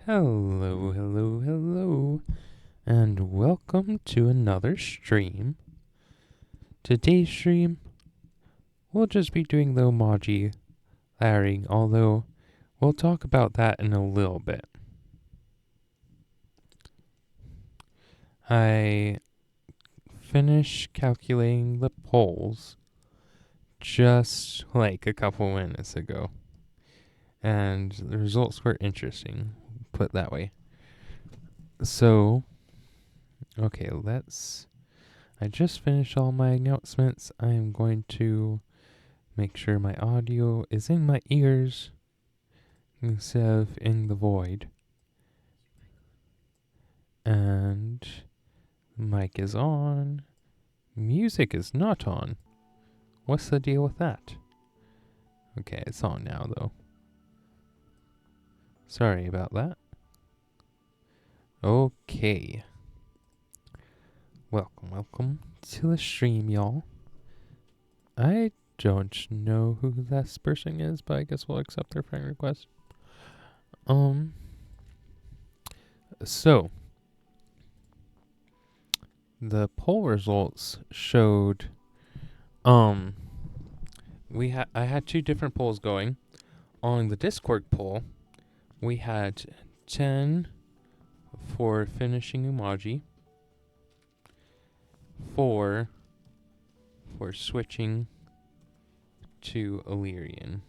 Hello, hello, hello, and welcome to another stream. Today's stream, we'll just be doing the Oumaji layering, although we'll talk about that in a little bit. I finished calculating the polls just like a couple minutes ago, and the results were interesting, put it that way. So, okay, I just finished all my announcements. I am going to make sure my audio is in my ears instead of in the void. And mic is on. Music is not on. What's the deal with that? Okay, it's on now though. Sorry about that. Okay. Welcome to the stream, y'all. I don't know who this person is, but I guess we'll accept their friend request. So the poll results showed I had two different polls going. On the Discord poll, we had 10 for finishing Oumaji, 4 for switching to Illyrian.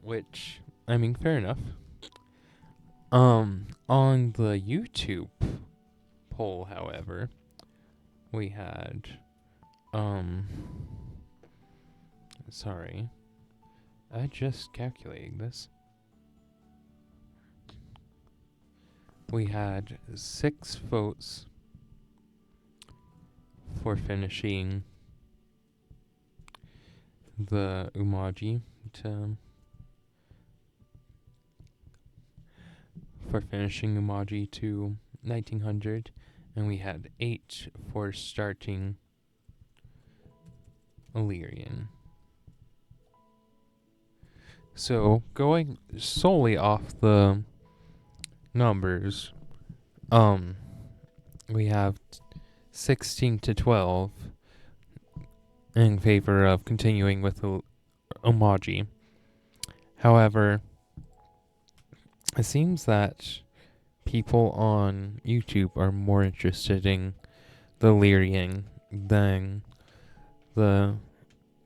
Which, I mean, fair enough. On the YouTube poll, however, we had sorry. I just calculated this. We had 6 votes for finishing the Oumaji to 1900, and we had 8 for starting Illyrian. So, going solely off the numbers, we have 16 to 12 in favor of continuing with Oumaji. However, it seems that people on YouTube are more interested in the Illyrian than the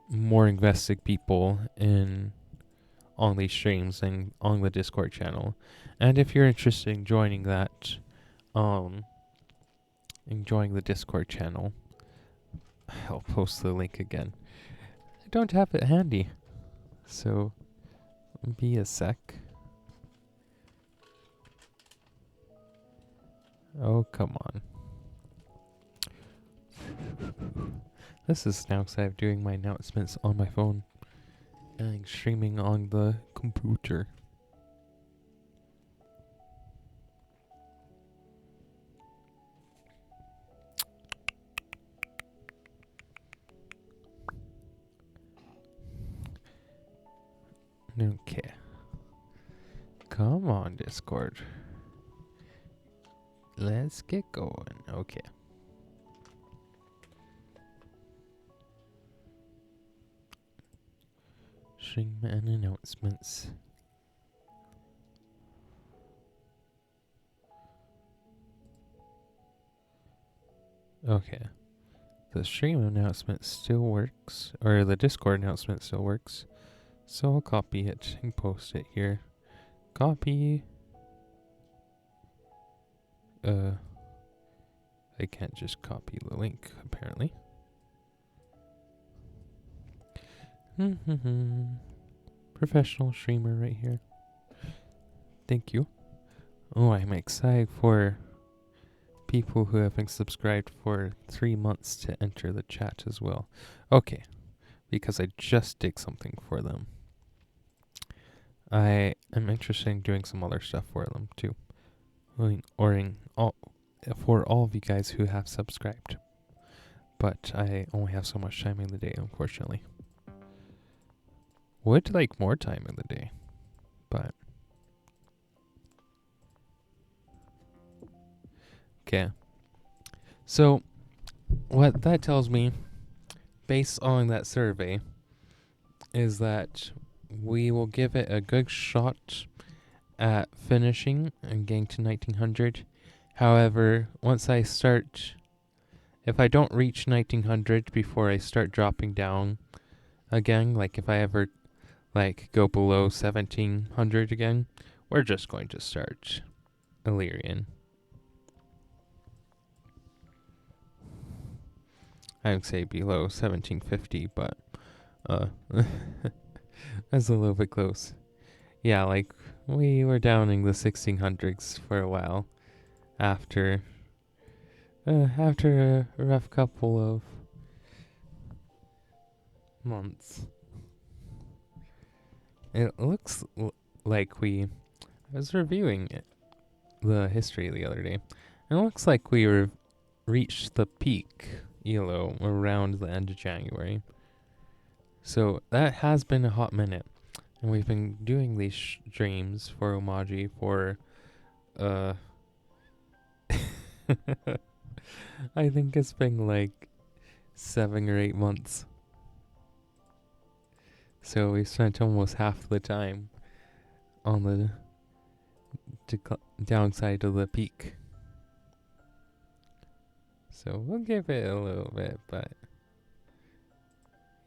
more invested people on these streams and on the Discord channel. And if you're interested in joining that, in joining the Discord channel, I'll post the link again. I don't have it handy, so be a sec. Oh, come on. This is now because I'm doing my announcements on my phone and streaming on the computer. Okay. Come on, Discord. Let's get going. Okay. Stream and announcements. Okay. The stream announcement still works, or the Discord announcement still works. So I'll copy it and post it here. Copy. I can't just copy the link, apparently. Professional streamer right here. Thank you. Oh, I'm excited for people who have been subscribed for 3 months to enter the chat as well. Okay, because I just did something for them. I am interested in doing some other stuff for them too. For all of you guys who have subscribed. But I only have so much time in the day, unfortunately. Would like more time in the day, but Okay. So, what that tells me, based on that survey, is that we will give it a good shot at finishing and getting to 1900. However, once I start, if I don't reach 1900 before I start dropping down again, like if I ever go below 1700 again, we're just going to start Illyrian. I would say below 1750, but that's a little bit close. Yeah, like we were downing the 1600s for a while after a rough couple of months. It looks like I was reviewing the history the other day, and it looks like we reached the peak ELO around the end of January. So that has been a hot minute, and we've been doing these streams for Oumaji for I think it's been like 7 or 8 months. So we spent almost half the time on the downside of the peak. So we'll give it a little bit, but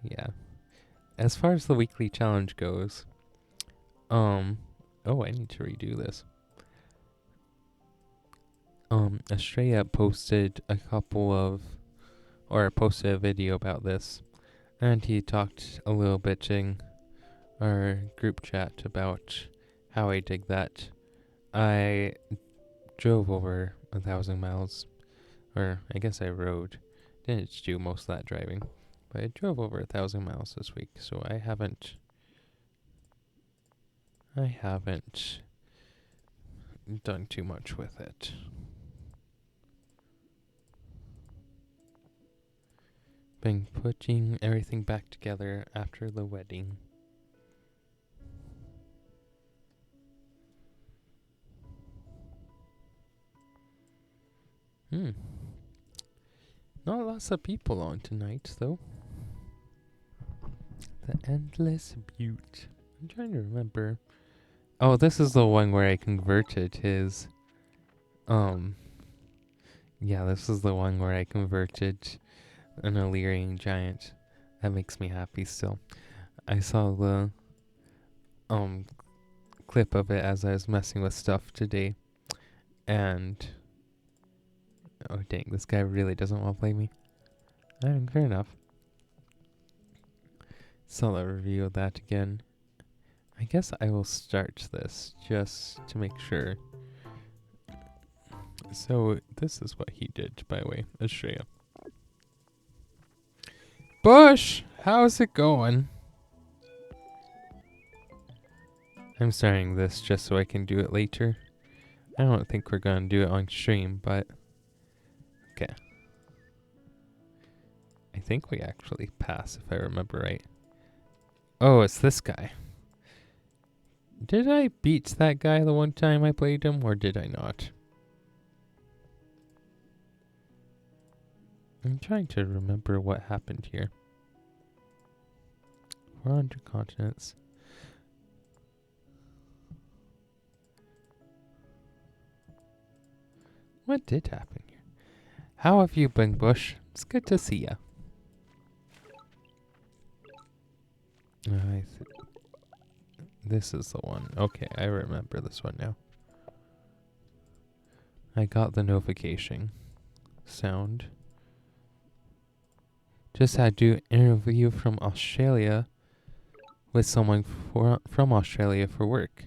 yeah. As far as the weekly challenge goes, oh, I need to redo this. Estrella posted posted a video about this, and he talked a little bit in our group chat about how I did that. I drove over 1,000 miles, or I guess I rode. Didn't do most of that driving, but I drove over 1,000 miles this week, so I haven't done too much with it. Been putting everything back together after the wedding. Not lots of people on tonight, though. The Endless Butte. I'm trying to remember. Oh, this is the one where I converted his... Yeah, this is the one where I converted an Illyrian giant. That makes me happy still. I saw the clip of it as I was messing with stuff today. And... Oh, dang, this guy really doesn't want to play me. Fair enough. Saw the review of that again. I guess I will start this just to make sure. So, this is what he did, by the way. Estrella. Bush! How's it going? I'm starting this just so I can do it later. I don't think we're gonna do it on stream, but... Okay. I think we actually pass, if I remember right. Oh, it's this guy. Did I beat that guy the one time I played him, or did I not? I'm trying to remember what happened here. 400 continents. What did happen here? How have you been, Bush? It's good to see ya. This is the one. Okay, I remember this one now. I got the notification sound. Just had to interview from Australia with someone from Australia for work.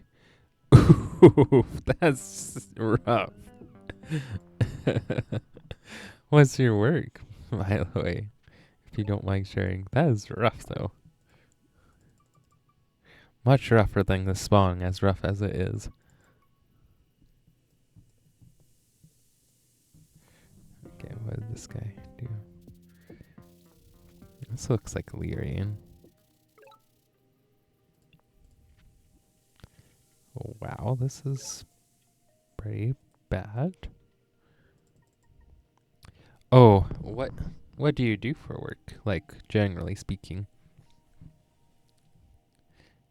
Ooh, that's rough. What's your work, by the way? If you don't mind sharing. That is rough, though. Much rougher than the spawn, as rough as it is. Okay, what did this guy do? This looks like Illyrian. Oh, wow, this is pretty bad. Oh, what do you do for work? Like, generally speaking.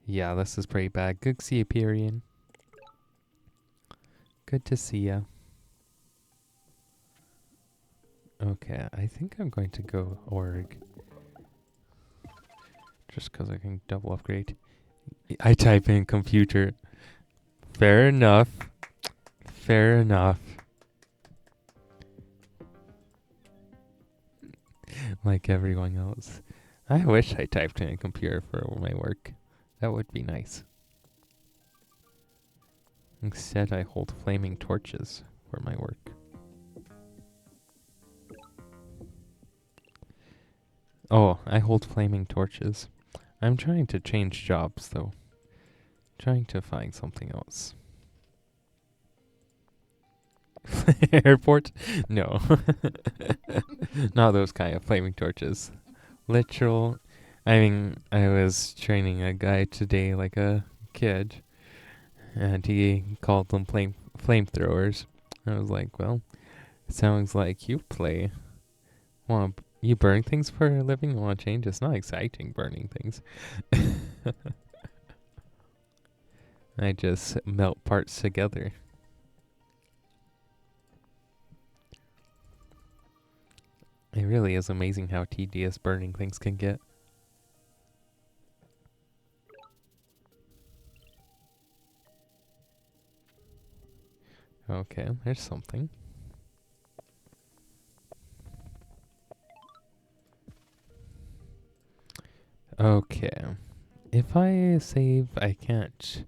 Yeah, this is pretty bad. Good to see you, Pyrian. Good to see ya. Okay, I think I'm going to go org. Just because I can double upgrade. I type in computer. Fair enough. Fair enough. Like everyone else. I wish I typed in a computer for my work. That would be nice. Instead, I hold flaming torches for my work. Oh, I hold flaming torches. I'm trying to change jobs, though. Trying to find something else. Airport? No. Not those kind of flaming torches. Literal. I mean, I was training a guy today like a kid, and he called them flamethrowers. I was like, well, it sounds like you play. You burn things for a living? You want to change? It's not exciting burning things. I just melt parts together. It really is amazing how tedious burning things can get. Okay, there's something. Okay. If I save, I can't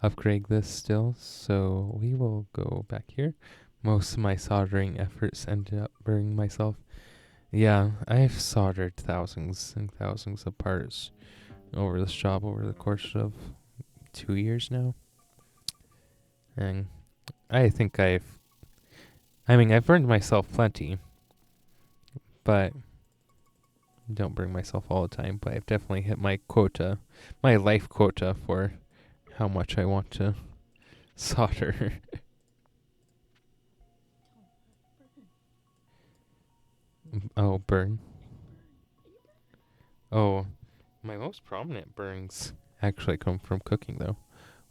upgrade this still, so we will go back here. Most of my soldering efforts ended up burning myself. Yeah, I've soldered thousands and thousands of parts over this job over the course of 2 years now. And I think I've burned myself plenty, but don't burn myself all the time. But I've definitely hit my quota, my life quota for how much I want to solder. Oh, burn. Oh, my most prominent burns actually come from cooking, though,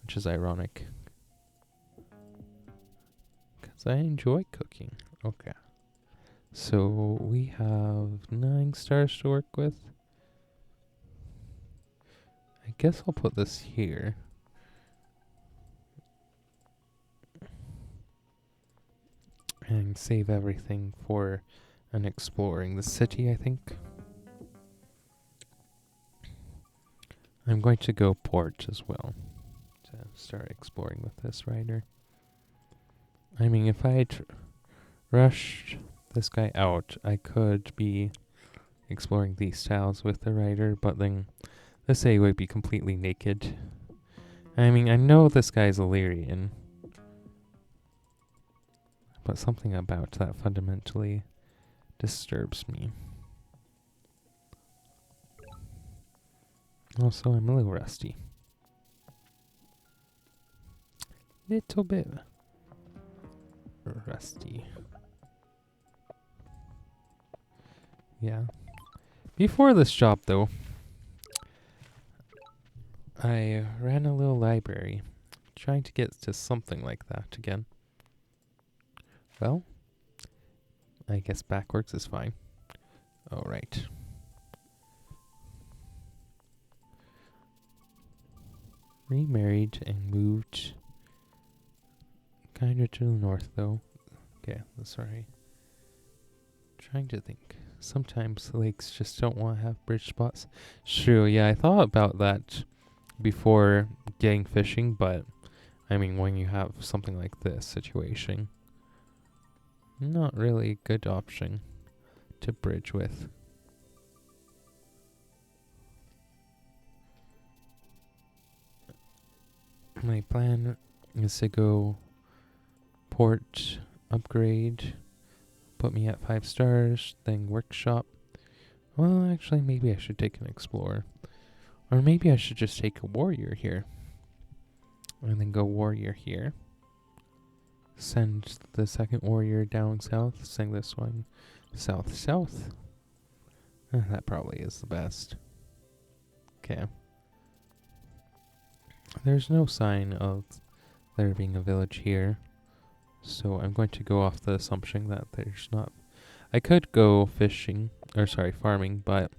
which is ironic. Because I enjoy cooking. Okay. So we have 9 stars to work with. I guess I'll put this here. And save everything for an exploring the city, I think. I'm going to go port as well to start exploring with this rider. I mean, if I had rushed this guy out, I could be exploring these tiles with the rider, but then this A would be completely naked. I mean, I know this guy's Illyrian, but something about that fundamentally disturbs me. Also, I'm a little rusty. Little bit rusty. Yeah. Before this job, though, I ran a little library, trying to get to something like that again. Well, I guess backwards is fine. Alright. Remarried and moved kinda to the north, though. Okay, sorry. Trying to think. Sometimes the lakes just don't want to have bridge spots. True, yeah, I thought about that before getting fishing, but I mean, when you have something like this situation, not really a good option to bridge with. My plan is to go port, upgrade, put me at 5 stars, then workshop. Well, actually, maybe I should take an explorer. Or maybe I should just take a warrior here. And then go warrior here. Send the second warrior down south. Send this one South, south. That probably is the best. Okay. There's no sign of there being a village here. So I'm going to go off the assumption that there's not. I could go fishing, or sorry, farming, but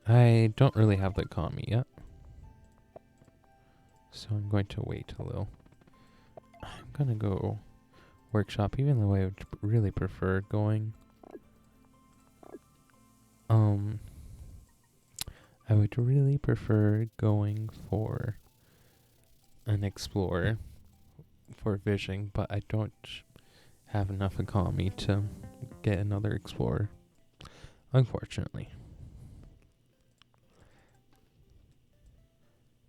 I don't really have the economy yet. So I'm going to wait a little. I'm going to go workshop, even though I would really prefer going. I would really prefer going for an explorer for fishing, but I don't have enough economy to get another explorer, unfortunately.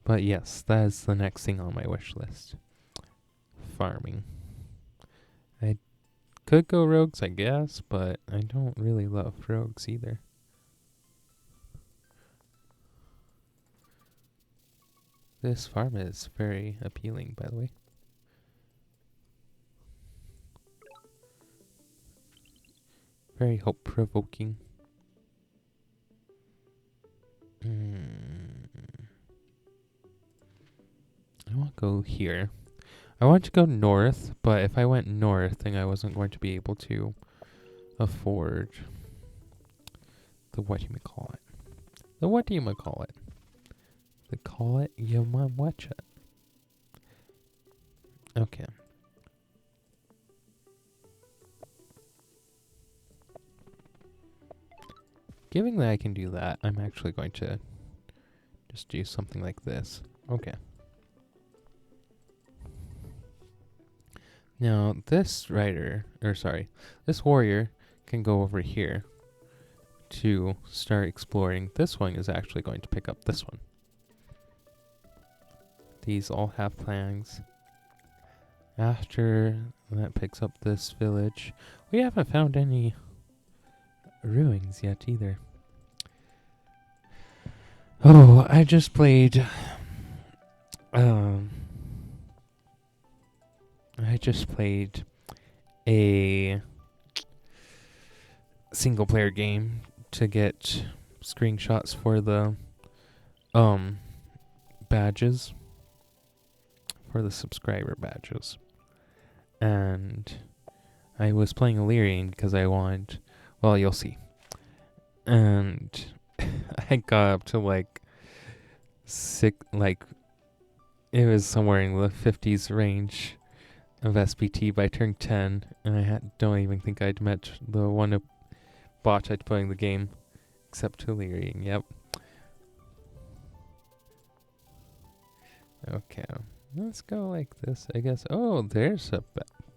But yes, that is the next thing on my wish list. Farming. I could go rogues, I guess, but I don't really love rogues either. This farm is very appealing, by the way. Very hope-provoking. I want to go here. I want to go north, but if I went north, then I wasn't going to be able to afford the whatchamacallit. The whatchamacallit. The call it Yamamwacha. Okay. Given that I can do that, I'm actually going to just do something like this. Okay. Now, this this warrior can go over here to start exploring. This one is actually going to pick up this one. These all have plans. After that picks up this village, we haven't found any ruins yet either. Oh, I just played a single player game to get screenshots for the badges, for the subscriber badges. And I was playing Illyrian because I wanted, well, you'll see. And I got up to it was somewhere in the 50s range of SPT by turn 10, and I don't even think I'd met the one bot I'd playing the game, except Illyrian. Yep. Okay, let's go like this, I guess. Oh, there's a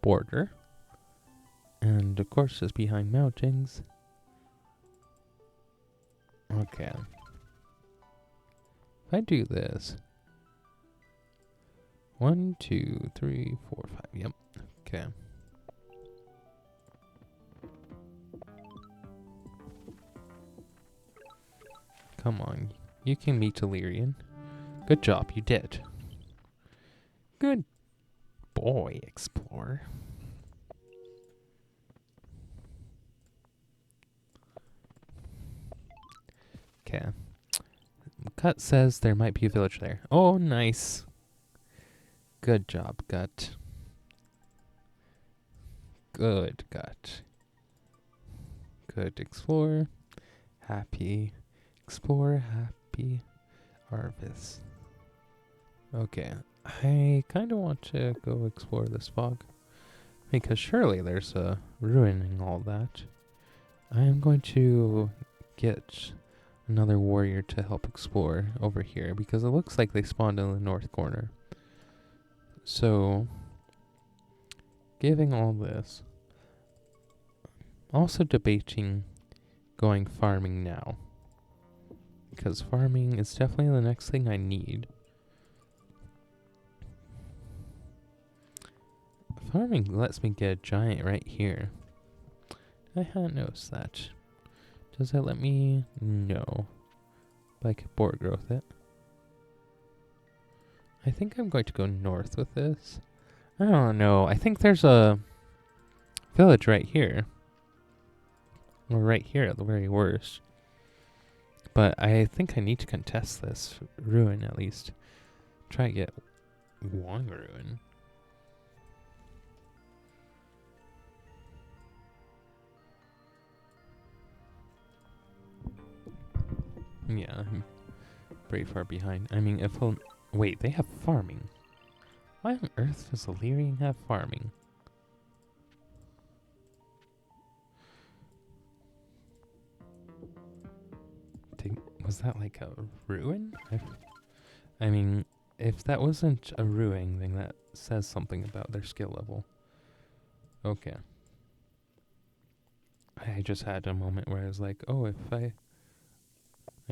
border, and of course it's behind mountains. Okay. If I do this, 1, 2, 3, 4, 5. Yep. Okay. Come on. You can meet Illyrian. Good job. You did. Good boy, explorer. Okay. Cut says there might be a village there. Oh, nice. Good job, Gut. Good, Gut. Good explorer. Happy explorer. Happy harvest. Okay. I kind of want to go explore this fog, because surely there's a ruin in all that. I am going to get another warrior to help explore over here, because it looks like they spawned in the north corner. So, given all this, also debating going farming now, because farming is definitely the next thing I need. Farming lets me get a giant right here. I hadn't noticed that. Does that let me? No. But I could board growth it. I think I'm going to go north with this. I don't know. I think there's a village right here. Or right here at the very worst. But I think I need to contest this ruin at least. Try to get one ruin. Yeah, I'm pretty far behind. I mean, if he'll... Wait, they have farming. Why on earth does Illyrian have farming? Was that like a ruin? I mean, if that wasn't a ruin, then that says something about their skill level. Okay. I just had a moment where I was like, oh, if I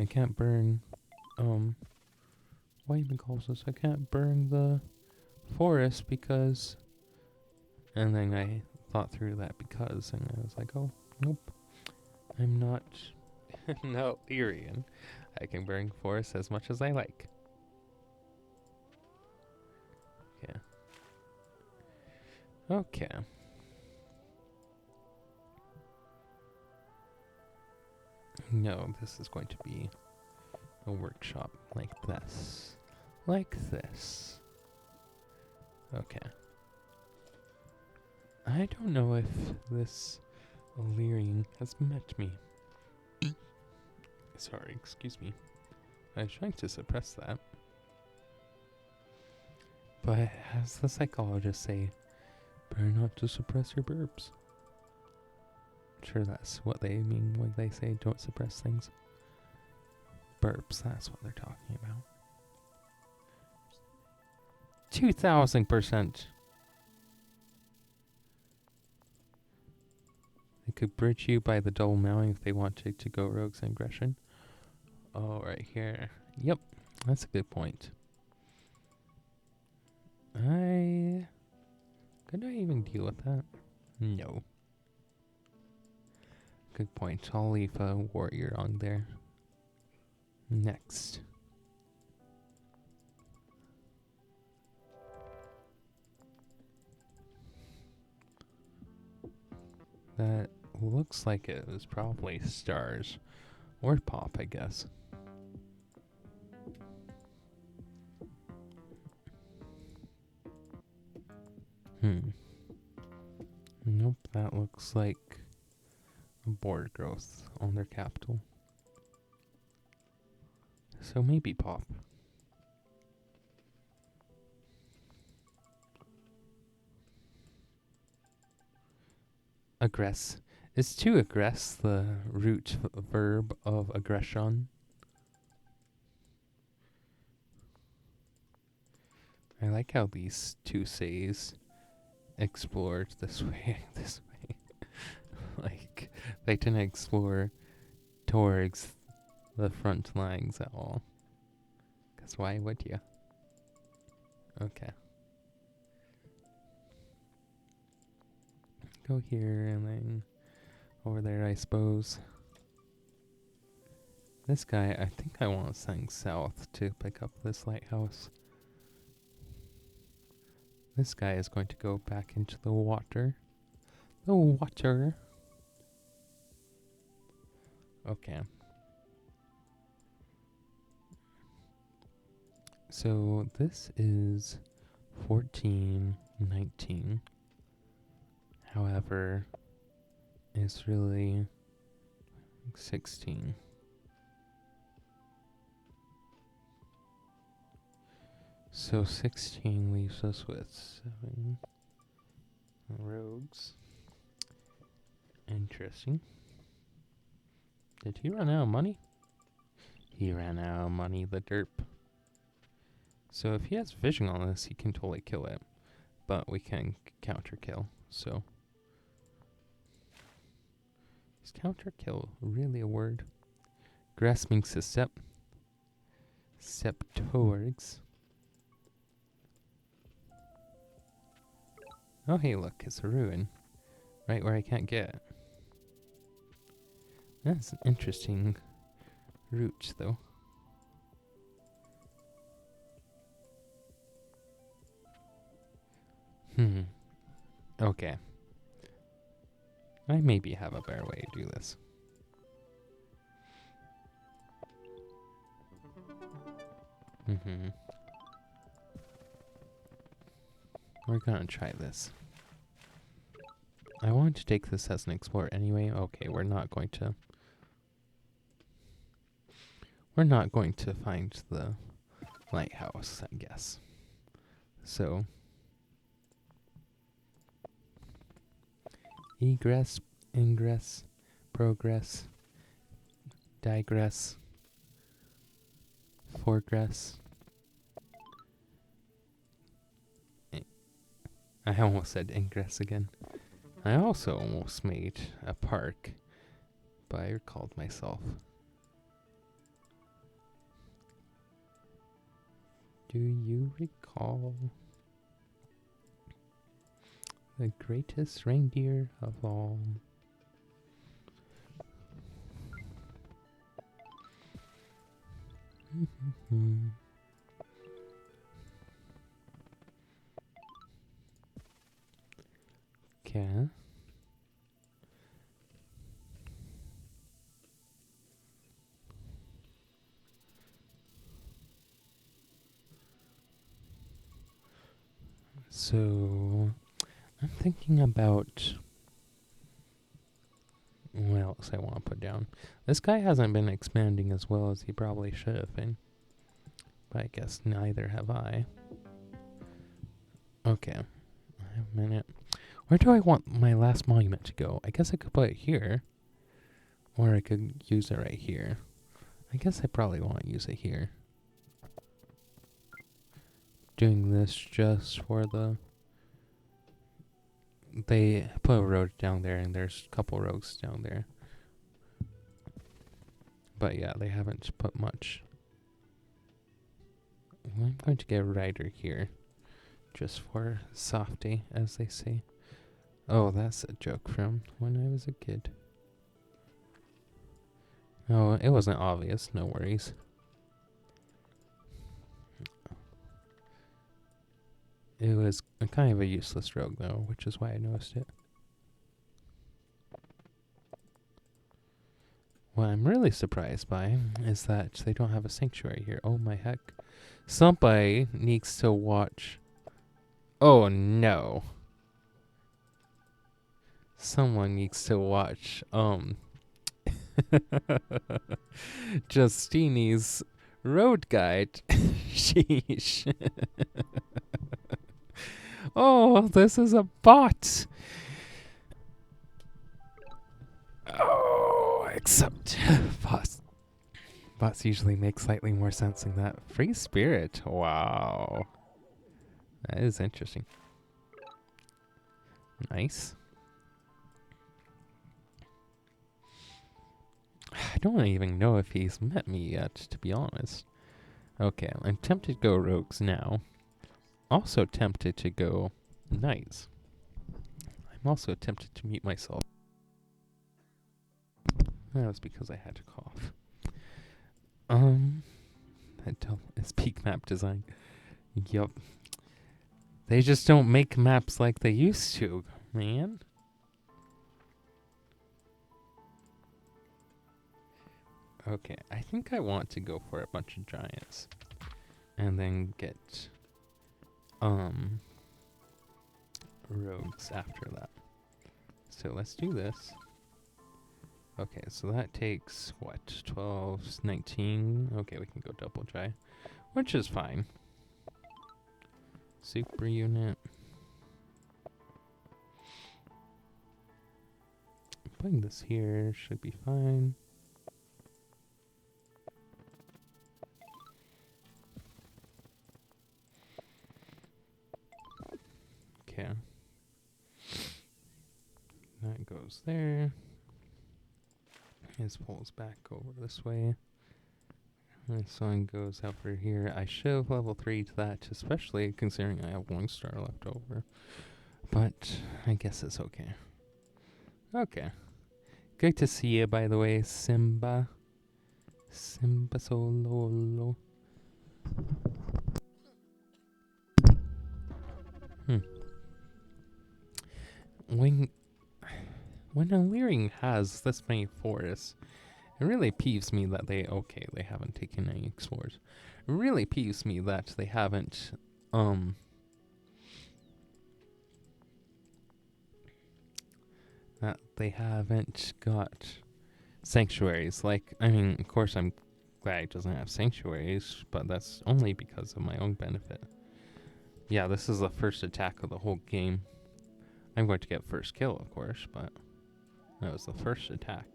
can't burn, what even calls this? I can't burn the forest because, and then I thought through that because, and I was like, oh, nope, I'm not, no, Irian. I can burn forest as much as I like. Yeah. Okay. No, this is going to be a workshop like this. Like this. Okay. I don't know if this Illyrian has met me. Sorry, excuse me. I was trying to suppress that. But as the psychologists say, better not to suppress your burps. I'm sure that's what they mean when they say don't suppress things. Burps, that's what they're talking about. 2,000%. They could bridge you by the double mounting if they wanted to go rogues and aggression. Oh, right here. Yep, that's a good point. Could I even deal with that? No. Good point. I'll leave a warrior on there. Next. That looks like it was probably stars. Or pop, I guess. Nope, that looks like a board growth on their capital. So maybe pop. Aggress. Is to aggress the root verb of aggression? I like how these two says explored this way, this way. Like, they didn't explore towards the front lines at all. Because why would you? Okay. Go here and then over there, I suppose. This guy, I think I want to send south to pick up this lighthouse. This guy is going to go back into the water. The water. Okay. So this is 1419. However, it's really 16. So 16 leaves us with 7 rogues. Interesting. Did he run out of money? He ran out of money, the derp. So if he has vision on this, he can totally kill it. But we can counter kill, so. Is counter kill really a word? Grasping Septorgs. Oh hey look, it's a ruin. Right where I can't get. That's an interesting route though. Okay. I maybe have a better way to do this. Mm-hmm. We're gonna try this. I want to take this as an explore anyway. Okay, we're not going to find the lighthouse, I guess. So egress, ingress, progress, digress, foregress. I almost said ingress again. I also almost made a park, but I recalled myself. Do you recall the greatest reindeer of all? Okay. So, I'm thinking about what else I want to put down. This guy hasn't been expanding as well as he probably should have been. But I guess neither have I. Okay. A minute. Where do I want my last monument to go? I guess I could put it here. Or I could use it right here. I guess I probably want to use it here. Doing this just for the... They put a road down there, and there's a couple roads down there. But yeah, they haven't put much. I'm going to get a rider here. Just for softy, as they say. Oh, that's a joke from when I was a kid. Oh, it wasn't obvious. No worries. It was a kind of a useless rogue, though, which is why I noticed it. What I'm really surprised by is that they don't have a sanctuary here. Oh my heck. Somebody needs to watch. Oh no. Someone needs to watch, Justini's road guide. Sheesh. Oh, this is a bot. Oh, except bots usually make slightly more sense than that. Free spirit. Wow. That is interesting. Nice. I don't even know if he's met me yet, to be honest. Okay, I'm tempted to go rogues now. Also tempted to go knights. I'm also tempted to mute myself. That was because I had to cough. It's peak map design. Yup. They just don't make maps like they used to, man. Okay, I think I want to go for a bunch of giants. And then get rogues after that. So let's do this. Okay, so that takes what? 12, 19. Okay, we can go double try, which is fine. Super unit. Putting this here should be fine. Okay. That goes there. His pulls back over this way. This one goes over here. I should have level 3 to that, especially considering I have 1 star left over. But I guess it's okay. Okay. Great to see you, by the way, Simba. Simba Solo. When a Leering has this many forests, It really peeves me that they haven't taken any explorers. It really peeves me that they haven't got sanctuaries. Like, I mean, of course I'm glad it doesn't have sanctuaries, but that's only because of my own benefit. Yeah, this is the first attack of the whole game. I'm going to get first kill, of course, but that was the first attack.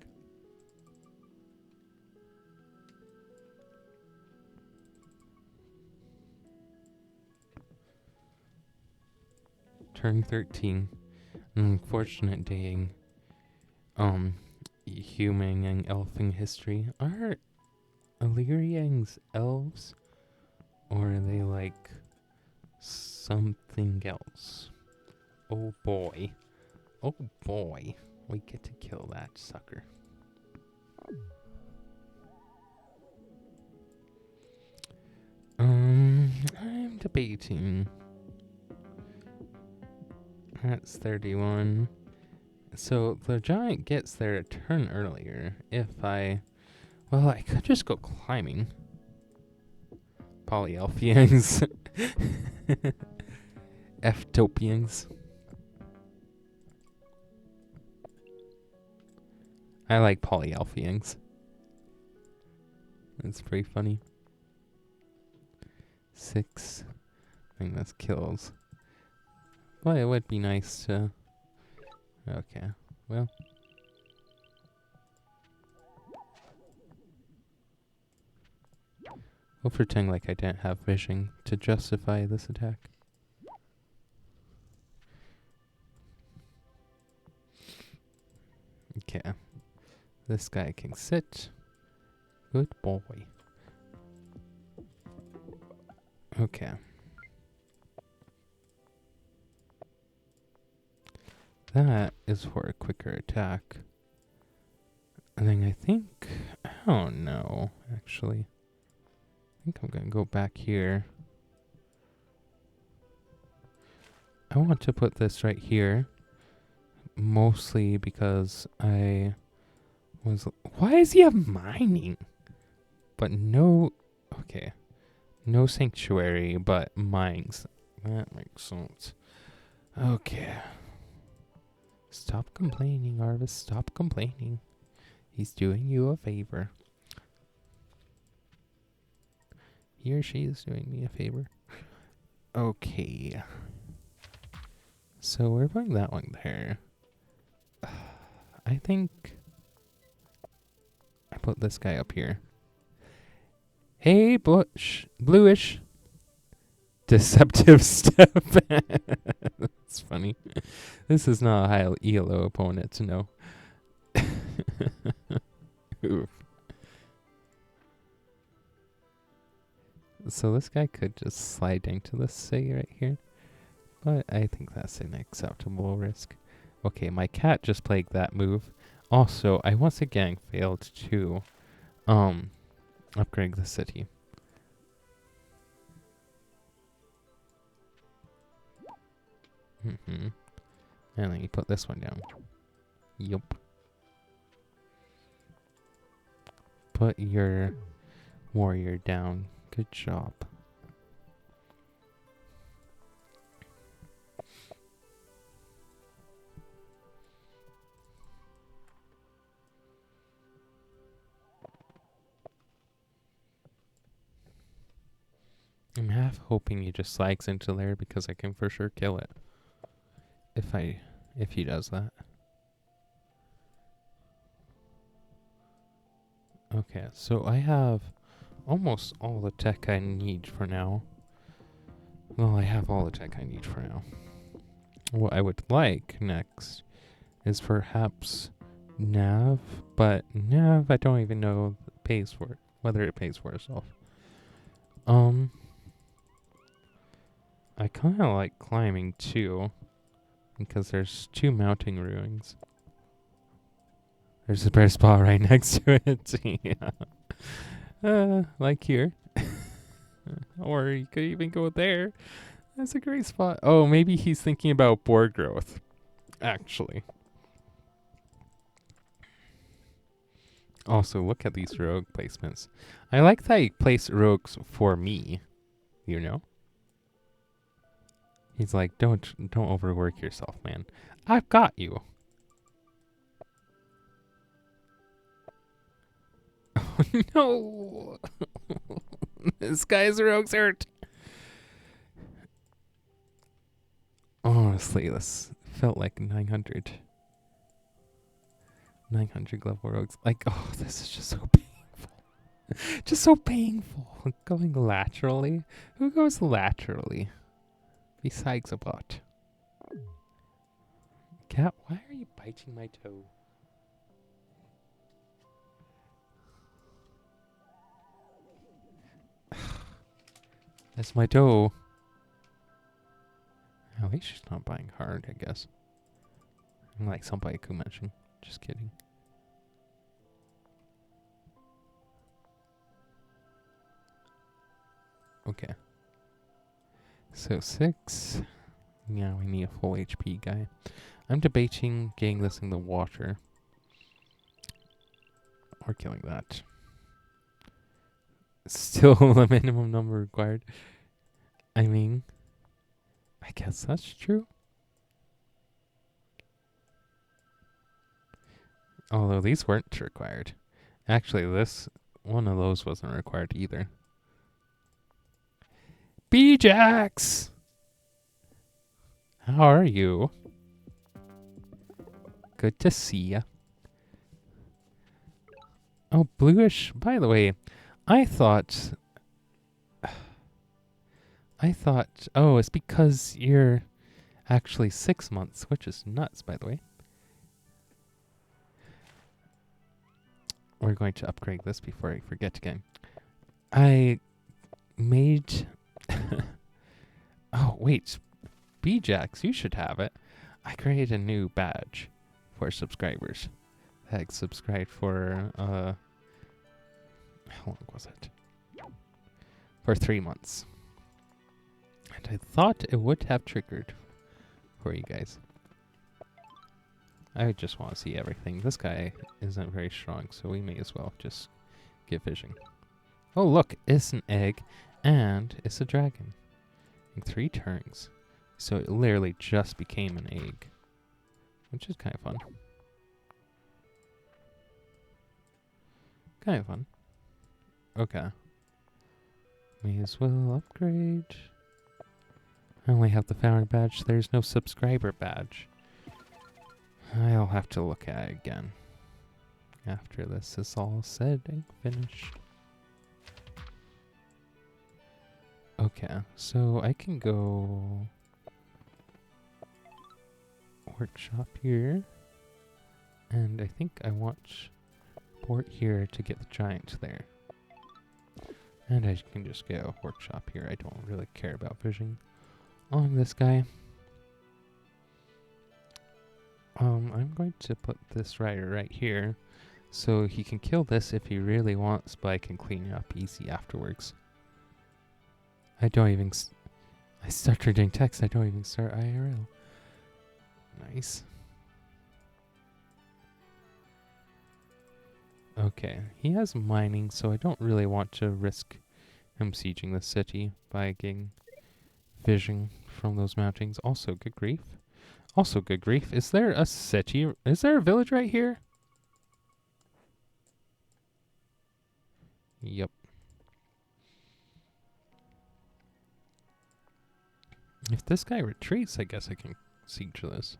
Turn 13. An unfortunate day in human and elfin history. Are Illyrians elves? Or are they like something else? Oh boy. Oh boy. We get to kill that sucker. I'm debating. That's 31. So the giant gets there a turn earlier if I could just go climbing. Polyelfians. Ftopians. I like Polyelfians. That's pretty funny. 6. I think that's kills. Well, it would be nice to... Okay, well. We'll pretend like I didn't have vision to justify this attack. Okay. This guy can sit. Good boy. Okay. That is for a quicker attack. And then I don't know, actually. I think I'm going to go back here. I want to put this right here. Mostly because I was... Why does he have mining? But no... Okay. No sanctuary, but mines. That makes sense. Okay. Stop complaining, Arvis. Stop complaining. He's doing you a favor. He or she is doing me a favor. Okay. So we're putting that one there. I think I put this guy up here. Hey, bluish. Deceptive step. That's funny. This is not a high ELO opponent to know. Oof. So this guy could just slide into this say right here. But I think that's an acceptable risk. Okay, my cat just played that move. Also, I once again failed to upgrade the city. And then you put this one down. Yup. Put your warrior down. Good job. I'm half hoping he just slides into there because I can for sure kill it. If he does that. Okay, so I have almost all the tech I need for now. Well, I have all the tech I need for now. What I would like next is perhaps Nav, but Nav I don't even know whether it pays for itself. I kind of like climbing too, because there's 2 mounting ruins. There's a bear spot right next to it. Yeah. Like here. Or you could even go there. That's a great spot. Oh, maybe he's thinking about board growth. Actually. Also, look at these rogue placements. I like that he placed rogues for me, you know? He's like, don't overwork yourself, man. I've got you. Oh, no. This guy's rogues hurt. Honestly, this felt like 900 level rogues. Like, oh, this is just so painful. Just so painful. Going laterally? Who goes laterally? Besides a bot. Cat, why are you biting my toe? That's my toe. At least she's not buying hard, I guess. Like somebody could mention. Just kidding. Okay. So 6. Yeah, we need a full HP guy. I'm debating getting this in the water. Or killing that. Still the minimum number required. I mean, I guess that's true. Although these weren't required. Actually, this one of those wasn't required either. B-Jax! How are you? Good to see ya. Oh, bluish. By the way, I thought, oh, it's because you're actually 6 months, which is nuts, by the way. We're going to upgrade this before I forget again. I made, oh, wait, B-Jax, you should have it. I created a new badge for subscribers. That subscribed for, how long was it? For 3 months. And I thought it would have triggered for you guys. I just want to see everything. This guy isn't very strong, so we may as well just get fishing. Oh, look, it's an egg, and it's a dragon. In 3 turns. So it literally just became an egg, which is kind of fun. Kind of fun. Okay. May as well upgrade. I only have the founder badge. There's no subscriber badge. I'll have to look at it again after this is all said and finished. Okay, so I can go workshop here, and I think I want port here to get the giant there. And I can just get a workshop here. I don't really care about fishing on this guy. I'm going to put this rider right here, so he can kill this if he really wants, but I can clean it up easy afterwards. I don't even... I start reading text, I don't even start IRL. Nice. Okay, he has mining, so I don't really want to risk him sieging the city by getting vision from those mountains. Also, good grief. Also, good grief. Is there a city? Is there a village right here? Yep. If this guy retreats, I guess I can siege this.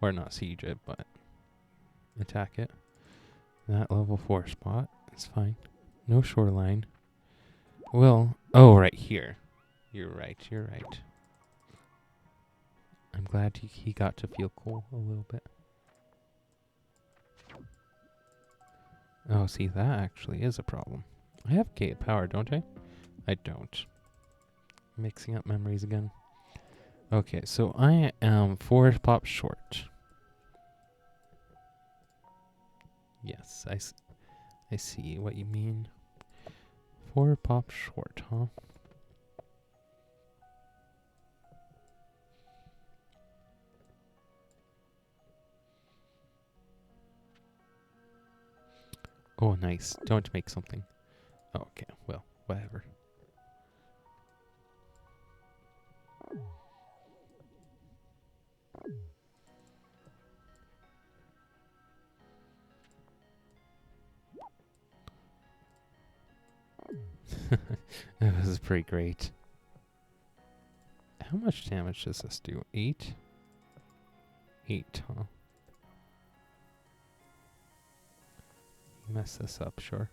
Or not siege it, but attack it. That level 4 spot is fine. No shoreline. Well, oh, right here. You're right, you're right. I'm glad he got to feel cool a little bit. Oh, see, that actually is a problem. I have gate power, don't I? I don't. Mixing up memories again. Okay, so I am 4 pop short. Yes, I see what you mean. 4 pop short, huh? Oh, nice. Don't make something. Oh, okay, well, whatever. That was pretty great. How much damage does this do? 8? 8, huh? Mess this up, sure.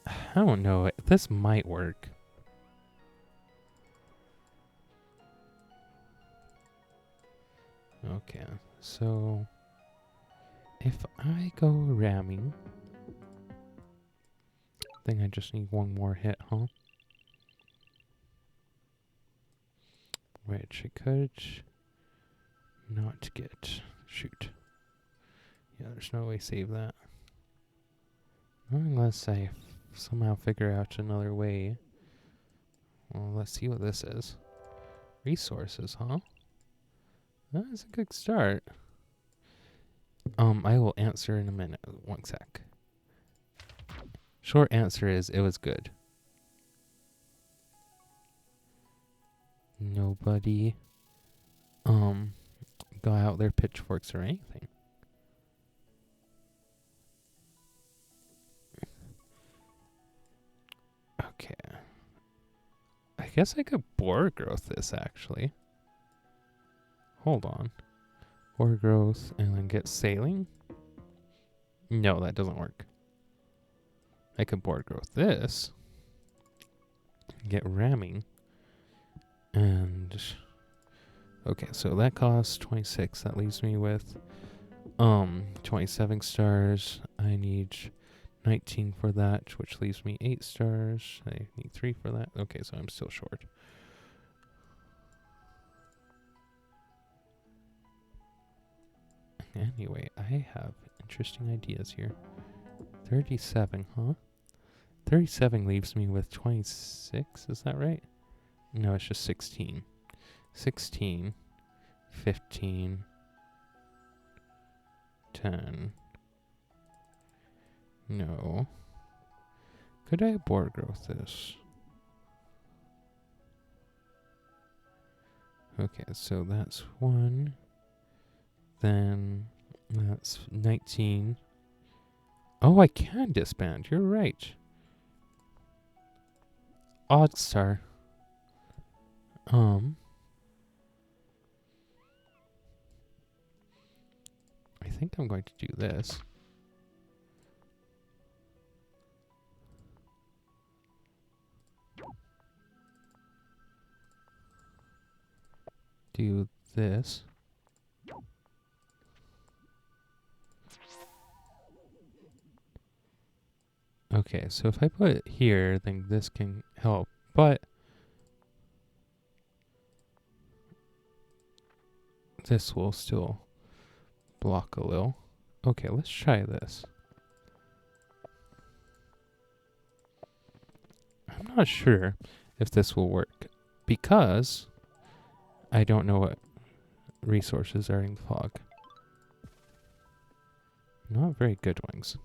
I don't know. This might work. Okay, so if I go ramming, I think I just need one more hit, huh? Which I could not get. Shoot. Yeah, there's no way to save that. Not unless I somehow figure out another way. Well, let's see what this is. Resources, huh? That's a good start. I will answer in a minute. 1 sec. Short answer is it was good. Nobody got out their pitchforks or anything. Okay. I guess I could boar growth this actually. Hold on. Boar growth and then get sailing? No, that doesn't work. I could boar growth this. Get ramming. And okay, so that costs 26. That leaves me with 27 stars. I need 19 for that, which leaves me 8 stars. I need 3 for that. Okay, so I'm still short. Anyway, I have interesting ideas here. 37, huh? 37 leaves me with 26, is that right? No, it's just 16. 16, 15, 10. No. Could I boar growth this? Okay, so that's 1. Then that's 19. Oh, I can disband. You're right. Odd star. I think I'm going to do this. Do this. Okay, so if I put it here, then this can help, but this will still block a little. Okay, let's try this. I'm not sure if this will work because I don't know what resources are in the fog. Not very good ones.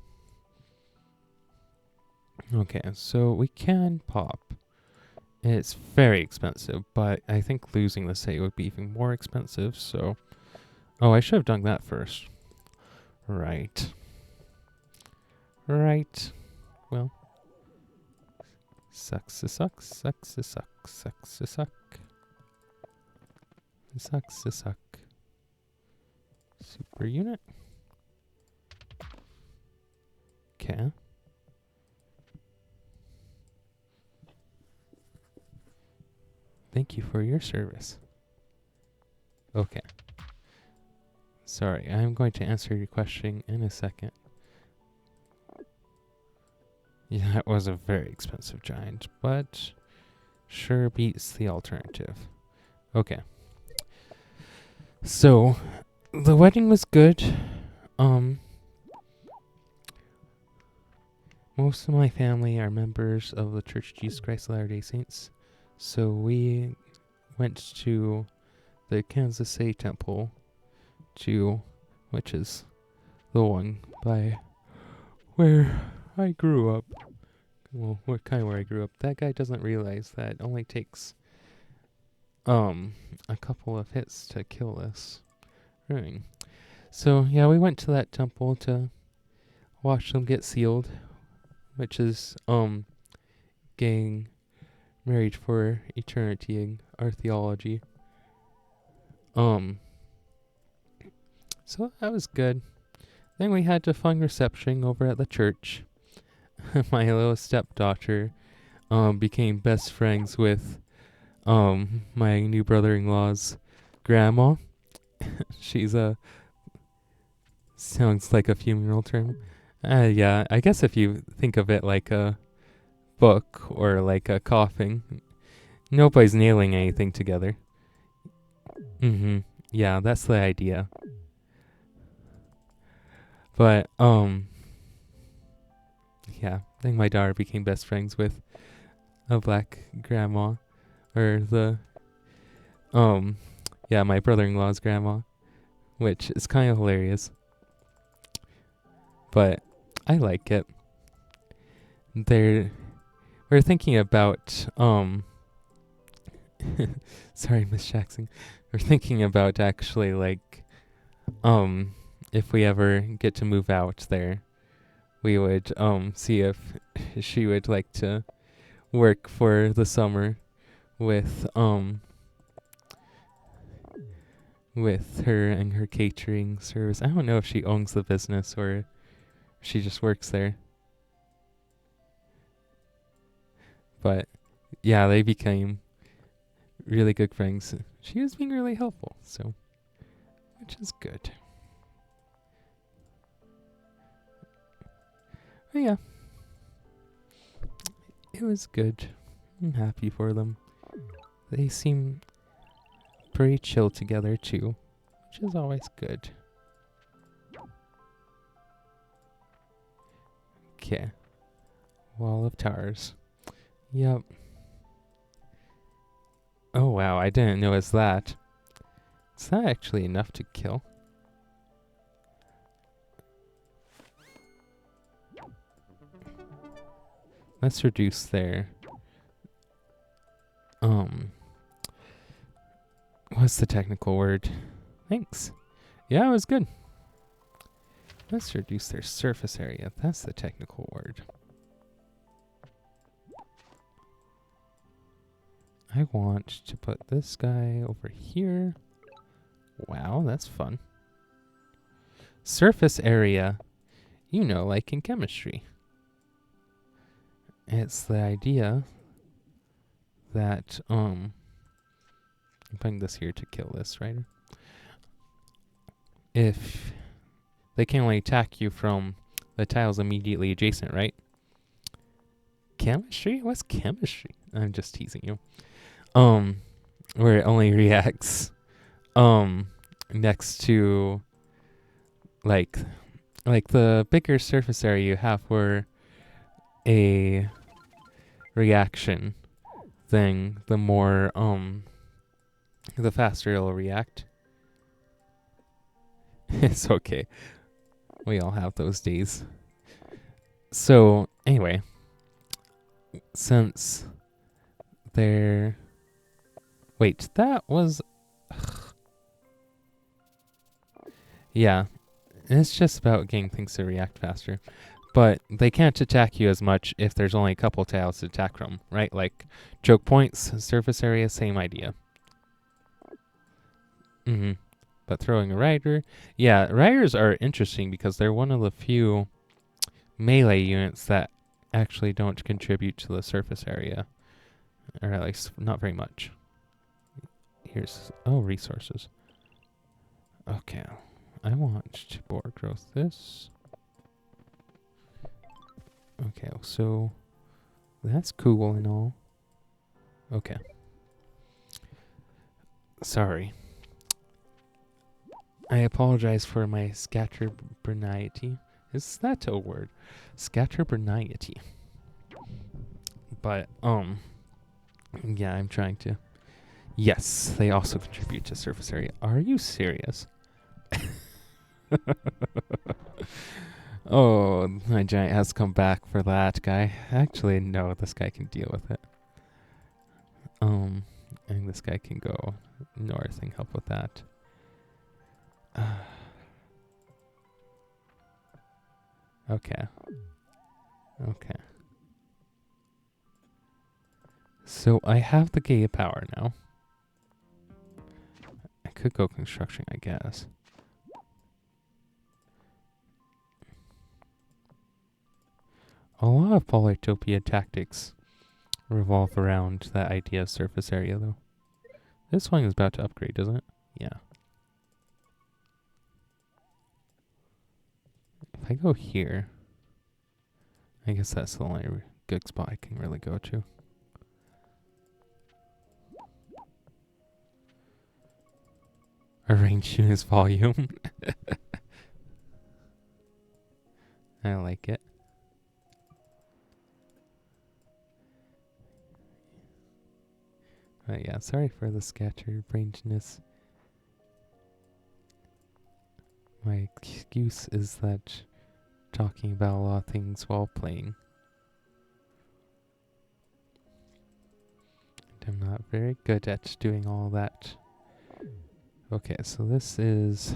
Okay, so we can pop. It's very expensive, but I think losing the state would be even more expensive, so... Oh, I should have done that first. Right. Right. Well. Sucks to suck, sucks to suck, sucks to suck. Sucks to suck. Super unit. Okay. Thank you for your service. Okay. Sorry, I'm going to answer your question in a second. Yeah, that was a very expensive giant, but sure beats the alternative. Okay. So, the wedding was good. Most of my family are members of the Church of Jesus Christ of Latter-day Saints, so we went to the Kansas City Temple, which is the one by where I grew up. Well, kind of where I grew up. That guy doesn't realize that it only takes a couple of hits to kill this ring. So yeah, we went to that temple to watch them get sealed, which is getting married for eternity in our theology. So that was good. Then we had a fun reception over at the church. My little stepdaughter became best friends with my new brother-in-law's grandma. She's sounds like a funeral term. Yeah, I guess if you think of it like a book or like a coffin, nobody's nailing anything together. Yeah, that's the idea. But yeah, I think my daughter became best friends with a black grandma, or my brother-in-law's grandma, which is kind of hilarious. But I like it. We're thinking about sorry, Miss Jackson. We're thinking about actually like if we ever get to move out there, we would see if she would like to work for the summer with her and her catering service. I don't know if she owns the business or she just works there. But yeah, they became really good friends. She was being really helpful, so which is good. But yeah, it was good. I'm happy for them. They seem pretty chill together too, which is always good. Okay. Wall of towers. Yep. Oh wow, I didn't notice that. Is that actually enough to kill? Let's reduce there. What's the technical word? Thanks. Yeah, it was good. Let's reduce their surface area. That's the technical word. I want to put this guy over here. Wow, that's fun. Surface area. You know, like in chemistry. It's the idea that, I'm putting this here to kill this, right? If they can only attack you from the tiles immediately adjacent, right? Chemistry? What's chemistry? I'm just teasing you. Where it only reacts, next to, like the bigger surface area you have for a reaction thing, the more, the faster it'll react. It's okay. We all have those days. So, anyway, since they're... Wait, that was... Yeah, it's just about getting things to react faster. But they can't attack you as much if there's only a couple tiles to attack from, right? Like, choke points, surface area, same idea. But throwing a rider... Yeah, riders are interesting because they're one of the few melee units that actually don't contribute to the surface area. Or at least, not very much. Here's... Oh, resources. Okay. I want to boar growth this. Okay, so... That's cool and all. Okay. Sorry. I apologize for my scatterbrainity. Is that a word? Scatterbrainity. But, yeah, I'm trying to Yes, they also contribute to surface area. Are you serious? Oh, my giant has come back for that guy. Actually, no, this guy can deal with it. And this guy can go north and help with that. Okay. Okay. So I have the gate power now. I could go construction, I guess. A lot of Polytopia tactics revolve around that idea of surface area, though. This one is about to upgrade, doesn't it? Yeah. If I go here, I guess that's the only good spot I can really go to. Arrange units volume. I like it. Yeah, sorry for the scatterbrainedness. My excuse is that talking about a lot of things while playing. I'm not very good at doing all that. Okay, so this is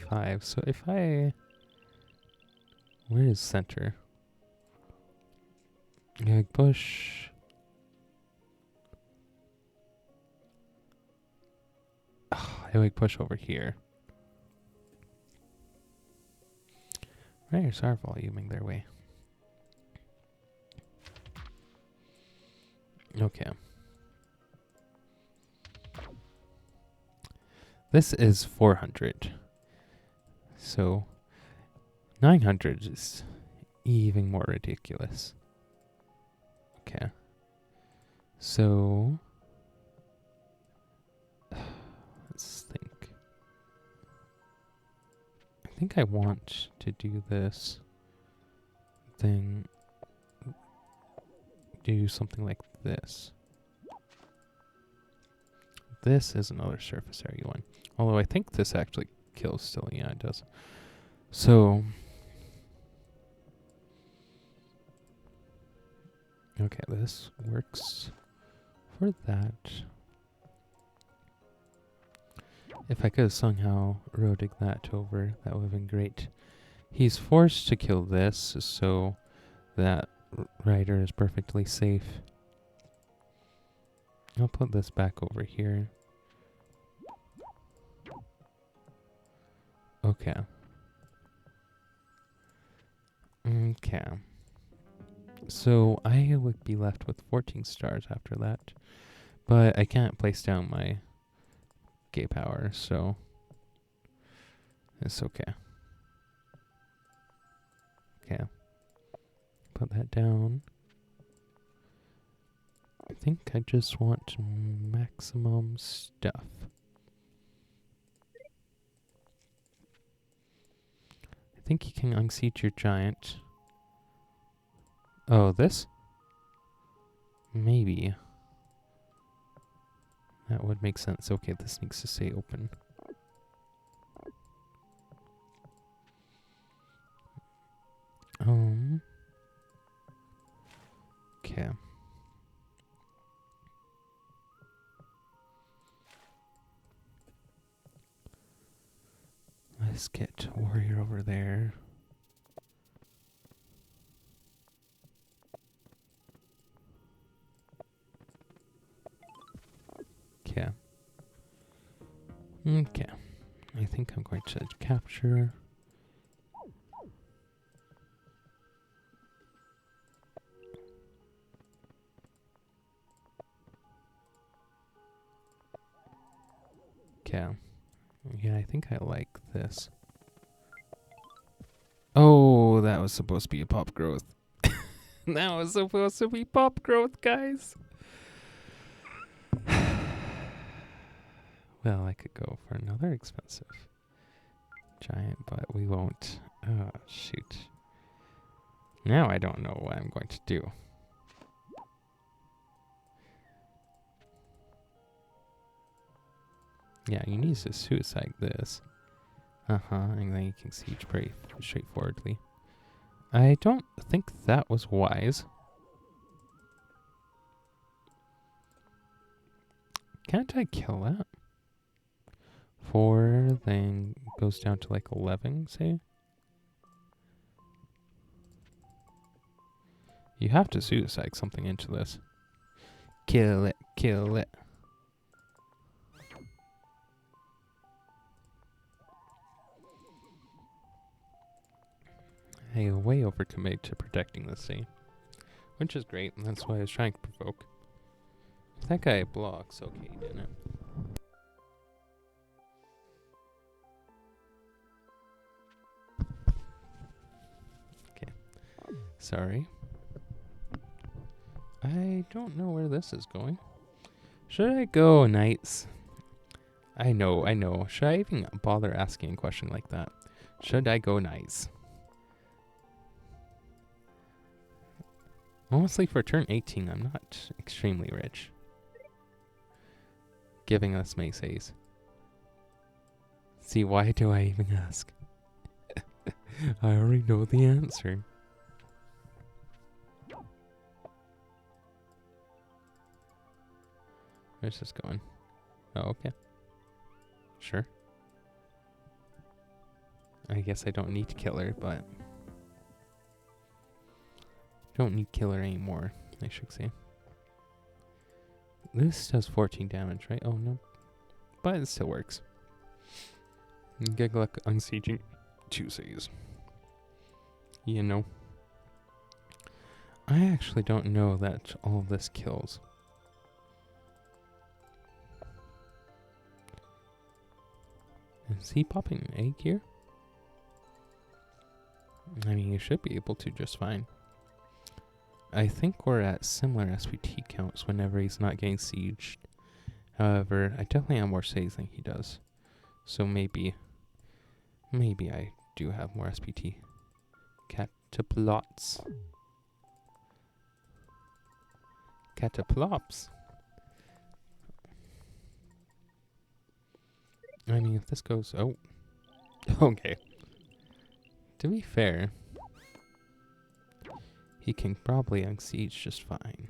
5. So if I... Where is center? Egg bush. I would push over here. Where's our voluming their way? Okay. This is 400. So 900 is even more ridiculous. Okay. So let's think. I think I want to do this. Then do something like this. This is another surface area one. Although I think this actually kills still. Yeah, it does. So, okay, this works for that. If I could have somehow rotated that over, that would have been great. He's forced to kill this, so that rider is perfectly safe. I'll put this back over here. Okay. Okay. So I would be left with 14 stars after that. But I can't place down my gay power, so it's okay. Okay. Put that down. I think I just want maximum stuff. I think you can unseat your giant. Oh, this? Maybe. That would make sense. Okay, this needs to stay open. Okay. Let's get warrior over there. Okay. Okay. I think I'm going to capture. Okay. Yeah, I think I like this. Oh, that was supposed to be a pop growth. That was supposed to be pop growth, guys. Well, I could go for another expensive giant, but we won't. Oh, shoot. Now I don't know what I'm going to do. Yeah, you need to suicide this. And then you can siege pretty straightforwardly. I don't think that was wise. Can't I kill that? 4, then goes down to like 11, say? You have to suicide something into this. Kill it, kill it. I way overcommitted to protecting this scene. Which is great, and that's why I was trying to provoke. If that guy blocks, okay, didn't it? Okay. Sorry. I don't know where this is going. Should I go knights? I know. Should I even bother asking a question like that? Should I go knights? Honestly, for turn 18, I'm not extremely rich. Giving us Mace's. See, why do I even ask? I already know the answer. Where's this going? Oh, okay. Sure. I guess I don't need to kill her, but... Don't need killer anymore, I should say. This does 14 damage, right? Oh, no. But it still works. Good luck unsieging Tuesdays. You know. I actually don't know that all of this kills. Is he popping an egg here? I mean, you should be able to just fine. I think we're at similar SPT counts whenever he's not getting sieged. However, I definitely have more saves than he does. So maybe I do have more SPT. Cataplots. Cataplops. I mean, if this goes... Oh. Okay. To be fair, he can probably unsiege just fine.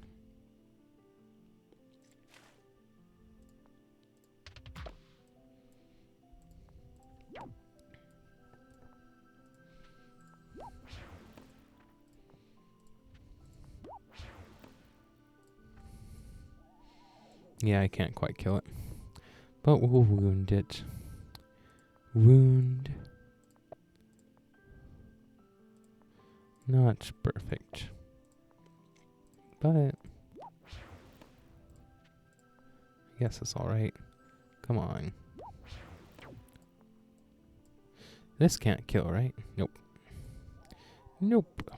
Yeah, I can't quite kill it. But we'll wound it. Wound. Not perfect. But I guess it's alright. Come on. This can't kill, right? Nope. Nope.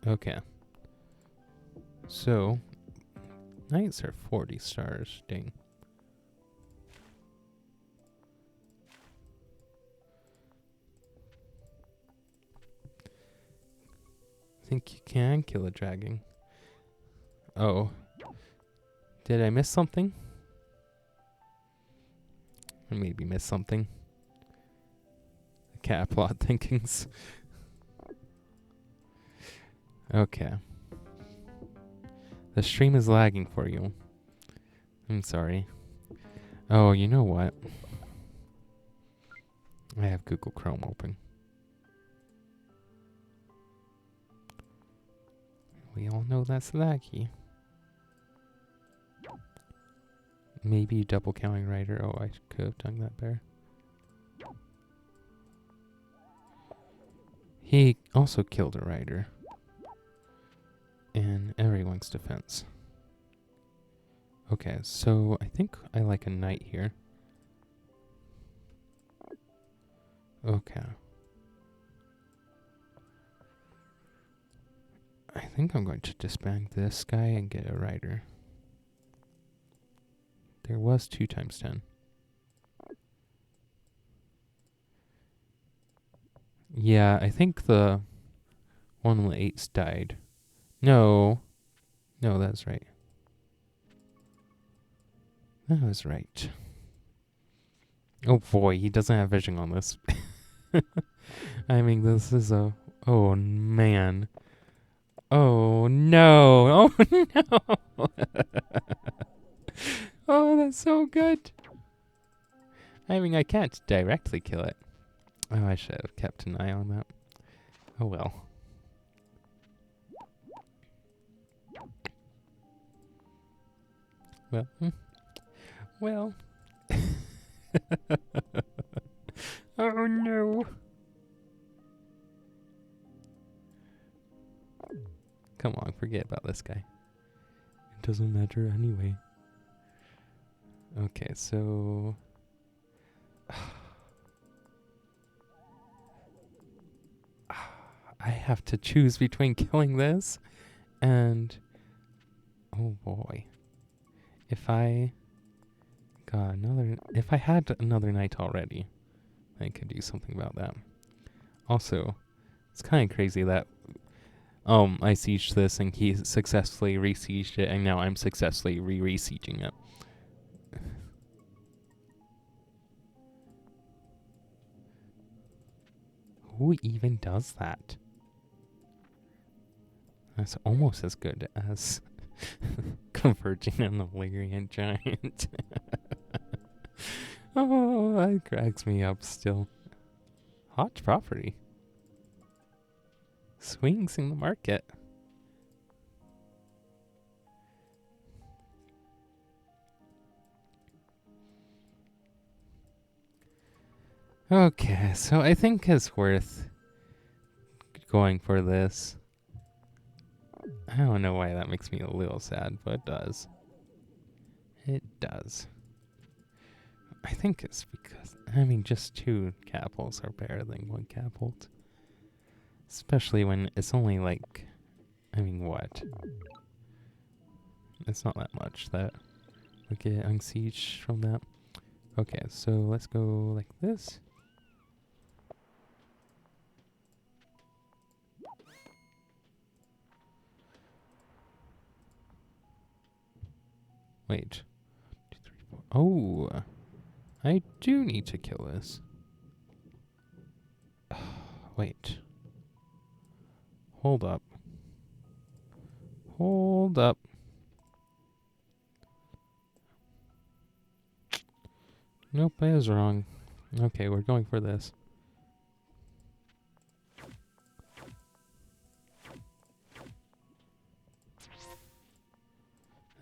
Okay. So, knights are 40 stars. Dang. Think you can kill a dragon. Oh. Did I miss something? I maybe missed something. Cat plot thinkings. Okay. The stream is lagging for you. I'm sorry. Oh, you know what? I have Google Chrome open. We all know that's laggy. Maybe double counting rider. Oh, I could have done that better. He also killed a rider. In everyone's defense. Okay, so I think I like a knight here. Okay. I think I'm going to disband this guy and get a rider. There was 2 times 10. Yeah, I think the one with 8s died. No. No, that's right. I was right. Oh boy, he doesn't have vision on this. I mean, this is a... Oh, man. Oh, no. Oh, no. Oh, that's so good. I mean, I can't directly kill it. Oh, I should have kept an eye on that. Oh, well. Well. Well. Oh, no. Come on, forget about this guy. It doesn't matter anyway. Okay, so... I have to choose between killing this and... Oh boy. If I got another... If I had another night already, I could do something about that. Also, it's kind of crazy that I sieged this and he successfully re-sieged it, and now I'm successfully re-sieging it. Who even does that? That's almost as good as converging an Illyrian giant. Oh, that cracks me up still. Hot property. Swings in the market. Okay, so I think it's worth going for this. I don't know why that makes me a little sad, but it does. It does. I think it's because, I mean, just 2 capitals are better than 1 catapult. Especially when it's only like, I mean, what? It's not that much that we get unsieged from that. Okay, so let's go like this. Wait. 2, 3, 4. Oh, I do need to kill this. Wait. Hold up. Hold up. Nope, I was wrong. Okay, we're going for this.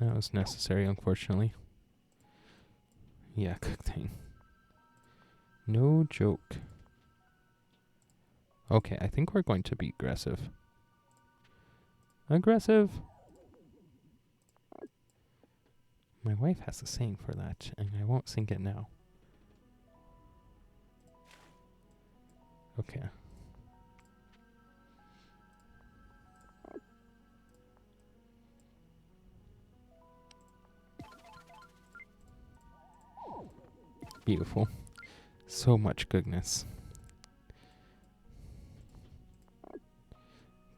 That was necessary, unfortunately. Yeah, good thing. No joke. Okay, I think we're going to be aggressive. Aggressive! My wife has a saying for that, and I won't sing it now. Okay. Beautiful. So much goodness.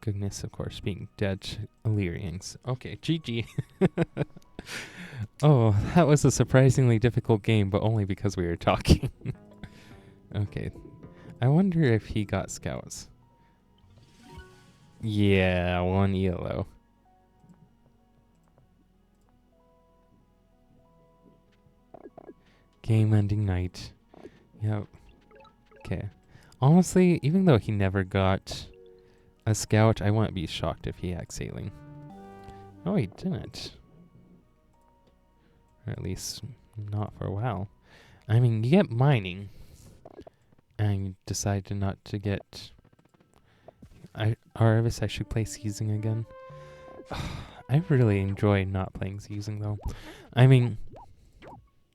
Goodness, of course, being dead Illyrians. Okay, GG. Oh, that was a surprisingly difficult game, but only because we were talking. Okay. I wonder if he got scouts. Yeah, 1 yellow. Game-ending night. Yep. Okay. Honestly, even though he never got a scout, I wouldn't be shocked if he had sailing. Oh, he didn't. Or at least not for a while. I mean, you get mining, and you decide to not to get... Harvest, I should play seizing again. I really enjoy not playing seizing, though. I mean...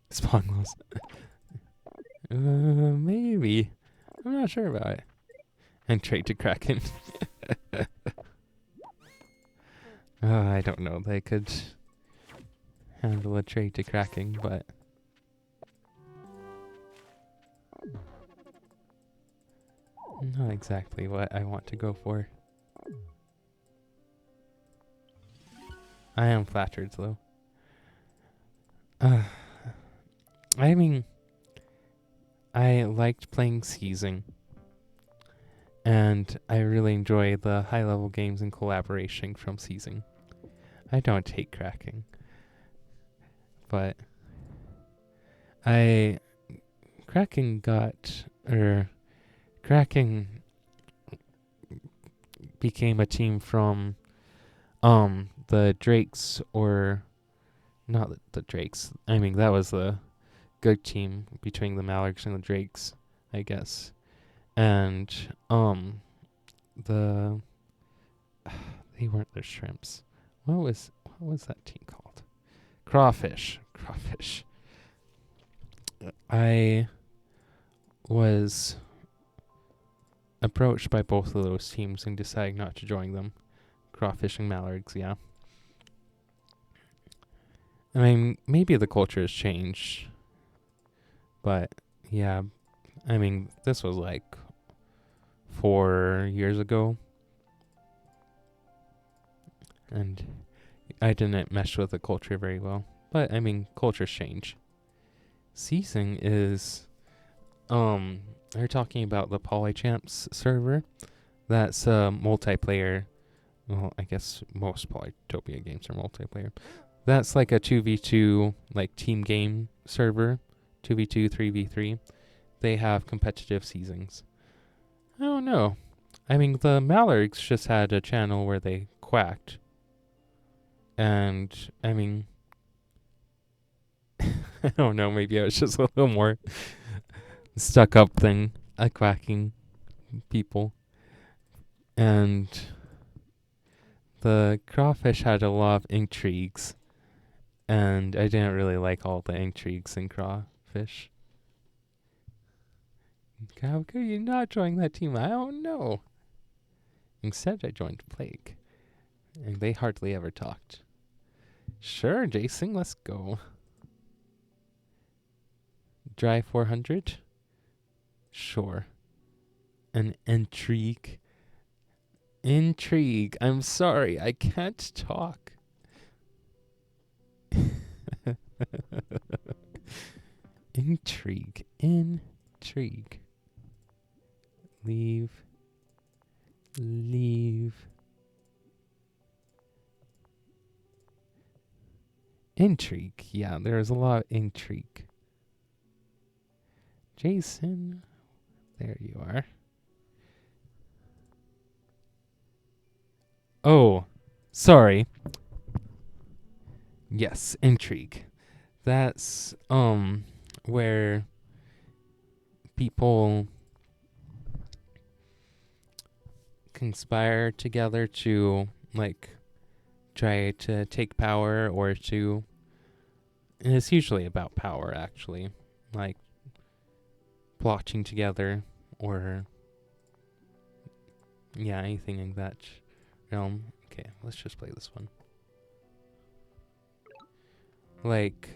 Spawn loss. Maybe. I'm not sure about it. And trade to Kraken. I don't know. They could handle a trade to Kraken, but... Not exactly what I want to go for. I am flattered, though. I mean, I liked playing Seizing, and I really enjoy the high-level games and collaboration from Seizing. I don't hate cracking, but I cracking got or cracking became a team from the Drakes, or not the Drakes. I mean, that was the good team between the Mallarks and the Drakes, I guess. And the they weren't the Shrimps. What was that team called? Crawfish. Crawfish. I was approached by both of those teams and decided not to join them. Crawfish and Mallards, yeah. I mean, maybe the culture has changed, but yeah, I mean, this was like 4 years ago, and I didn't mesh with the culture very well. But I mean, cultures change. Seizing is, they're talking about the Polychamps server. That's a multiplayer. Well, I guess most Polytopia games are multiplayer. That's like a 2v2 like team game server, 2v2, 3v3. They have competitive seasons. I don't know. I mean, the Mallards just had a channel where they quacked. And, I mean, I don't know, maybe I was just a little more stuck up than a quacking people. And the Crawfish had a lot of intrigues. And I didn't really like all the intrigues in Crawfish. How could you not join that team? I don't know. Instead, I joined Plague. And they hardly ever talked. Sure, Jason, let's go. Dry 400? Sure. An intrigue. Intrigue. I'm sorry, I can't talk. Intrigue. Intrigue. Leave. Intrigue. Yeah, there's a lot of intrigue. Jason. There you are. Oh, sorry. Yes, intrigue. That's where people conspire together to like try to take power, or to, and it's usually about power actually, like plotting together, or yeah, anything in that realm. Okay, let's just play this one. Like,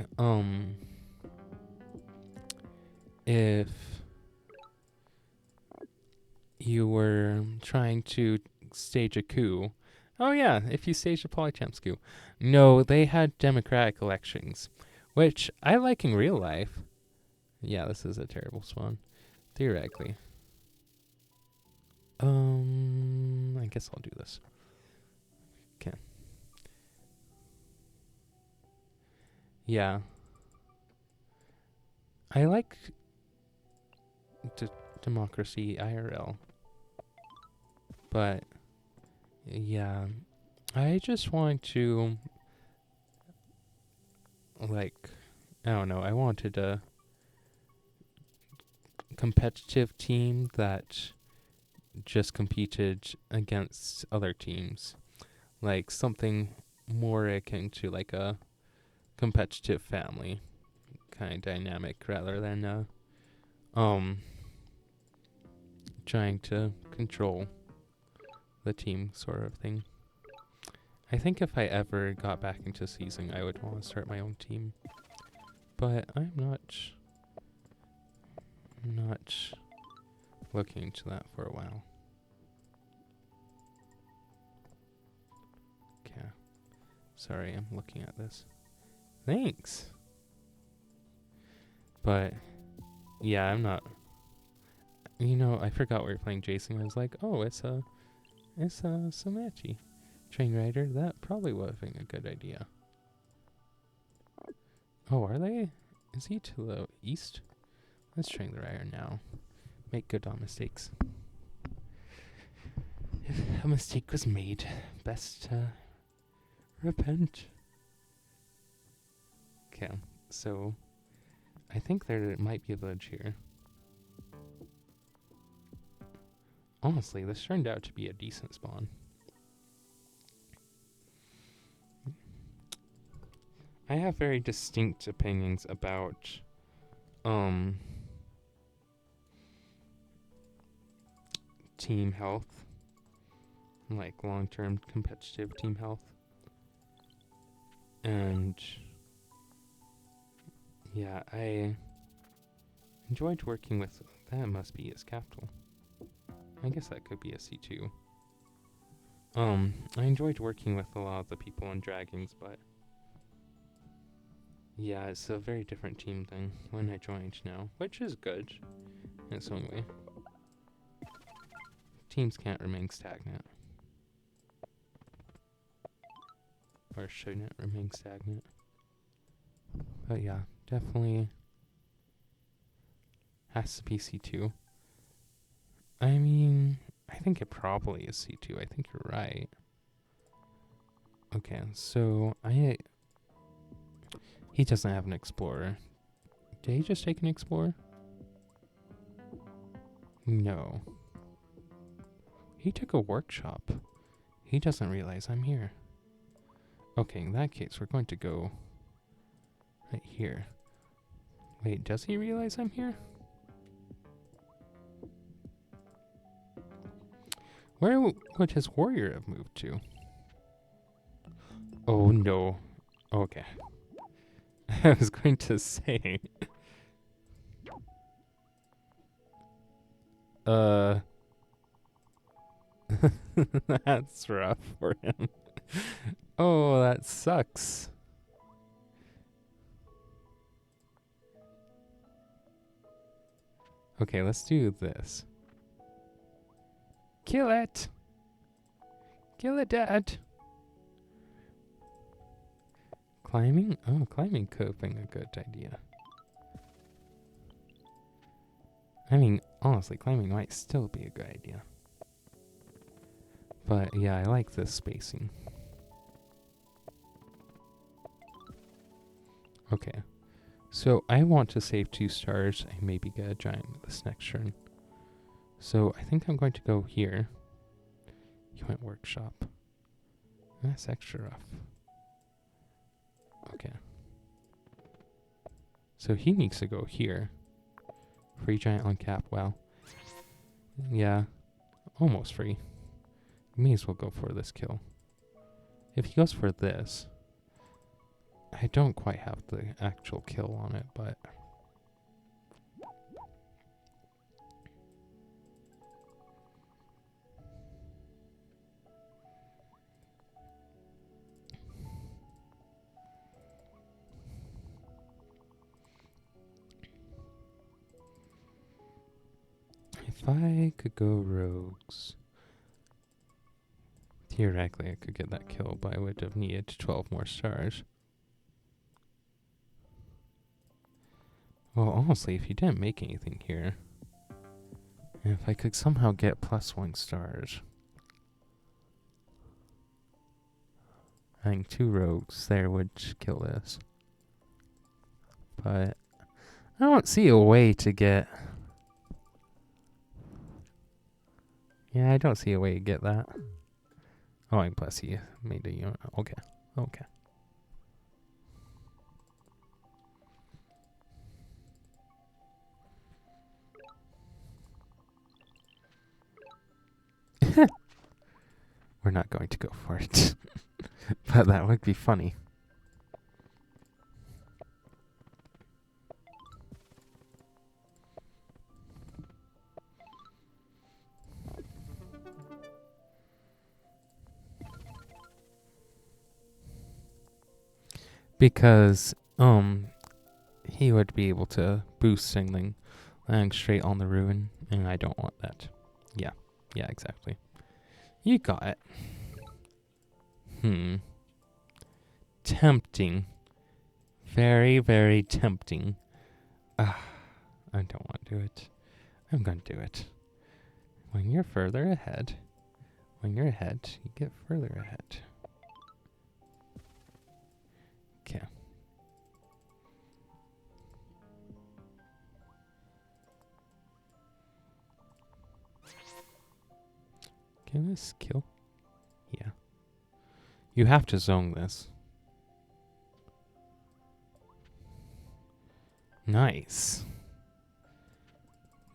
if you were trying to stage a coup. Oh yeah, if you stage a Polychamps coup. No, they had democratic elections, which I like in real life. Yeah, this is a terrible spawn. Theoretically. I guess I'll do this. Okay. Yeah. I like democracy IRL. But, yeah. I just want to, like, I don't know, I wanted a competitive team that just competed against other teams. Like, something more akin to, like, a competitive family kind of dynamic, rather than trying to control the team sort of thing. I think if I ever got back into Seizing, I would want to start my own team. But I'm not looking into that for a while. Okay. Sorry, I'm looking at this. Thanks. But yeah, I'm not. You know, I forgot we were playing Jason. I was like, oh, it's a Somachi train rider. That probably would have been a good idea. Oh, are they? Is he to the east? Let's train the rider now. Make good on mistakes. If a mistake was made, best to repent. Okay, so I think there might be a village here. Honestly, this turned out to be a decent spawn. I have very distinct opinions about team health, like long-term competitive team health. And yeah, I enjoyed working with, that must be its capital. I guess that could be a C2. I enjoyed working with a lot of the people in Dragons, but yeah, it's a very different team thing when I joined now, which is good in its own way. Teams can't remain stagnant. Or shouldn't remain stagnant. But yeah, definitely has to be C2. I mean, I think it probably is C2. I think you're right. Okay, so he doesn't have an explorer. Did he just take an explorer? No. He took a workshop. He doesn't realize I'm here. Okay, in that case, we're going to go right here. Wait, does he realize I'm here? Where would his warrior have moved to? Oh no. Okay. I was going to say. That's rough for him. Oh, that sucks. Okay, let's do this. Kill it! Kill it, Dad! Climbing? Oh, climbing could have been a good idea. I mean, honestly, climbing might still be a good idea. But yeah, I like this spacing. Okay. So I want to save 2 stars and maybe get a giant this next turn. So I think I'm going to go here. He went workshop. That's extra rough. Okay. So he needs to go here. Free giant on cap. Wow. Yeah. Almost free. May as well go for this kill. If he goes for this, I don't quite have the actual kill on it, but if I could go rogues, theoretically I could get that kill, but I would have needed 12 more stars. Well, honestly, if you didn't make anything here, and if I could somehow get +1 stars, I think 2 rogues there would kill this. But I don't see a way to get... Yeah, I don't see a way to get that. Oh, and plus he made a unit. Okay, okay. We're not going to go for it. But that would be funny. Because, he would be able to boost signaling, landing straight on the ruin, and I don't want that. Yeah, exactly. You got it. Tempting. Very, very tempting. I don't want to do it. I'm going to do it. When you're further ahead, you get further ahead. Okay. Can this kill? Yeah. You have to zone this. Nice.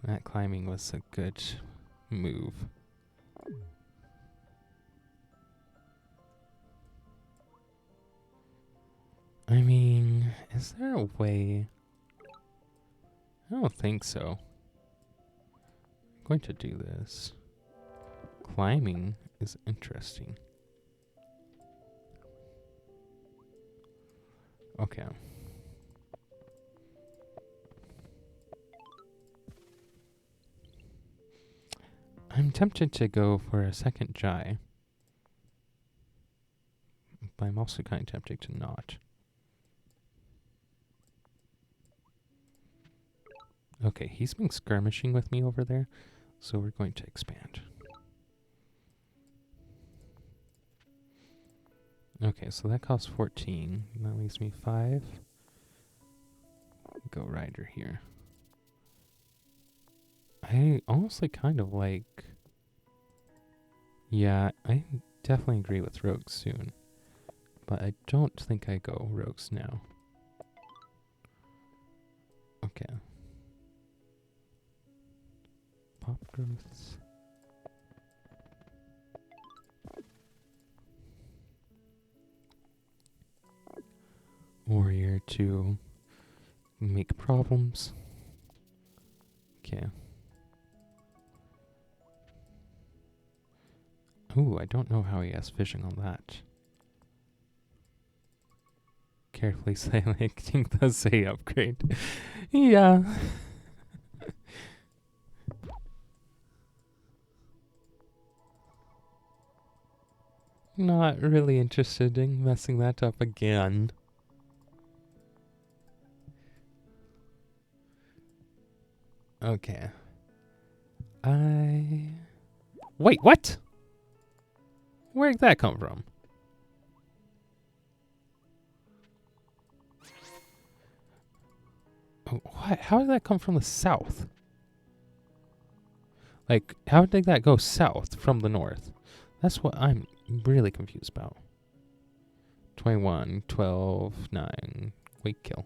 That climbing was a good move. I mean, is there a way? I don't think so. I'm going to do this. Climbing is interesting. Okay. I'm tempted to go for a second Jai. But I'm also kind of tempted to not. Okay, he's been skirmishing with me over there, so we're going to expand. Okay, so that costs 14. That leaves me 5. Go Rider here. I honestly kind of like... Yeah, I definitely agree with Rogues soon. But I don't think I go Rogues now. Okay. Pop growths. Warrior to make problems. Okay. Ooh, I don't know how he has fishing on that. Carefully selecting the say upgrade. Yeah. Not really interested in messing that up again. Okay. Wait, what? Where did that come from? Oh, what? How did that come from the south? Like, how did that go south from the north? That's what I'm really confused about. 21, 12, 9. Wait, kill.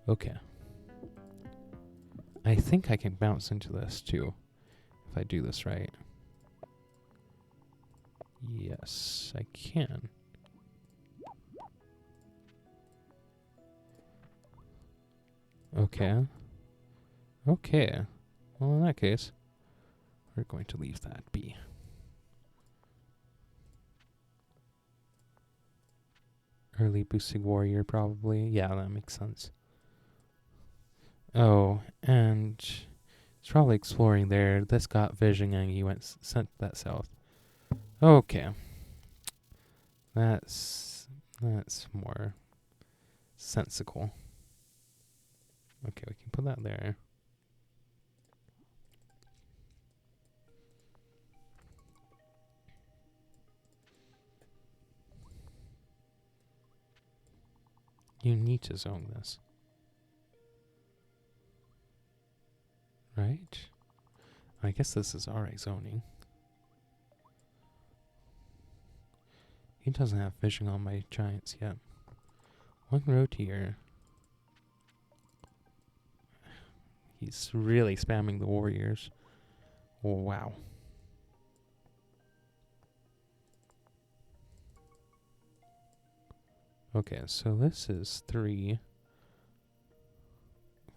Okay. I think I can bounce into this too, if I do this right. Yes, I can. Okay. Okay. Well, in that case, we're going to leave that be. Early boosting warrior, probably. Yeah, that makes sense. Oh, and it's probably exploring there. This got vision and he sent that south. Okay. That's more sensical. Okay, we can put that there. You need to zone this. Right? I guess this is alright zoning. He doesn't have fishing on my giants yet. One road here. He's really spamming the warriors. Oh, wow. Okay, so this is 3,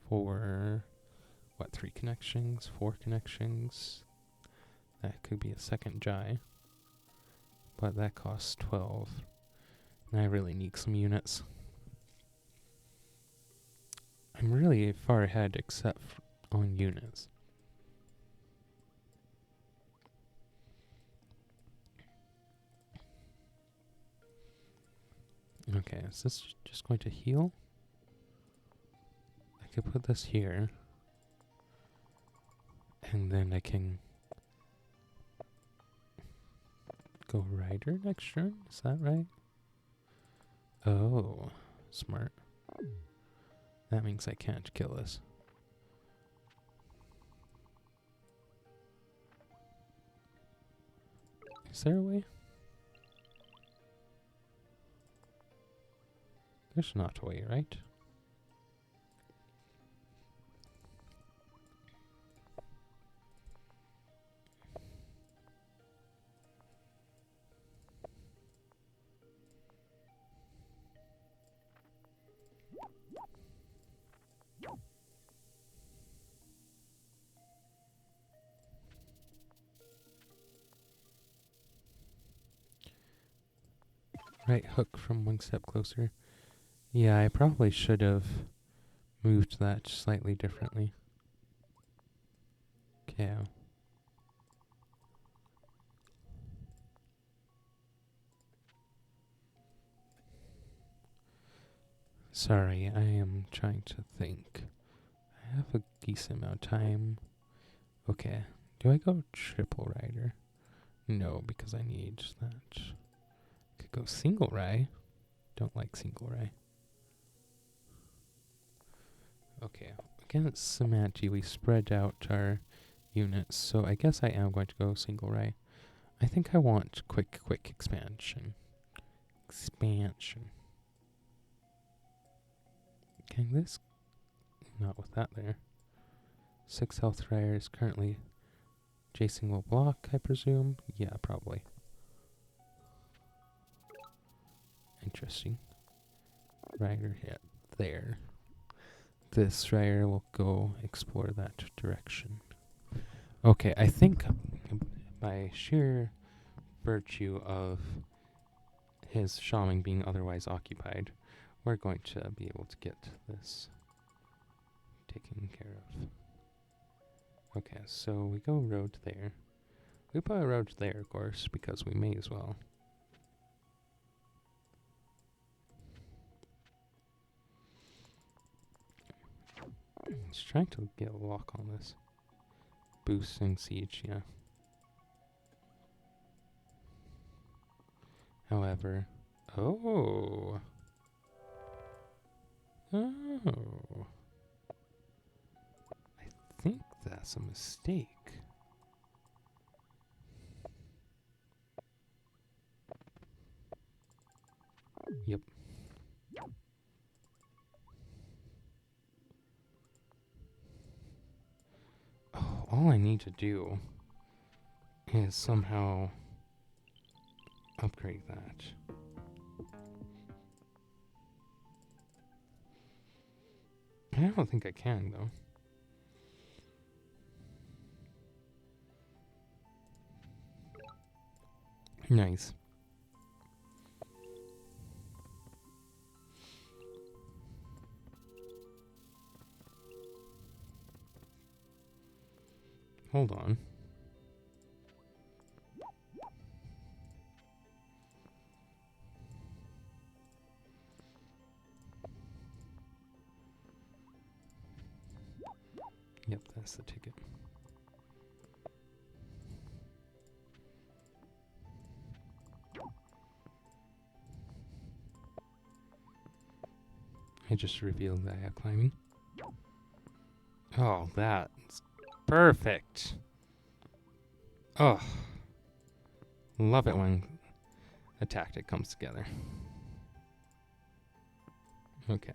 4, what, 3 connections, 4 connections. That could be a second Jai. But that costs 12. And I really need some units. I'm really far ahead except on units. Okay, is this just going to heal? I could put this here. And then I can go rider next turn? Is that right? Oh, smart. That means I can't kill this. Is there a way? There's not a way, right? Right hook from one step closer. Yeah, I probably should have moved that slightly differently. Okay. Sorry, I am trying to think. I have a decent amount of time. Okay. Do I go triple rider? No, because I need that. Could go single rye. Don't like single rye. Okay. Against Samanti, we spread out our units, so I guess I am going to go single rye. I think I want quick expansion. Can this? Not with that there. 6 health rider is currently Jason will block, I presume. Yeah, probably. Interesting. Rider hit there. This rider will go explore that direction. Okay, I think by sheer virtue of his shaman being otherwise occupied, we're going to be able to get this taken care of. Okay, so we go road there. We put a road there, of course, because we may as well. Just trying to get a lock on this. Boosting siege, yeah. However, oh. I think that's a mistake. Yep. Oh, all I need to do is somehow upgrade that. I don't think I can, though. Nice. Hold on. Yep, that's the ticket. I just revealed that I have climbing. Oh, that's perfect. Oh, love it when a tactic comes together. Okay.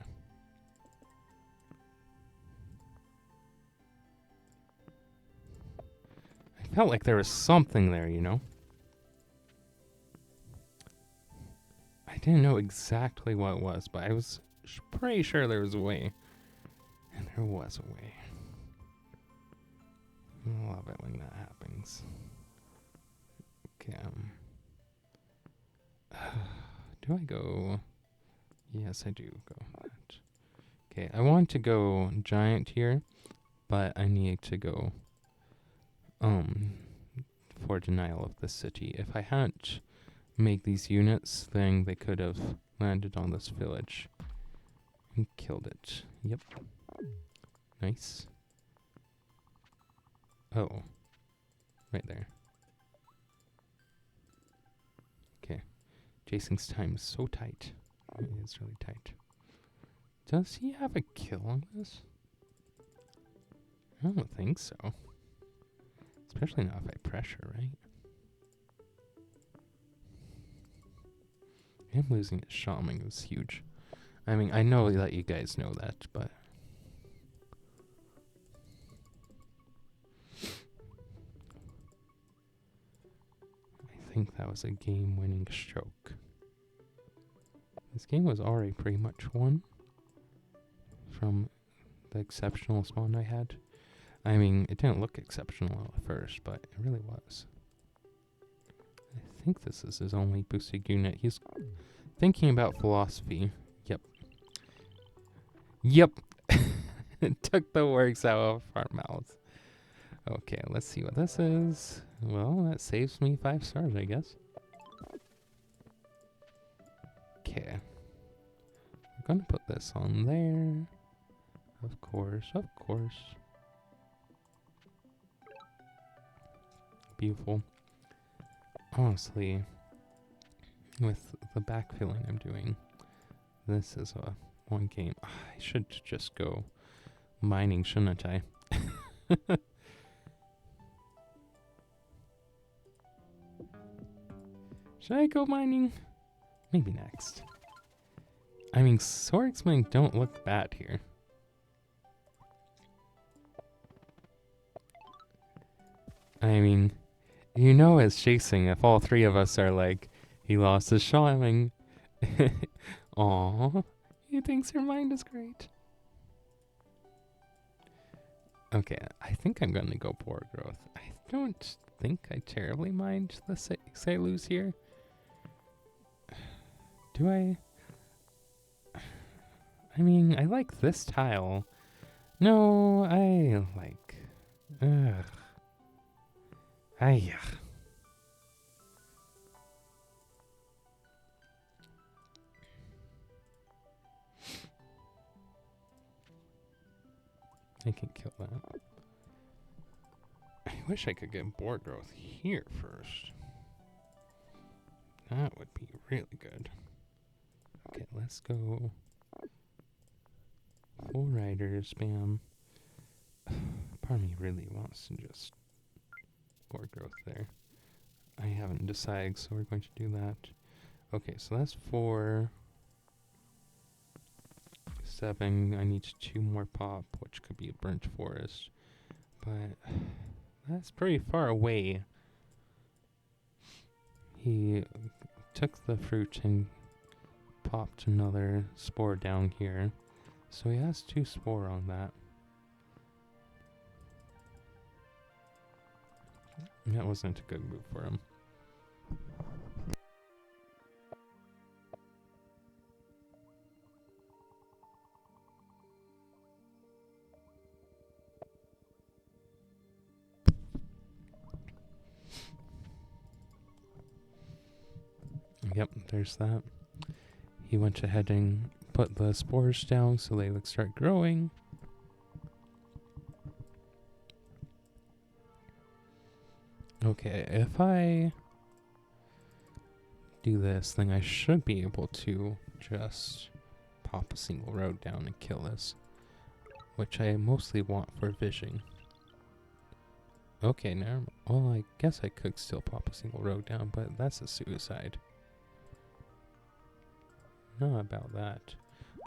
I felt like there was something there, you know? I didn't know exactly what it was, but I was pretty sure there was a way. And there was a way. I love it when that happens. Okay. Do I go? Yes, I do go that. Okay, I want to go giant here, but I need to go for denial of the city. If I hadn't made these units, then they could have landed on this village and killed it. Yep. Nice. Oh. Right there. Okay. Jason's time is so tight. It is really tight. Does he have a kill on this? I don't think so. Especially not if I pressure, right? Him losing his shaman was huge. I mean, I know that you guys know that, but... I think that was a game-winning stroke. This game was already pretty much won from the exceptional spawn I had. I mean, it didn't look exceptional at first, but it really was. I think this is his only boosted unit. He's thinking about philosophy. Yep. Yep. It took the words out of our mouths. Okay, let's see what this is. Well, that saves me 5 stars, I guess. Okay. We're gonna put this on there. Of course, of course. Beautiful. Honestly, with the backfilling I'm doing, this is a one game. I should just go mining, shouldn't I? Should I go mining? Maybe next. I mean, swordsmen don't look bad here. I mean, you know it's chasing if all 3 of us are like, he lost his shaman. Aww, he thinks her mind is great. Okay, I think I'm gonna go boar growth. I don't think I terribly mind the Salus here. Do I? I mean, I like this tile. No, I like... Ugh. I can kill that. I wish I could get boar growth here first. That would be really good. Okay, let's go. Full rider spam. Part of me really wants to just boar growth there. I haven't decided, so we're going to do that. Okay, so that's 4. 7. I need 2 more pop, which could be a burnt forest. But that's pretty far away. He took the fruit and popped another spore down here. So he has 2 spore on that. That wasn't a good move for him. Yep, there's that. He went ahead and put the spores down so they would start growing. Okay, if I do this, then I should be able to just pop a single road down and kill this, which I mostly want for vision. Okay, now, well, I guess I could still pop a single road down, but that's a suicide. Not about that.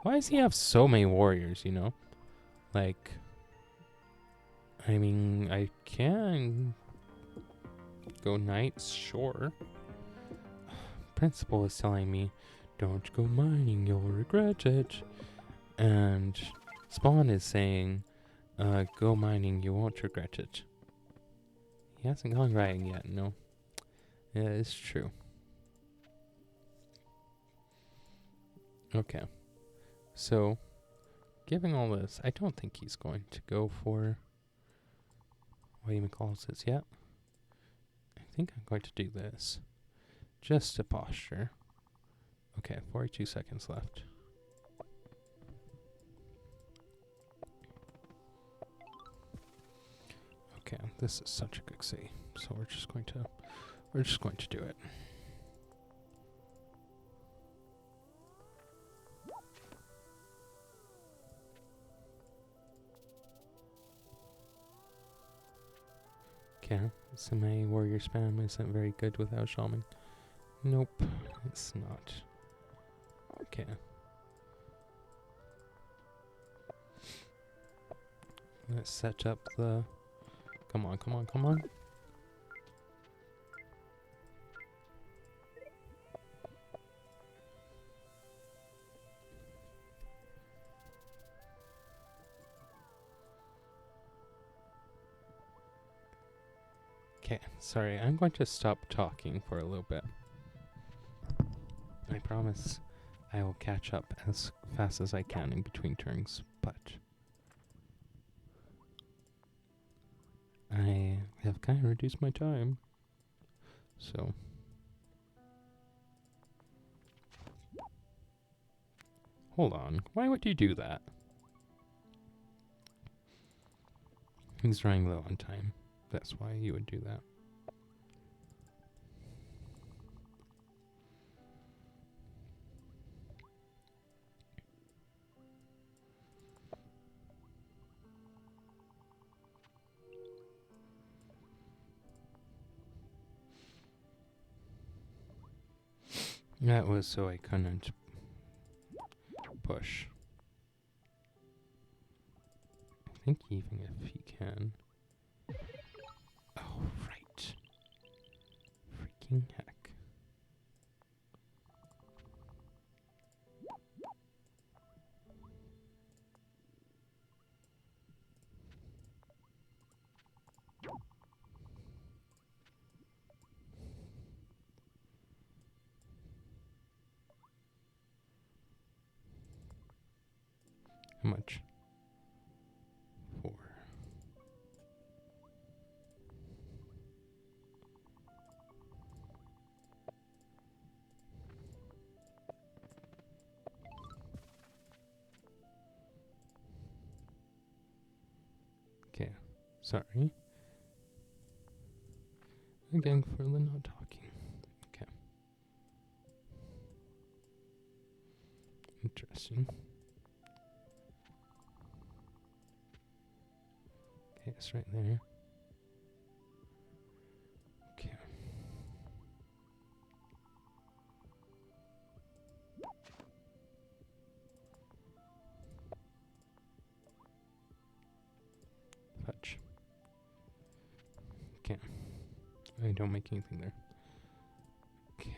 Why does he have so many warriors, you know? Like, I mean, I can go knights, sure. Principal is telling me, don't go mining, you'll regret it. And Spawn is saying, go mining, you won't regret it. He hasn't gone riding yet, no. Yeah, it's true. Okay. So, Given all this, I don't think he's going to go for what he calls it yet. I think I'm going to do this. Just a posture. Okay, 42 seconds left. Okay, this is such a good C. So we're just going to do it. Okay, so my warrior spam isn't very good without shaman. Nope, it's not. Okay. Let's set up the... Come on, come on, come on. Okay, sorry, I'm going to stop talking for a little bit. I promise I will catch up as fast as I can in between turns, but I have kind of reduced my time, so... Hold on, why would you do that? He's running low on time. That's why you would do that. That was so I couldn't push. I think even if he can... Oh, right. Freaking heck. How much? 4. Okay, sorry. Again for the not talking. Okay. Interesting. Okay, it's right there. Okay. Fetch. Okay. I don't make anything there. Okay.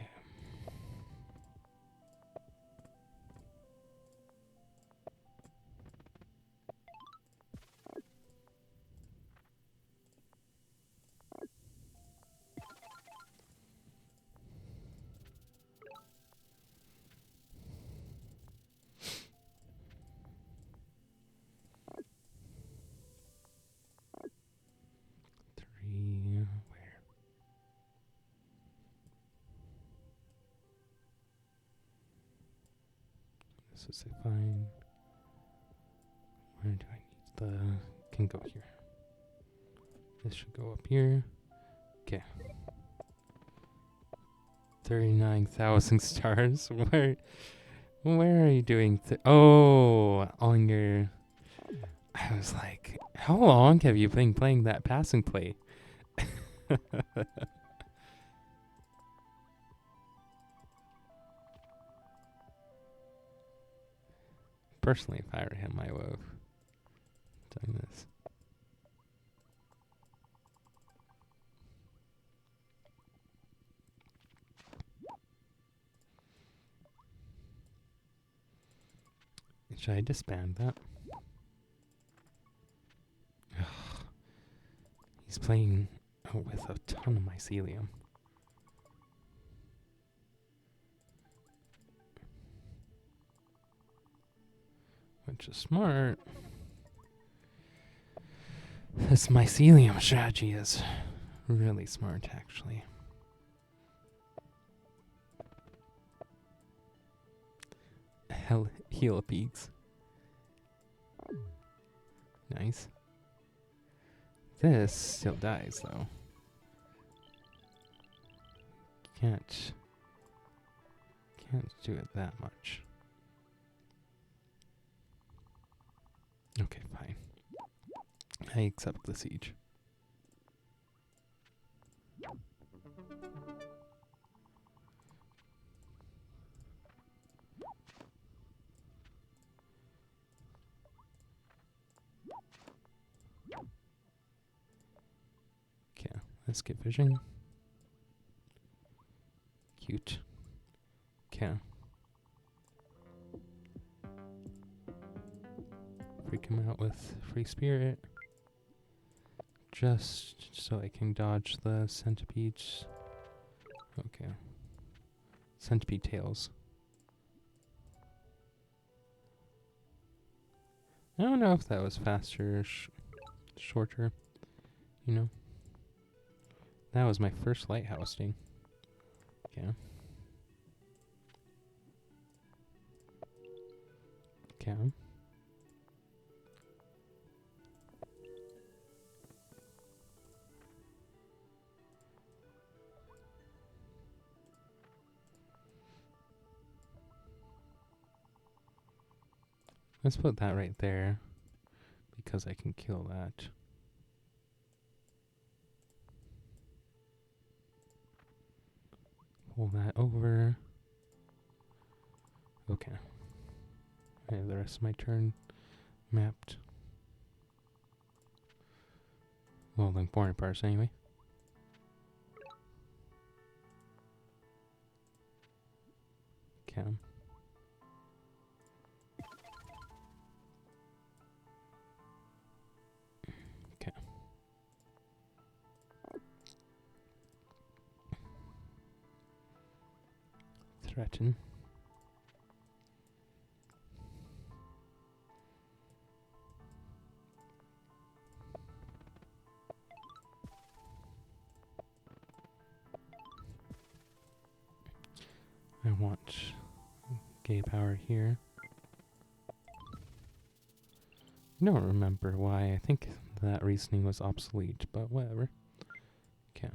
Where? This is fine. Where do I need the... Can go here. This should go up here. Okay. 39,000 stars. Where are you doing? Oh, on your... I was like, how long have you been playing that passing play? Personally, if I were him, I would have done this. Should I disband that? He's playing with a ton of mycelium. which is smart. This mycelium strategy is really smart, actually. Helipeaks. Nice. This still dies, though. Can't do it that much. Okay, fine. I accept the siege. Okay, let's get vision. Cute. Okay. Freak him out with free spirit. Just so I can dodge the centipedes. Okay. Centipede tails. I don't know if that was faster or shorter. You know? That was my first lighthouse thing. Okay. Okay. Let's put that right there, because I can kill that. Pull that over. Okay. I have the rest of my turn mapped. Well, like boring parts anyway. Okay. Okay. Threaten. I want gay power here. I don't remember why. I think that reasoning was obsolete, but whatever. Okay.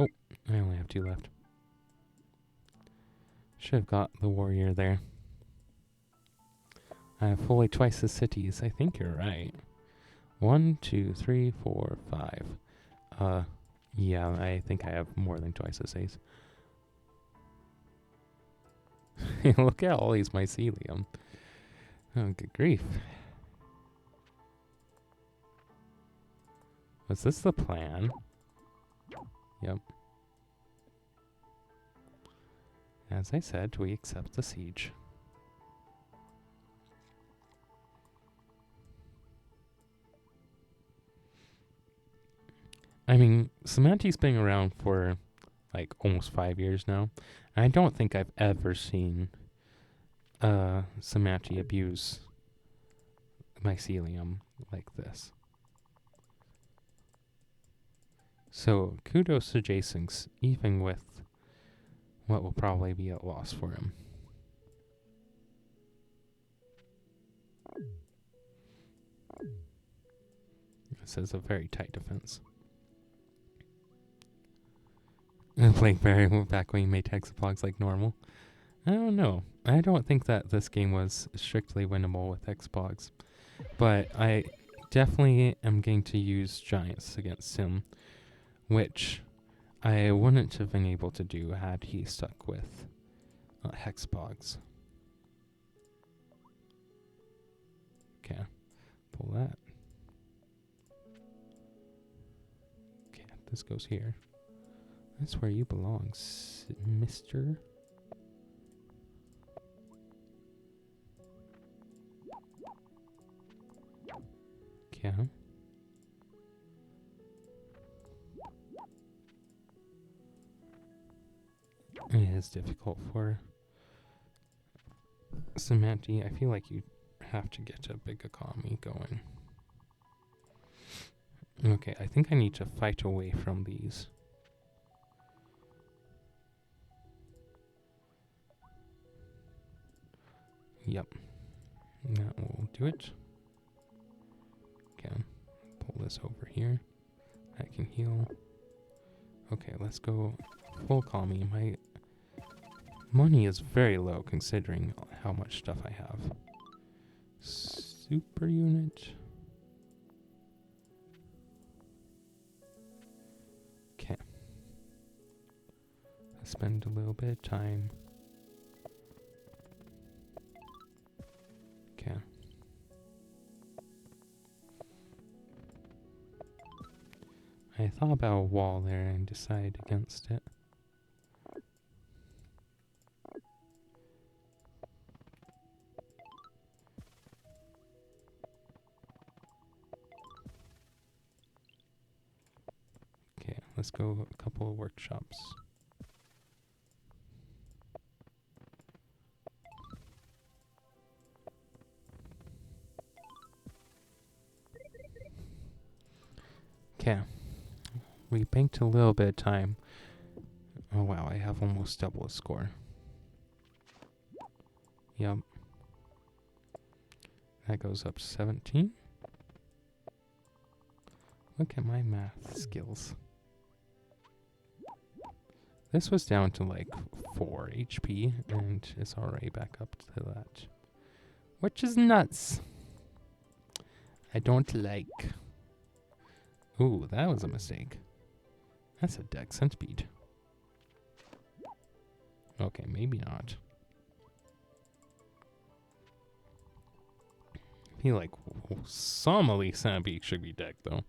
Oh, I only have 2 left. Should have got the warrior there. I have fully twice the cities. I think you're right. 1, 2, 3, 4, 5. Yeah, I think I have more than twice the size. Look at all these mycelium. Oh, good grief. Was this the plan? Yep. As I said, we accept the siege. I mean, Semanti's been around for like almost 5 years now. I don't think I've ever seen Semanti abuse mycelium like this. So kudos to Jason's, even with what will probably be a loss for him. This is a very tight defense. Playing Barry back when he made hexaplogs like normal. I don't know. I don't think that this game was strictly winnable with hexaplogs. But I definitely am going to use giants against him, which I wouldn't have been able to do had he stuck with hexaplogs. Okay, pull that. Okay, this goes here. That's where you belong, mister. Okay. It is difficult for Cementy, I feel like you have to get a big economy going. Okay, I think I need to fight away from these. Yep. That will do it. Okay, pull this over here. That can heal. Okay, let's go full economy. My money is very low considering how much stuff I have. Super unit. Okay. I spend a little bit of time. Okay. I thought about a wall there and decided against it. Okay, let's go a couple of workshops. Okay. We banked a little bit of time. Oh wow, I have almost double a score. Yep. That goes up 17. Look at my math skills. This was down to like 4 HP, and it's already back up to that. Which is nuts. I don't like. Ooh, that was a mistake. That's a deck centipede. Okay, maybe not. I feel like some elite centipede should be decked though.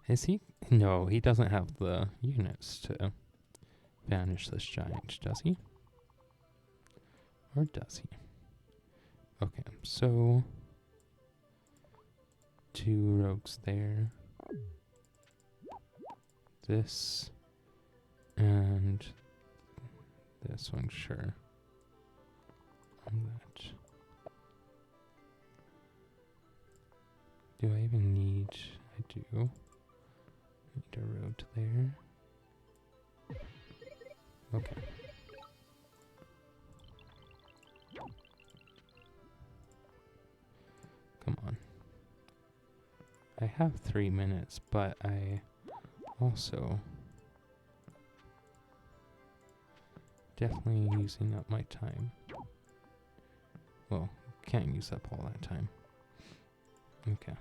Is he? No, he doesn't have the units to banish this giant, does he? Or does he? Okay, so 2 rogues there. This and this one, sure. And that. Do I even need? I do. Need a road there. Okay. Come on. I have 3 minutes, but I also definitely using up my time. Well, can't use up all that time. Okay.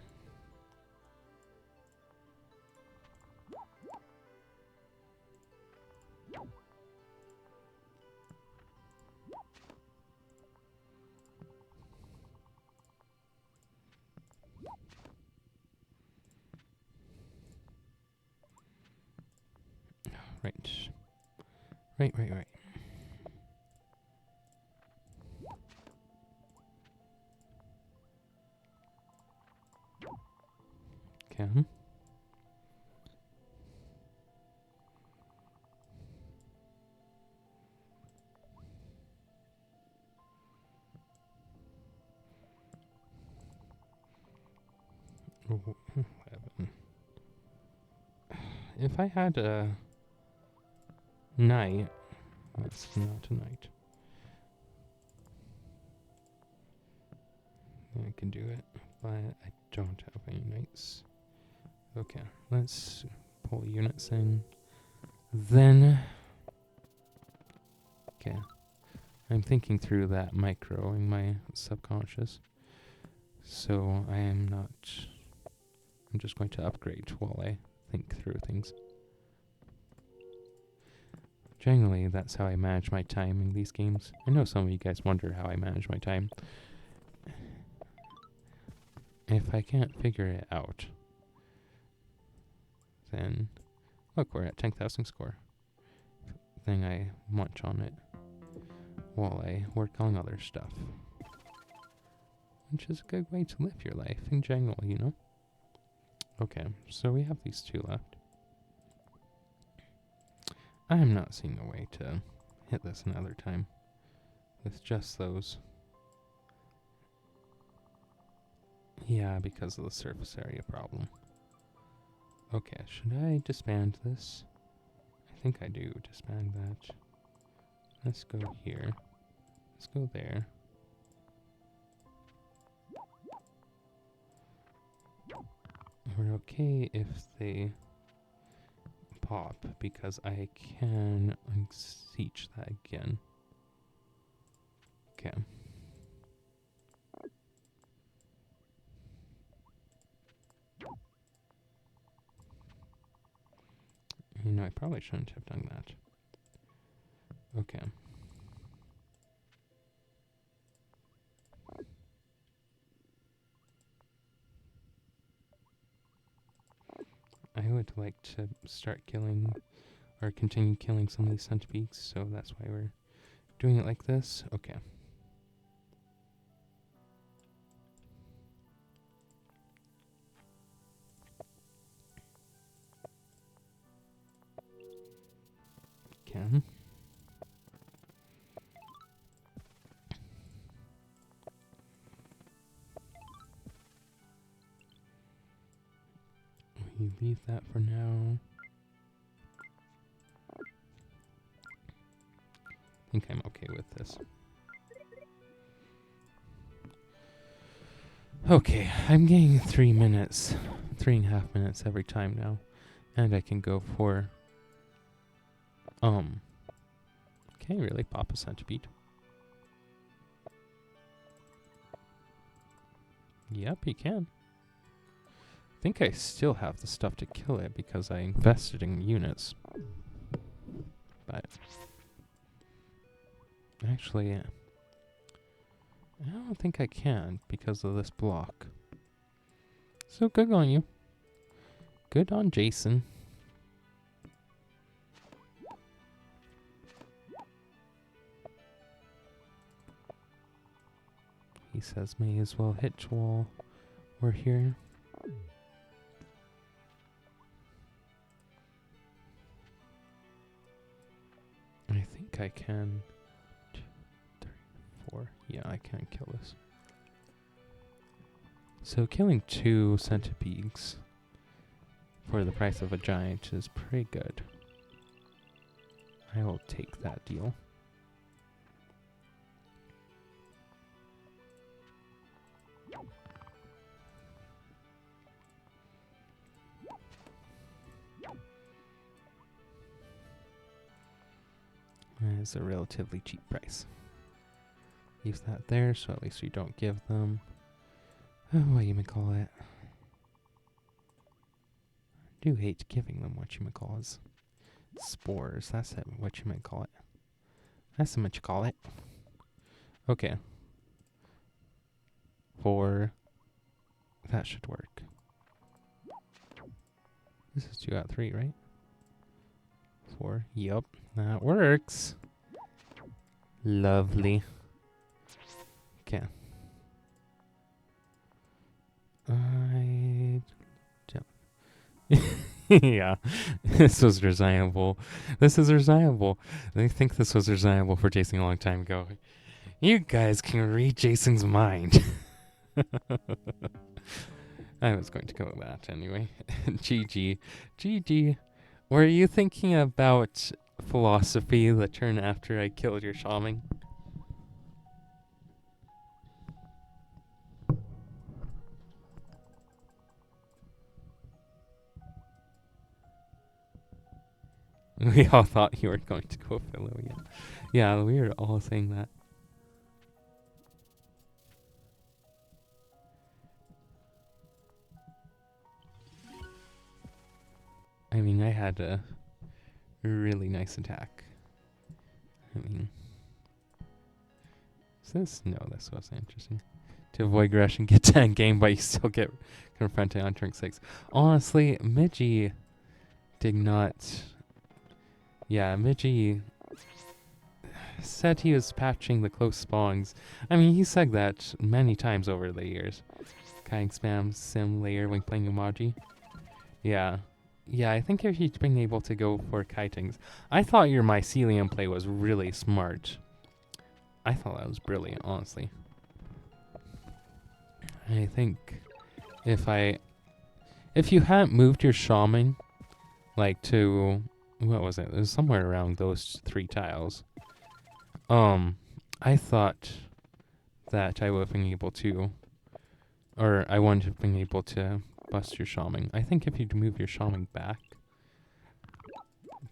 Right. Okay. Oh, 11. If I had a night, that's not a night. I can do it, but I don't have any nights. Okay, let's pull units in. Then, okay, I'm thinking through that micro in my subconscious. So I am not, I'm just going to upgrade while I think through things. Generally, that's how I manage my time in these games. I know some of you guys wonder how I manage my time. If I can't figure it out, then look, we're at 10,000 score. Then I munch on it while I work on other stuff. Which is a good way to live your life in general, you know? Okay, so we have these 2 left. I'm not seeing a way to hit this another time with just those. Yeah, because of the surface area problem. Okay, should I disband this? I think I do disband that. Let's go here. Let's go there. We're okay if they pop, because I can unseat that again. Okay. You know, I probably shouldn't have done that. Okay. I would like to start killing, or continue killing some of these centipedes, so that's why we're doing it like this. Okay. Okay. We leave that for now. I think I'm okay with this. Okay, I'm getting 3 minutes, 3.5 minutes every time now. And I can go for, can you really pop a centipede? Yep, you can. I think I still have the stuff to kill it because I invested in units. But actually, I don't think I can because of this block. So good on you. Good on Jason. He says may as well hit while we're here. I think I can. 2, 3, 4. Yeah, I can kill this. So killing 2 centipedes for the price of a giant is pretty good. I will take that deal. It's a relatively cheap price. Leave that there, so at least we don't give them, what you may call it. I do hate giving them what you may call it. Spores, that's it, what you might call it. That's what you call it. Okay. 4. That should work. This is 2 out of 3, right? 4. Yup, that works. Lovely. Okay. I don't. Yeah, this was resignable. This is resignable. I think this was resignable for Jason a long time ago. You guys can read Jason's mind. I was going to go with that anyway. GG. GG. Were you thinking about philosophy the turn after I killed your shaman? We all thought you were going to go Philo, yeah. Yeah, we were all saying that. I mean, I had a really nice attack. I mean, is this? No, this wasn't interesting. To avoid aggression, get to end game, but you still get confronted on turn 6. Honestly, Midgie did not. Yeah, Midgie said he was patching the close spawns. I mean, he said that many times over the years. Kind spam sim layer when playing Oumaji. Yeah. Yeah, I think if you'd been able to go for kitings, I thought your mycelium play was really smart. I thought that was brilliant, honestly. I think if you hadn't moved your shaman like to what was it? It was somewhere around those 3 tiles. I thought that I would have been able to, or I wouldn't have been able to bust your shaman. I think if you'd move your shaman back,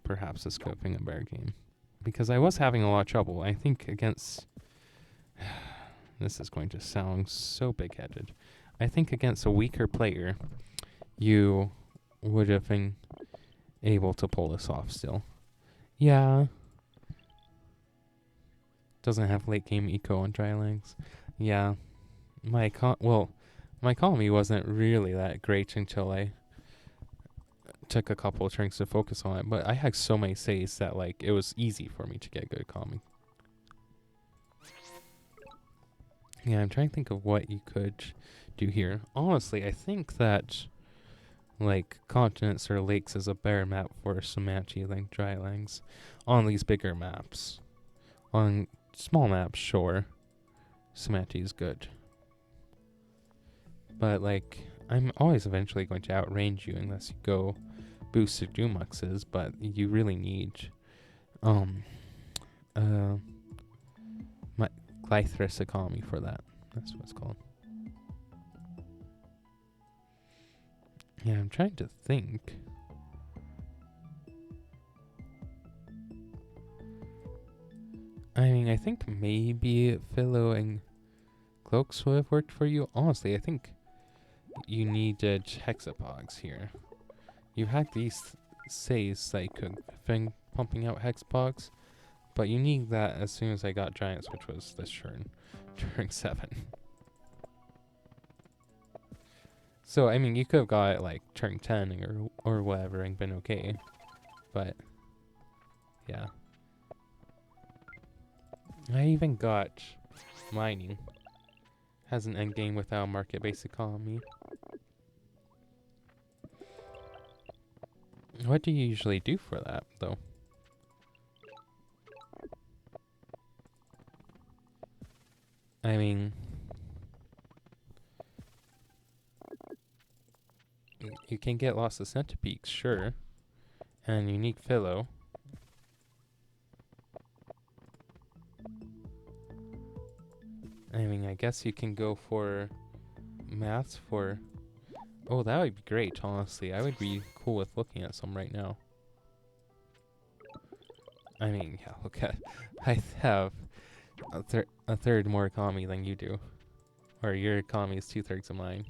perhaps this could have been a better game. Because I was having a lot of trouble. I think against... this is going to sound so big-headed. I think against a weaker player, you would have been able to pull this off still. Yeah. Doesn't have late game eco on dry legs. Yeah. My economy wasn't really that great until I took a couple of turns to focus on it, but I had so many saves that like it was easy for me to get good economy. Yeah, I'm trying to think of what you could do here. Honestly, I think that like continents or lakes is a better map for Oumaji than drylands on these bigger maps. On small maps, sure, Oumaji is good. But like, I'm always eventually going to outrange you unless you go boosted Dumuxes, but you really need my Glythrus economy for that. That's what it's called. Yeah, I'm trying to think. I mean, I think maybe Philo and Cloaks would have worked for you. Honestly, I think you needed Hexapods here. You had these saves that you could have been pumping out Hexapods, but you need that as soon as I got Giants, which was this turn, turn 7. So, I mean, you could have got it like turn 10 or whatever and been okay, but yeah. I even got mining. Has an endgame without market-based economy. What do you usually do for that, though? I mean, you can get lots of centipedes, sure, and you need Philo. I mean, I guess you can go for maths for... Oh, that would be great, honestly. I would be cool with looking at some right now. I mean, yeah, look at... I have a third more economy than you do. Or your economy is 2/3 of mine.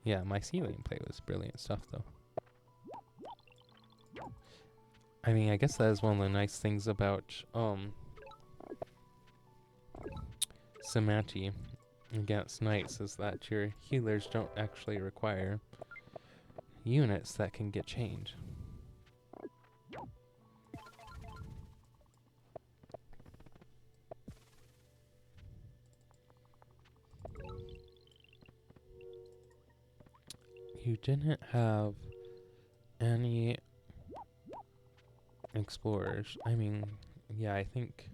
Yeah, my mycelium play was brilliant stuff, though. I mean, I guess that is one of the nice things about Oumaji against knights is that your healers don't actually require units that can get chained. You didn't have any explorers. I mean, yeah, I think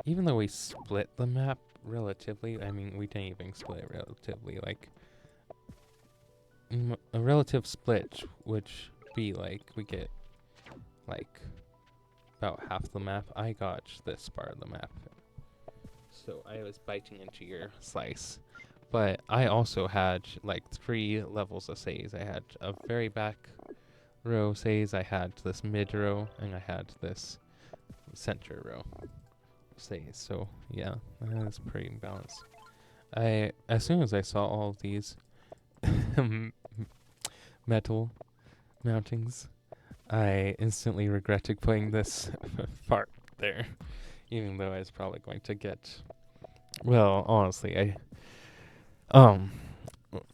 even though we split the map relatively, I mean, we didn't even split it relatively. Like, a relative split would be like, we get like about half the map. I got this part of the map. So I was biting into your slice. But I also had like 3 levels of saves. I had a very back row saves, I had this mid row, and I had this center row saves. So yeah, that's pretty balanced. As soon as I saw all of these metal mountings, I instantly regretted putting this fart there, even though I was probably going to get... Well, honestly,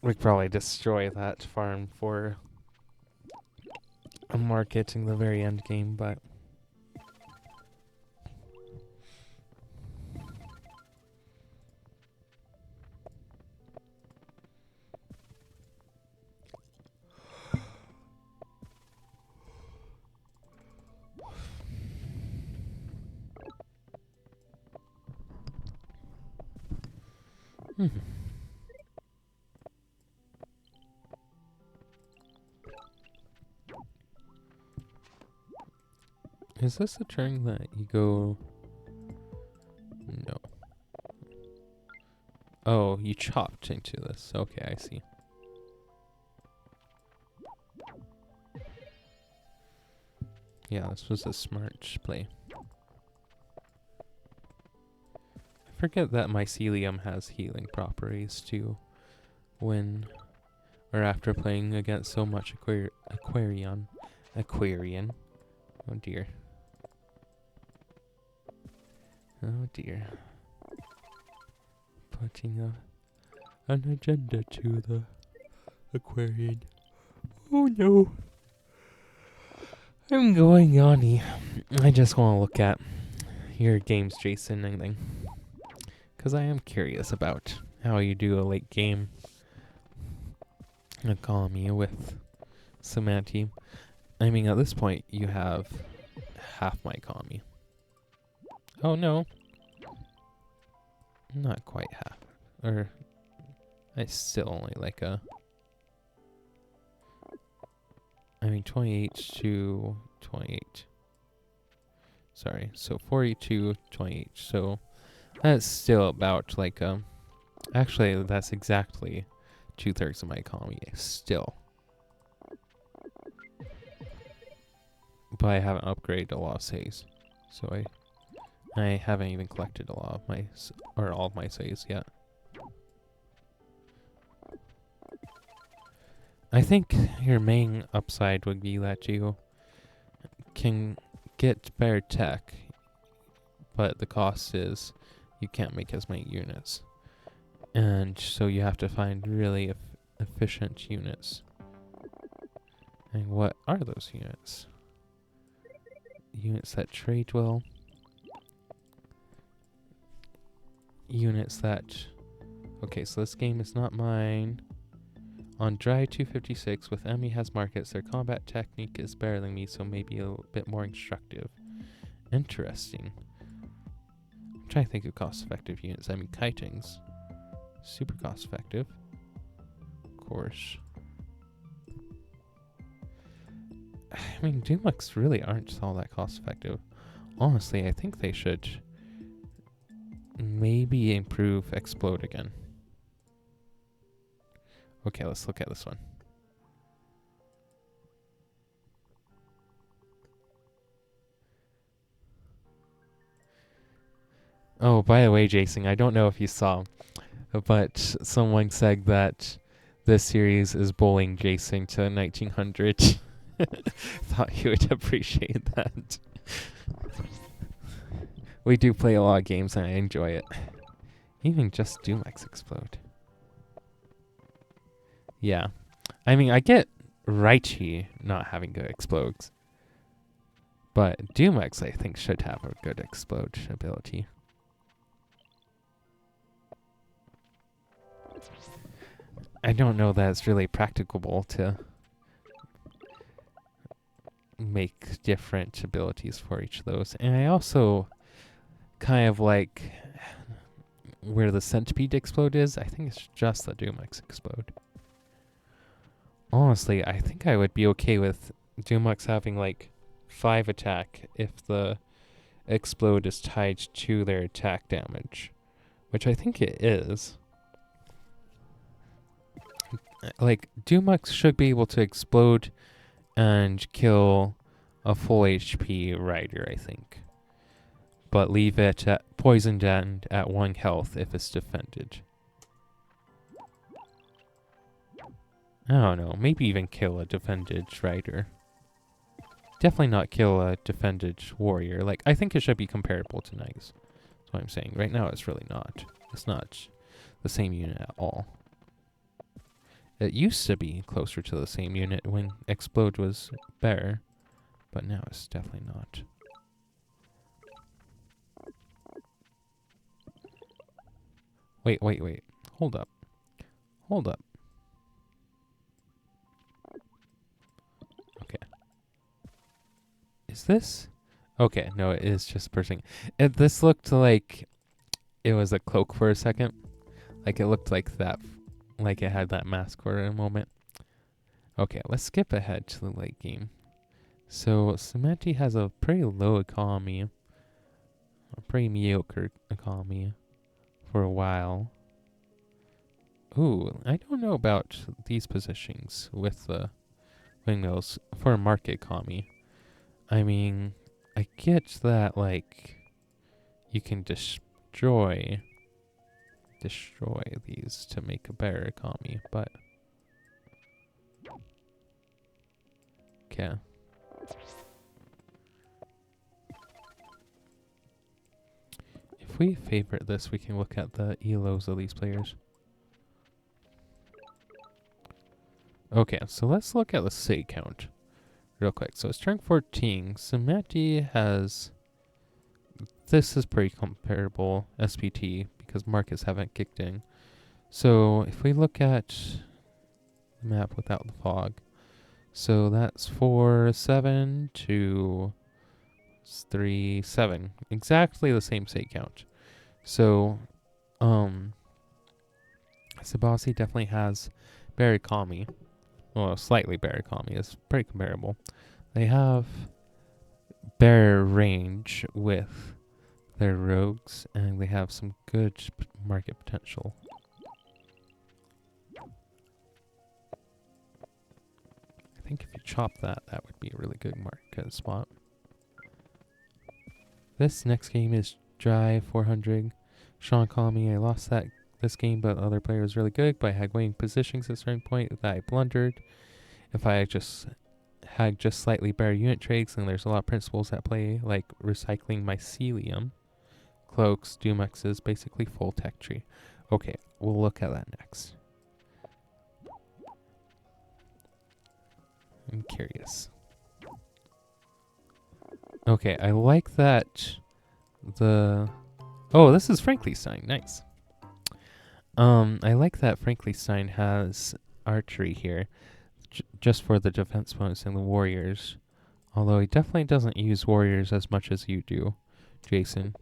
we'd probably destroy that farm for a market in the very end game, but... Hmm. Is this a turn that you go... No. Oh, you chopped into this. Okay, I see. Yeah, this was a smart play. I forget that mycelium has healing properties too. When or after playing against so much Aquarian. Oh dear. Oh dear. Putting an agenda to the Aquarian. Oh no. I'm going yawny. I just want to look at your games, Jason, anything. Because I am curious about how you do a late game economy with Semanti. I mean, at this point, you have half my economy. Oh no. Not quite half. Or, I still only like a... I mean, 28 to 28. Sorry, so 42, 28. So, that's still about like actually, that's exactly 2/3 of my economy still. But I haven't upgraded a lot of saves. So I haven't even collected a lot of my, or all of my saves yet. I think your main upside would be that you can get better tech, but the cost is you can't make as many units. And so you have to find really efficient units. And what are those units? Units that trade well. Units that... Okay, so this game is not mine. On Dry 256, with enemy has markets, their combat technique is better than me, so maybe a little bit more instructive. Interesting. I'm trying to think of cost-effective units. I mean, kiting's super cost-effective. Of course. I mean, Doomlux really aren't all that cost-effective. Honestly, I think they should maybe improve Explode again. Okay, let's look at this one. Oh, by the way, Jason, I don't know if you saw, but someone said that this series is bullying Jason to 1900. Thought you would appreciate that. We do play a lot of games and I enjoy it. Even just Doomax Explode. Yeah. I mean, I get Raichi not having good explodes. But Doomax, I think, should have a good explode ability. I don't know that it's really practicable to make different abilities for each of those. And I also kind of like where the Centipede Explode is. I think it's just the Doomax Explode. Honestly, I think I would be okay with Doomax having like 5 attack if the Explode is tied to their attack damage. Which I think it is. Like, Doomax should be able to explode and kill a full HP rider, I think. But leave it at poisoned and at 1 health if it's defended. I don't know, maybe even kill a defended rider. Definitely not kill a defended warrior. Like, I think it should be comparable to knights. That's what I'm saying. Right now it's really not. It's not the same unit at all. It used to be closer to the same unit when Explode was better, but now it's definitely not. Wait. Hold up. Okay. Is this? Okay, no, it is just bursting. This looked like it was a cloak for a second. Like it looked like that, like it had that mask for a moment. Okay, let's skip ahead to the late game. So Cementi has a pretty low economy, a pretty mediocre economy for a while. Ooh, I don't know about these positionings with the windmills for a market economy. I mean, I get that, like, you can destroy these to make a better economy, but okay. If we favorite this, we can look at the elos of these players. Okay, so let's look at the state count real quick. So it's turn 14. Cementi has... This is pretty comparable, SPT, because markets haven't kicked in. So if we look at the map without the fog, so that's 4, 7 to 3, 7. Exactly the same state count. So, Sabasi definitely has better economy. Well, slightly better economy. It's pretty comparable. They have better range with their rogues, and they have some good market potential. I think if you chop that, that would be a really good market spot. This next game is Dry 400. Sean economy. I lost this game, but the other player was really good, but I had winning positions at a certain point that I blundered. If I had just slightly better unit trades, and there's a lot of principles at play, like recycling mycelium, cloaks, Dumexes, basically full tech tree. Okay, we'll look at that next. I'm curious. Okay, I like that Oh, this is Frankenstein. Nice. I like that Frankenstein has archery here, just for the defense bonus and the warriors. Although he definitely doesn't use warriors as much as you do, Jason.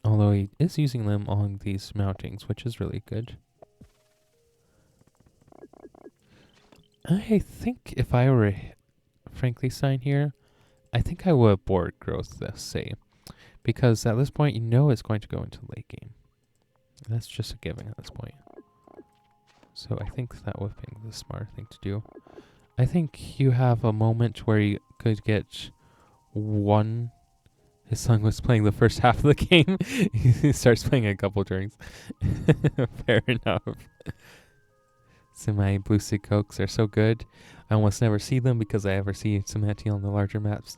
Although he is using them on these mountings, which is really good. I think if I were Frankenstein here, I think I would board growth this, say. Because at this point, you know it's going to go into late game. That's just a given at this point. So I think that would be the smart thing to do. I think you have a moment where you could get one. His son was playing the first half of the game. He starts playing a couple turns. Fair enough. So my blue sea cokes are so good. I almost never see them because I ever see Samati on the larger maps.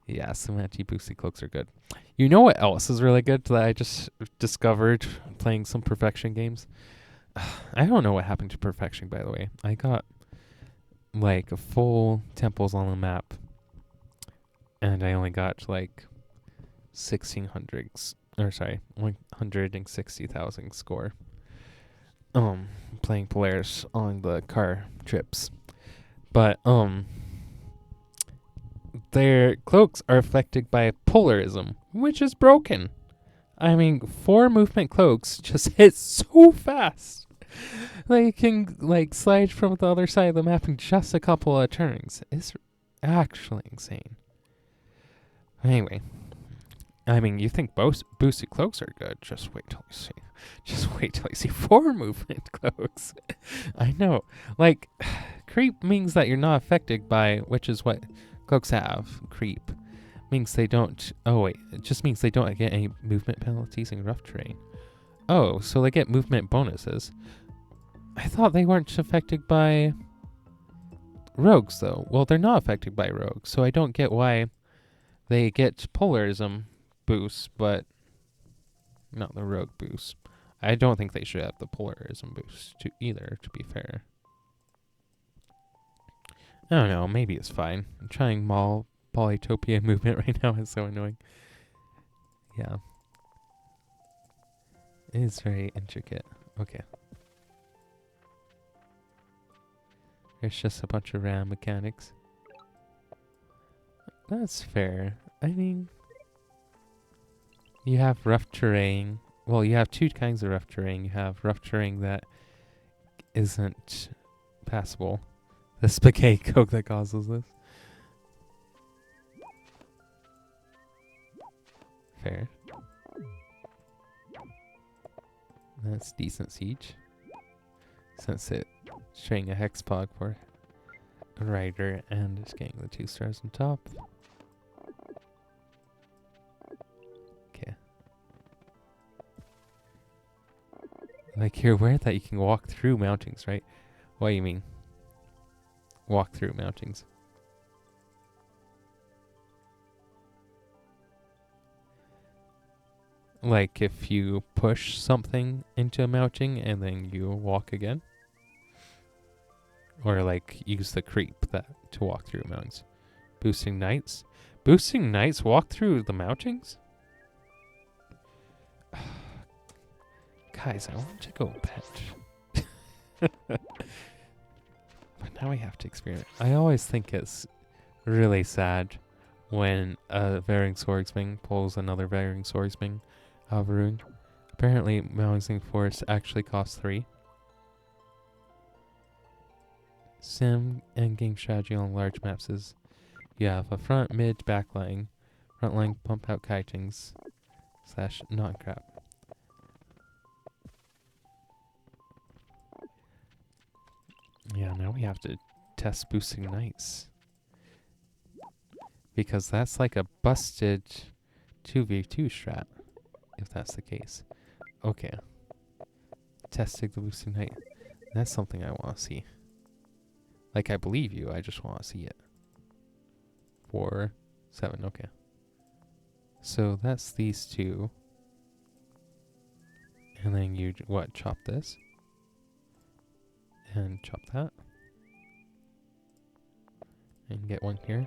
Yeah, Samati boosted cloaks are good. You know what else is really good that I just discovered playing some perfection games? I don't know what happened to perfection, by the way. I got like full temples on the map, and I only got like 160,000 score. Playing Polaris on the car trips. But their cloaks are affected by polarism, which is broken. I mean, 4 movement cloaks just hit so fast. They can like slide from the other side of the map in just a couple of turns. It's actually insane. Anyway, I mean, you think boosted cloaks are good? Just wait till you see. Just wait till you see 4 movement cloaks. I know. Like, creep means that you're not affected by, which is what cloaks have. Creep means they don't. Oh wait, it just means they don't get any movement penalties in rough terrain. Oh, so they get movement bonuses. I thought they weren't affected by rogues, though. Well, they're not affected by rogues, so I don't get why they get polarism boost, but not the rogue boost. I don't think they should have the polarism boost either, to be fair. I don't know, maybe it's fine. I'm trying Polytopia movement right now. It's so annoying. Yeah. It is very intricate. Okay. There's just a bunch of random mechanics. That's fair. I mean, you have rough terrain, well, you have two kinds of rough terrain. You have rough terrain that isn't passable. The spaghetti coke that causes this. Fair. That's decent siege. Since it's showing a hexpog for a rider and it's getting the 2 stars on top. Okay. Like, you're aware that you can walk through mountings, right? What do you mean? Walk through mountings. Like if you push something into a mounting and then you walk again? Or like use the creep to walk through mountains. Boosting knights? Boosting knights walk through the mountings? Guys, I want to go pet. But now we have to experiment. I always think it's really sad when a varying swordsman pulls another varying swordsman out of a ruin. Apparently, Mounting Force actually costs 3. Sim and game strategy on large maps is you have a front, mid, back line. Front line pump out kitings / non-crap. Yeah, now we have to test boosting knights. Because that's like a busted 2v2 strat, if that's the case. Okay. Testing the boosting knight. That's something I want to see. Like, I believe you, I just want to see it. 4, 7, okay. So that's these two. And then you, chop this? And chop that. And get one here.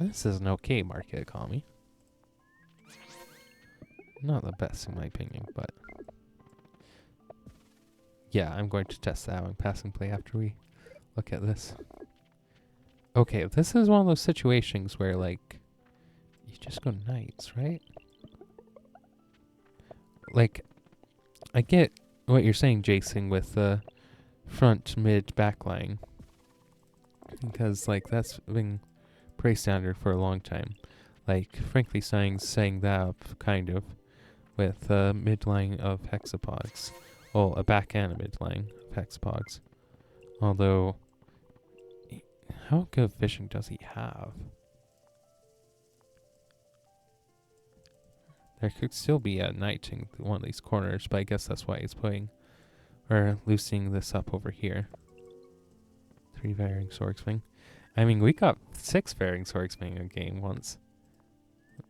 This is an okay market economy. Not the best in my opinion, but... yeah, I'm going to test that on passing play after we look at this. Okay, this is one of those situations where, like, you just go knights, right? Like, I get what you're saying, Jason, with the front, mid, back line. Because, like, that's been pretty standard for a long time. Like, frankly, saying that up, kind of, with a midline of hexapods. Well, a back and a midline of hexapods. Although, how good fishing does he have? There could still be a knight in one of these corners, but I guess that's why he's putting, or loosening this up over here. 3 varying swordsman. I mean, we got 6 varying swordsman in a game once.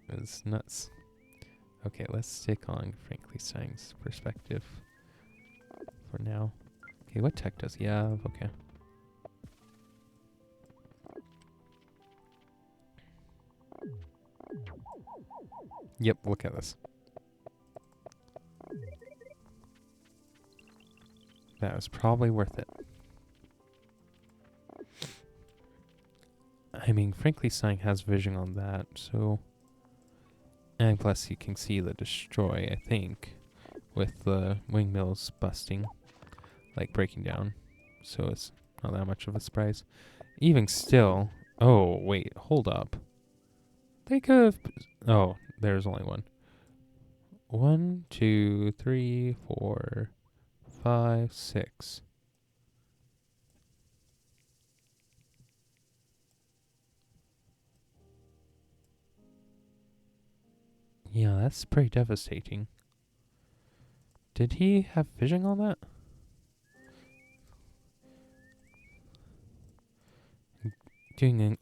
It's nuts. Okay, let's stick on Frankly Stein's perspective for now. Okay, what tech does he have? Okay. Yep, look at this. That was probably worth it. I mean, frankly, Stein has vision on that, so... and plus you can see the destroy, I think, with the windmills busting, like breaking down. So it's not that much of a surprise. Even still... oh, wait, hold up. They could have... oh, there's only one. 1, 2, 3, 4, 5, 6. Yeah, that's pretty devastating. Did he have vision on that?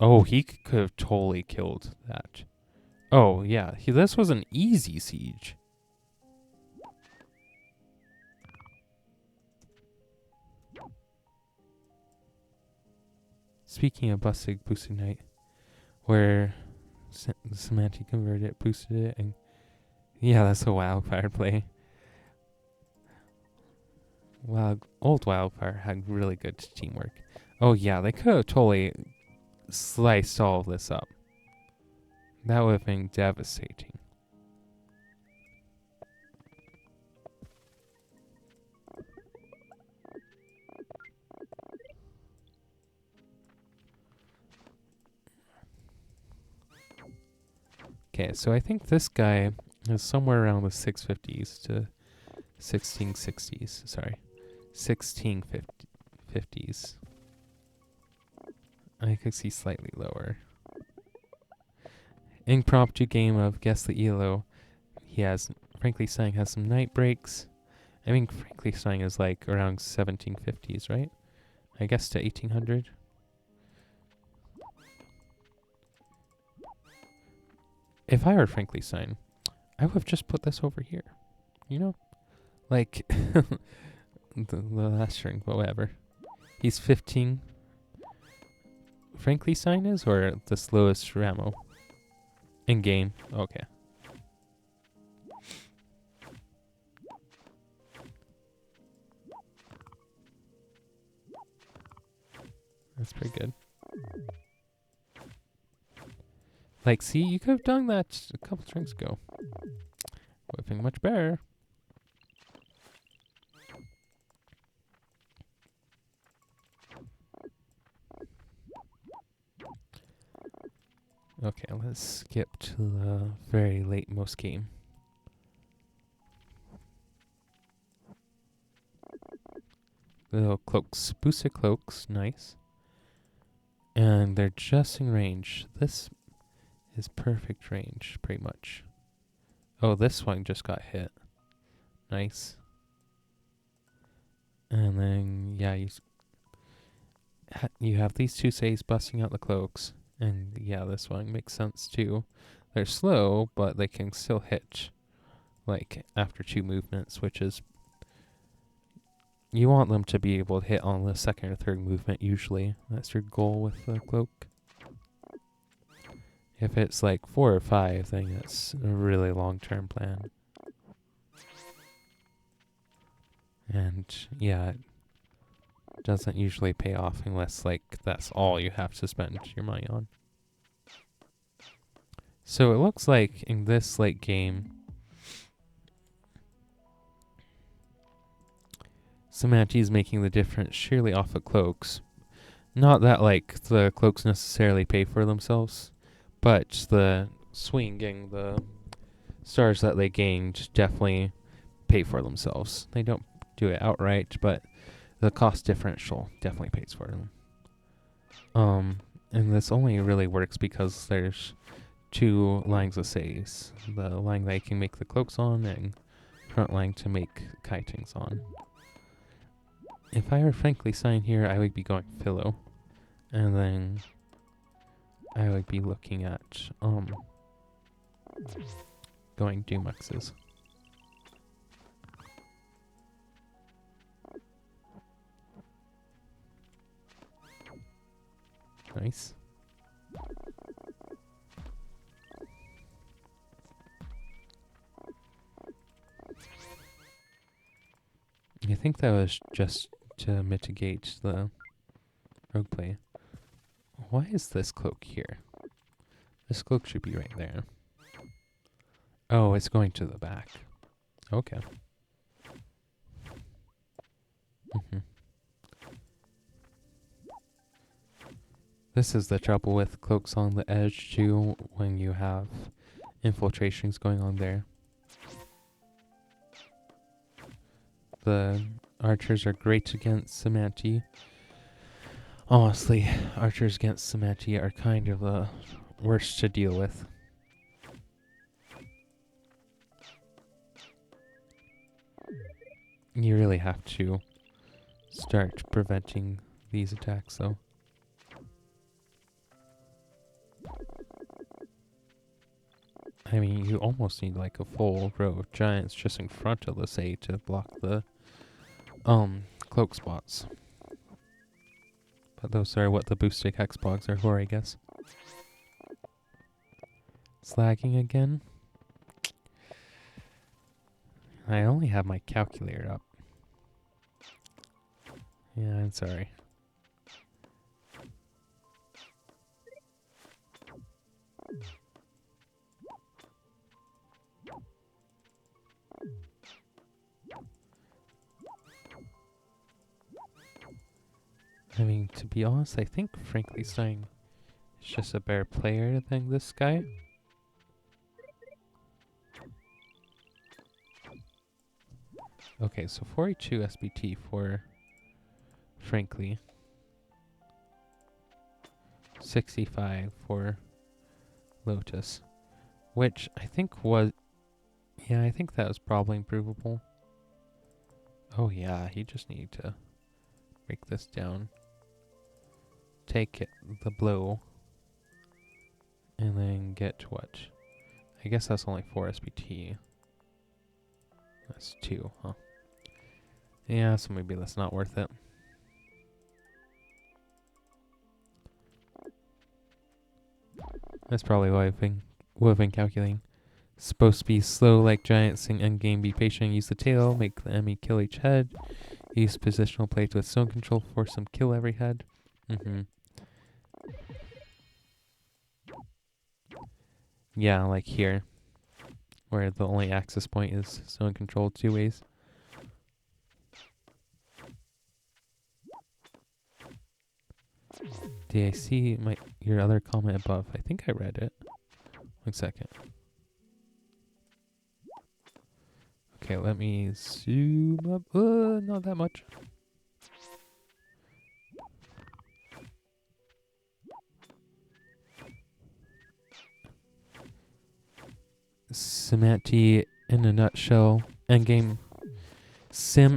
Oh, he could have totally killed that. Oh, yeah. This was an easy siege. Speaking of busted boosted knight, where the Semantic converted it, boosted it, and yeah, that's a wildfire play. Old wildfire had really good teamwork. Oh yeah, they could have totally sliced all of this up. That would have been devastating. Okay, so I think this guy is somewhere around the 650s to 1660s. Sorry, 1650s. I could see slightly lower. Impromptu game of guess the ELO. He has Frankly Stein has some night breaks. I mean, Frankly Stein is like around 1750s, right? I guess to 1800. If I were Frankly Stein, I would have just put this over here. You know? Like, the last string, but whatever. He's 15. Frankly Stein is, or the slowest Ramo? In game. Okay. That's pretty good. Like, see, you could have done that a couple turns ago. Whipping much better. Okay, let's skip to the very late most game. Little cloaks. Boosted cloaks, nice. And they're just in range. This is perfect range, pretty much. Oh, this one just got hit. Nice. And then, yeah, you have these two says busting out the cloaks. And yeah, this one makes sense too. They're slow, but they can still hit, like, after 2 movements, which is... You want them to be able to hit on the second or third movement, usually. That's your goal with the cloak. If it's like 4 or 5, then it's a really long-term plan. And yeah, it doesn't usually pay off unless like that's all you have to spend your money on. So it looks like in this late game, Samanti is making the difference sheerly off of cloaks. Not that like the cloaks necessarily pay for themselves, but the swinging, the stars that they gained definitely pay for themselves. They don't do it outright, but the cost differential definitely pays for them. And this only really works because there's 2 lines of says. The line that you can make the cloaks on and front line to make kitings on. If I were Frankly Stein here, I would be going Philo. And then I would be looking at going Dumuxes. Nice. I think that was just to mitigate the rogue play. Why is this cloak here? This cloak should be right there. Oh, it's going to the back. Okay. This is the trouble with cloaks on the edge too, when you have infiltrations going on there. The archers are great against Samanti. Honestly, archers against Samanti are kind of the worst to deal with. You really have to start preventing these attacks though. I mean, you almost need like a full row of giants just in front of the say to block the cloak spots. But those are what the boosted hexblogs are for, I guess. It's lagging again. I only have my calculator up. Yeah, I'm sorry. I mean, to be honest, I think Frankly Stein is just a better player than this guy. Okay, so 42 SBT for Frankly. 65 for Lotus. Which I think was... Yeah, I think that was probably improvable. Oh yeah, he just needed to break this down. Take it, the blow. And then get what? I guess that's only 4 SBT. That's 2, huh? Yeah, so maybe that's not worth it. That's probably what I've been calculating. Supposed to be slow like giants in endgame. Be patient, use the tail, make the enemy kill each head. Use positional plates with zone control, force them kill every head. Yeah, like here, where the only access point is zone control 2 ways. Did I see your other comment above? I think I read it. 1 second. Okay, let me zoom up. Not that much. Semanti in a nutshell. Sim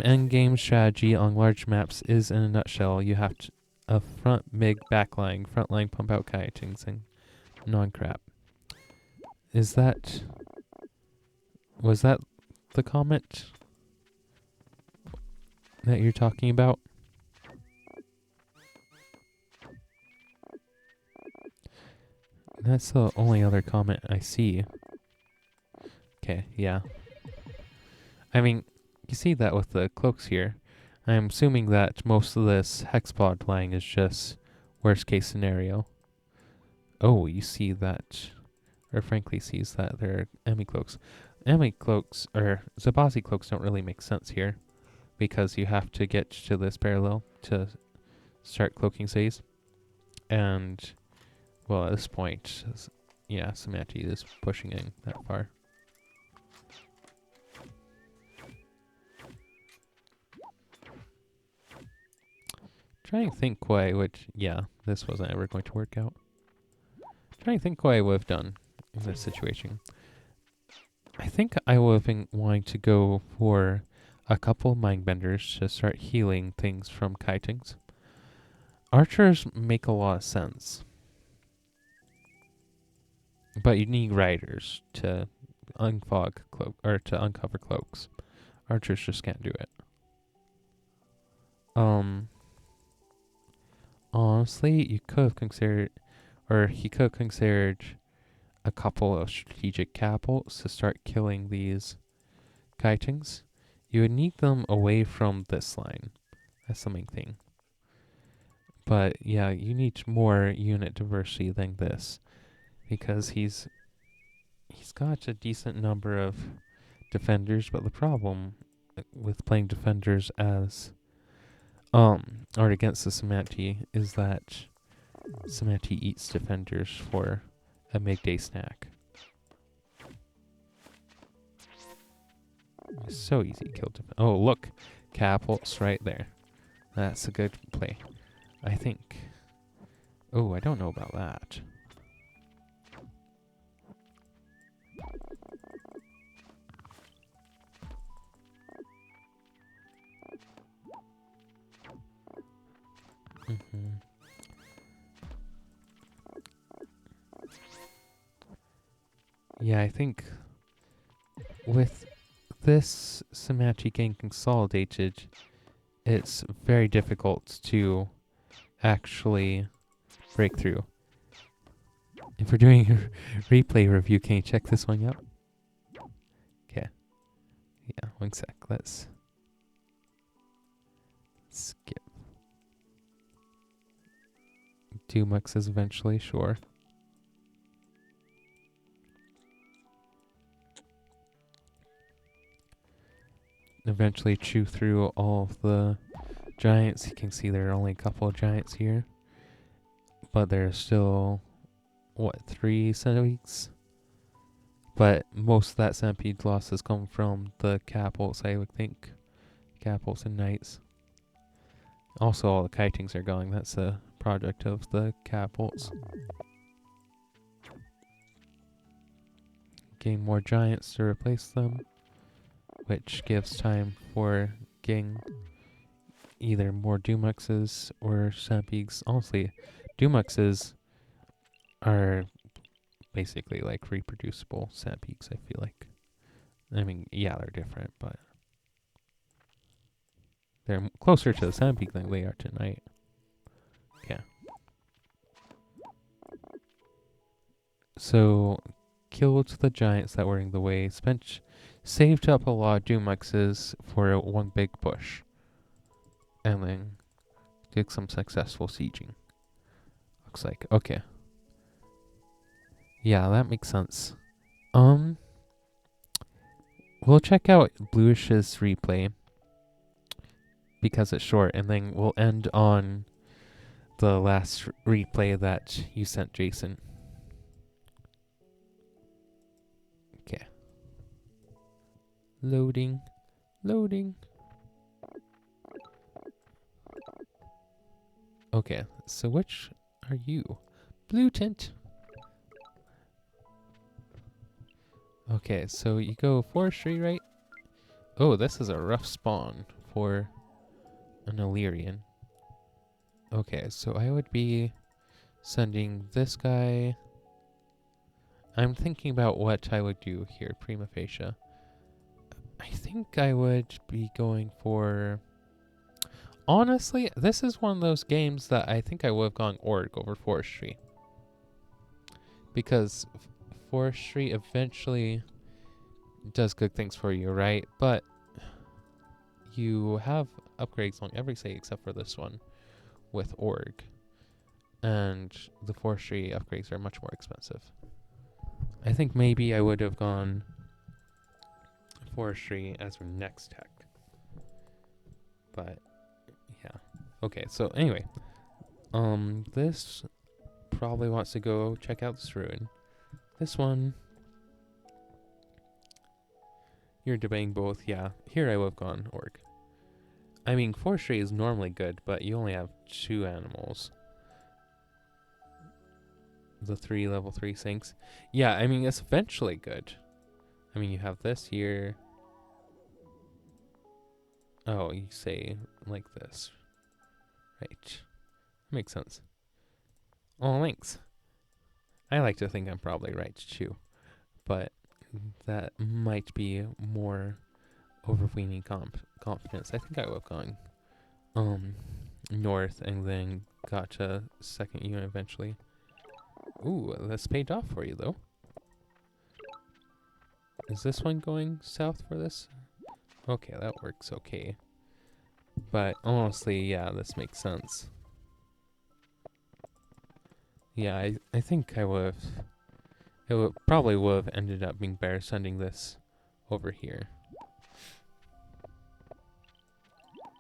endgame strategy on large maps is in a nutshell. You have a front mig backline, frontline pump out kitings and non-crap. Was that the comment that you're talking about? That's the only other comment I see. Okay, yeah. I mean, you see that with the cloaks here. I'm assuming that most of this hexpod playing is just worst case scenario. Oh, you see that, or frankly sees that there are enemy cloaks. Enemy cloaks, or Zabazi cloaks don't really make sense here, because you have to get to this parallel to start cloaking cities. And, well, at this point, yeah, Semanti is pushing in that far. Trying to think why, yeah, this wasn't ever going to work out. Trying to think what I would have done in this situation. I think I would have been wanting to go for a couple of mindbenders to start healing things from kitings. Archers make a lot of sense. But you need riders to uncover cloaks. Archers just can't do it. Honestly, you could have considered, or he could have considered a couple of strategic capitals to start killing these kitings. You would need them away from this line. That's the main thing. But yeah, you need more unit diversity than this, because he's got a decent number of defenders, but the problem with playing defenders as or against the Semanti is that Semanti eats defenders for a midday snack. It's so easy to kill defenders. Oh, look, capitals right there. That's a good play, I think. Oh, I don't know about that. Yeah, I think with this Semanti getting consolidated, it's very difficult to actually break through. If we're doing a replay review, can you check this one out? Okay. Yeah, 1 sec. Let's skip. Two muxes eventually, sure. Eventually chew through all of the giants. You can see there are only a couple of giants here. But there's still, 3 centipedes? But most of that centipede loss has come from the capitals, I would think. Capels and knights. Also, all the kitings are going. That's a project of the Capels. Getting more giants to replace them, which gives time for getting either more Dumuxes or Sampigs. Honestly, Dumuxes are basically like reproducible Sampigs, I feel like. I mean, yeah, they're different, but they're closer to the Sampig than they are tonight. Yeah. So, killed the giants that were in the way, saved up a lot of Dumuxes for one big push. And then did some successful sieging. Looks like. Okay. Yeah, that makes sense. We'll check out Bluish's replay because it's short, and then we'll end on the last replay that you sent, Jason. Okay. Loading. Loading. Okay, so which are you? Blue tint. Okay, so you go forestry, right? Oh, this is a rough spawn for an Illyrian. Okay, so I would be sending this guy. I'm thinking about what I would do here, prima facie. I think I would be going for... Honestly, this is one of those games that I think I would have gone Org over Forestry. Because Forestry eventually does good things for you, right? But you have upgrades on every state except for this one with Org. And the Forestry upgrades are much more expensive. I think maybe I would have gone Forestry as our next tech. But yeah. Okay, so anyway. This probably wants to go check out this ruin. This one, you're debating both. Yeah, here I would have gone Orc. I mean, Forestry is normally good, but you only have 2 animals. The 3 level 3 sinks. Yeah, I mean, it's eventually good. I mean, you have this here. Oh, you say like this. Right. Makes sense. Oh, thanks. I like to think I'm probably right, too. But that might be more overweening confidence. I think I would have gone north and then got to second unit eventually. Ooh, that's paid off for you, though. Is this one going south for this? Okay, that works okay. But honestly, yeah, this makes sense. Yeah, I think I would have... It probably would have ended up being better sending this over here.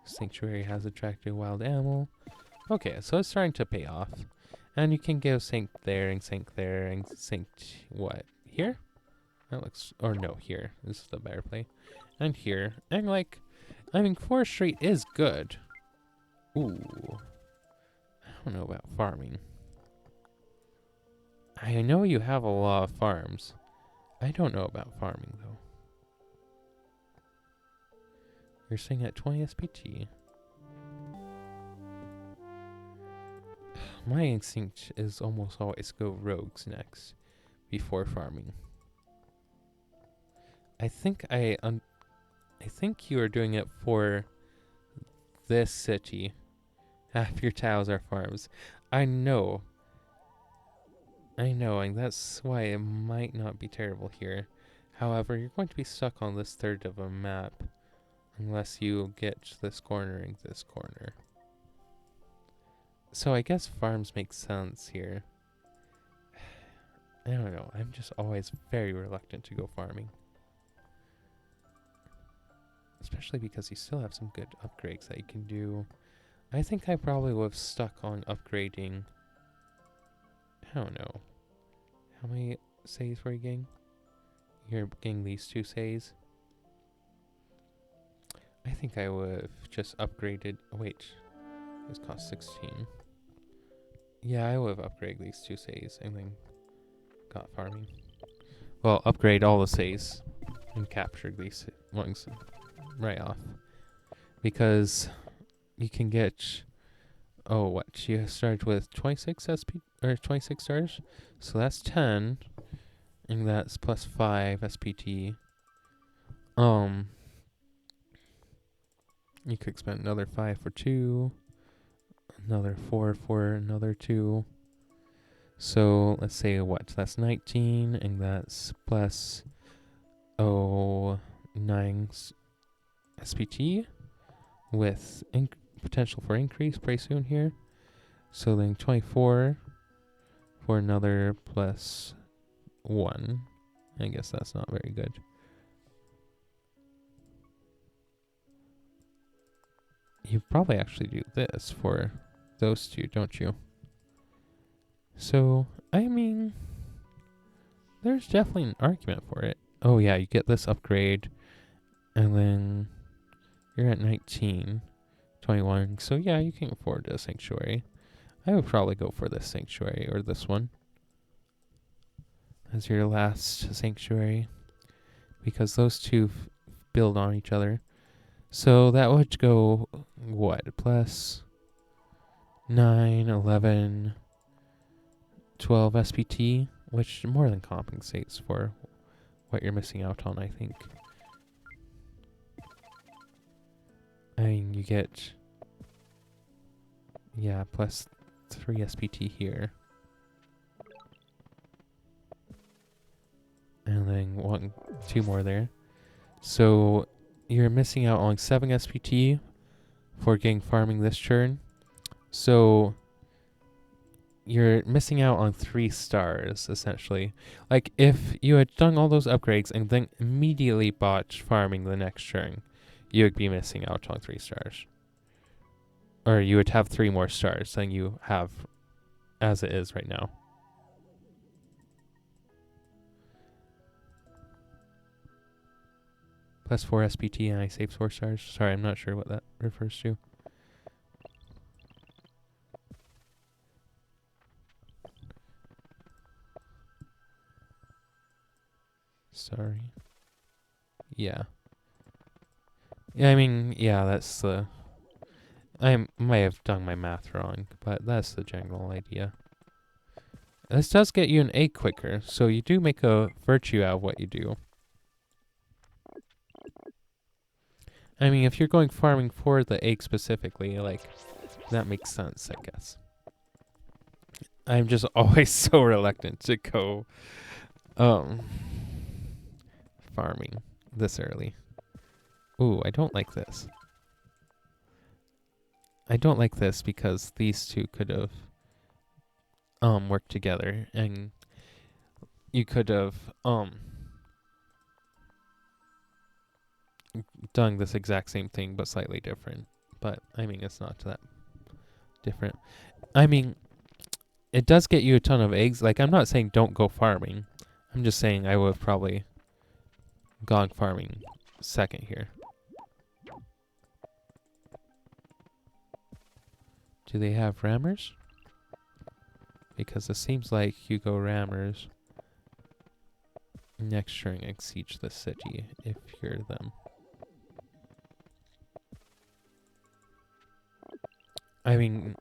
Sanctuary has attracted wild animal. Okay, so it's starting to pay off. And you can go sink there and sink there and sink... What? Here? That looks... Or no, here. This is the better play. And here. And like... I mean, forestry is good. Ooh. I don't know about farming. I know you have a lot of farms. I don't know about farming, though. You're staying at 20 SPT. My instinct is almost always go rogues next, before farming. I think I think you are doing it for this city. Half your tiles are farms. I know, and that's why it might not be terrible here. However, you're going to be stuck on this third of a map unless you get this corner and this corner. So I guess farms make sense here. I don't know. I'm just always very reluctant to go farming. Especially because you still have some good upgrades that you can do. I think I probably would have stuck on upgrading. I don't know. How many says were you getting? You're getting these 2 says. I think I would have just upgraded. Oh, wait, this costs 16. Yeah, I would have upgraded these 2 says and then got farming. Well, upgrade all the says and captured these ones right off. Because you can get, oh, what? You started with 26 SP, or 26 stars? So that's 10. And that's plus 5 SPT. You could spend another 5 for 2. Another 4 for another 2. So let's say what? That's 19, and that's plus 9 SPT with potential for increase pretty soon here. So then 24 for another plus 1. I guess that's not very good. You probably actually do this for those 2, don't you? So, I mean, there's definitely an argument for it. Oh yeah, you get this upgrade, and then you're at 19, 21. So yeah, you can afford a sanctuary. I would probably go for this sanctuary, or this one, as your last sanctuary, because those 2 build on each other. So that would go, what, plus 9, 11, 12 SPT, which more than compensates for what you're missing out on, I think. I mean, you get, yeah, plus 3 SPT here. And then 2 more there. So you're missing out on 7 SPT for getting farming this turn. So you're missing out on 3 stars, essentially. Like, if you had done all those upgrades and then immediately bought farming the next turn, you would be missing out on 3 stars. Or you would have 3 more stars than you have as it is right now. Plus 4 SPT and I saved 4 stars. Sorry, I'm not sure what that refers to. Sorry. Yeah. Yeah, I mean, yeah, that's the... I might have done my math wrong, but that's the general idea. This does get you an egg quicker, so you do make a virtue out of what you do. I mean, if you're going farming for the egg specifically, like, that makes sense, I guess. I'm just always so reluctant to go, farming this early. Ooh, I don't like this. I don't like this because these 2 could have, worked together, and you could have, done this exact same thing but slightly different. But I mean, it's not that different. I mean, it does get you a ton of eggs. Like, I'm not saying don't go farming. I'm just saying I would have probably gone farming second here. Do they have rammers? Because it seems like you go rammers next turn and siege the city if you're them. I mean,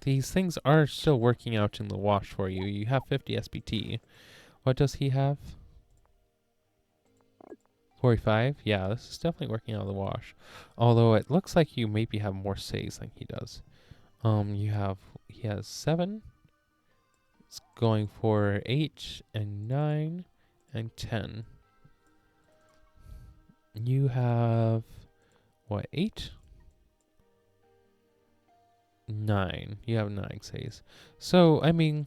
these things are still working out in the wash for you. You have 50 SPT. What does he have? 45? Yeah, this is definitely working out of the wash. Although it looks like you maybe have more saves than he does. He has 7. It's going for 8 and 9 and 10. You have, what, 8? 9. You have 9 saves. So, I mean,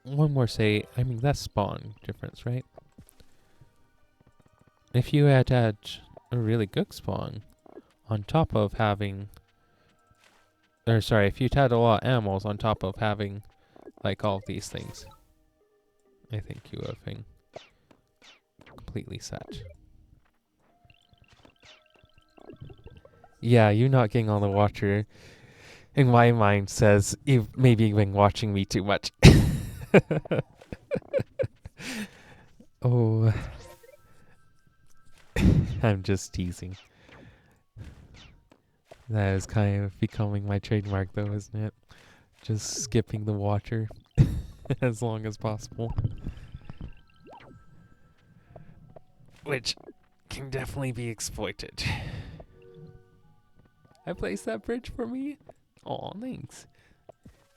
one more say. I mean, that's spawn difference, right? If you had had a really good spawn on top of having, or sorry, if you'd had a lot of animals on top of having, like, all of these things, I think you would have been completely set. Yeah, you not getting on the water, in my mind, says you've maybe been watching me too much. Oh, I'm just teasing. That is kind of becoming my trademark, though, isn't it? Just skipping the water as long as possible. Which can definitely be exploited. I placed that bridge for me? Aw, thanks.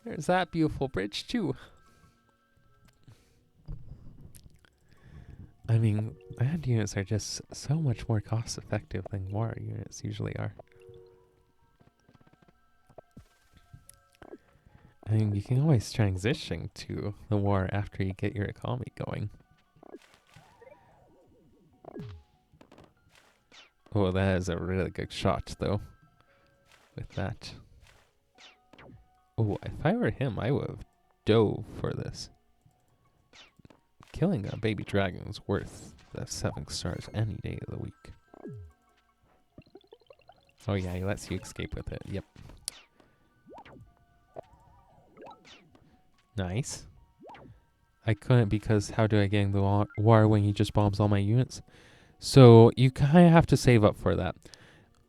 There's that beautiful bridge, too. I mean, land units are just so much more cost effective than war units usually are. I mean, you can always transition to the war after you get your economy going. Oh, that is a really good shot, though. With that. Oh, if I were him, I would have dove for this. Killing a baby dragon is worth the 7 stars any day of the week. Oh yeah, he lets you escape with it. Yep. Nice. I couldn't because how do I get in the war when he just bombs all my units? So you kind of have to save up for that.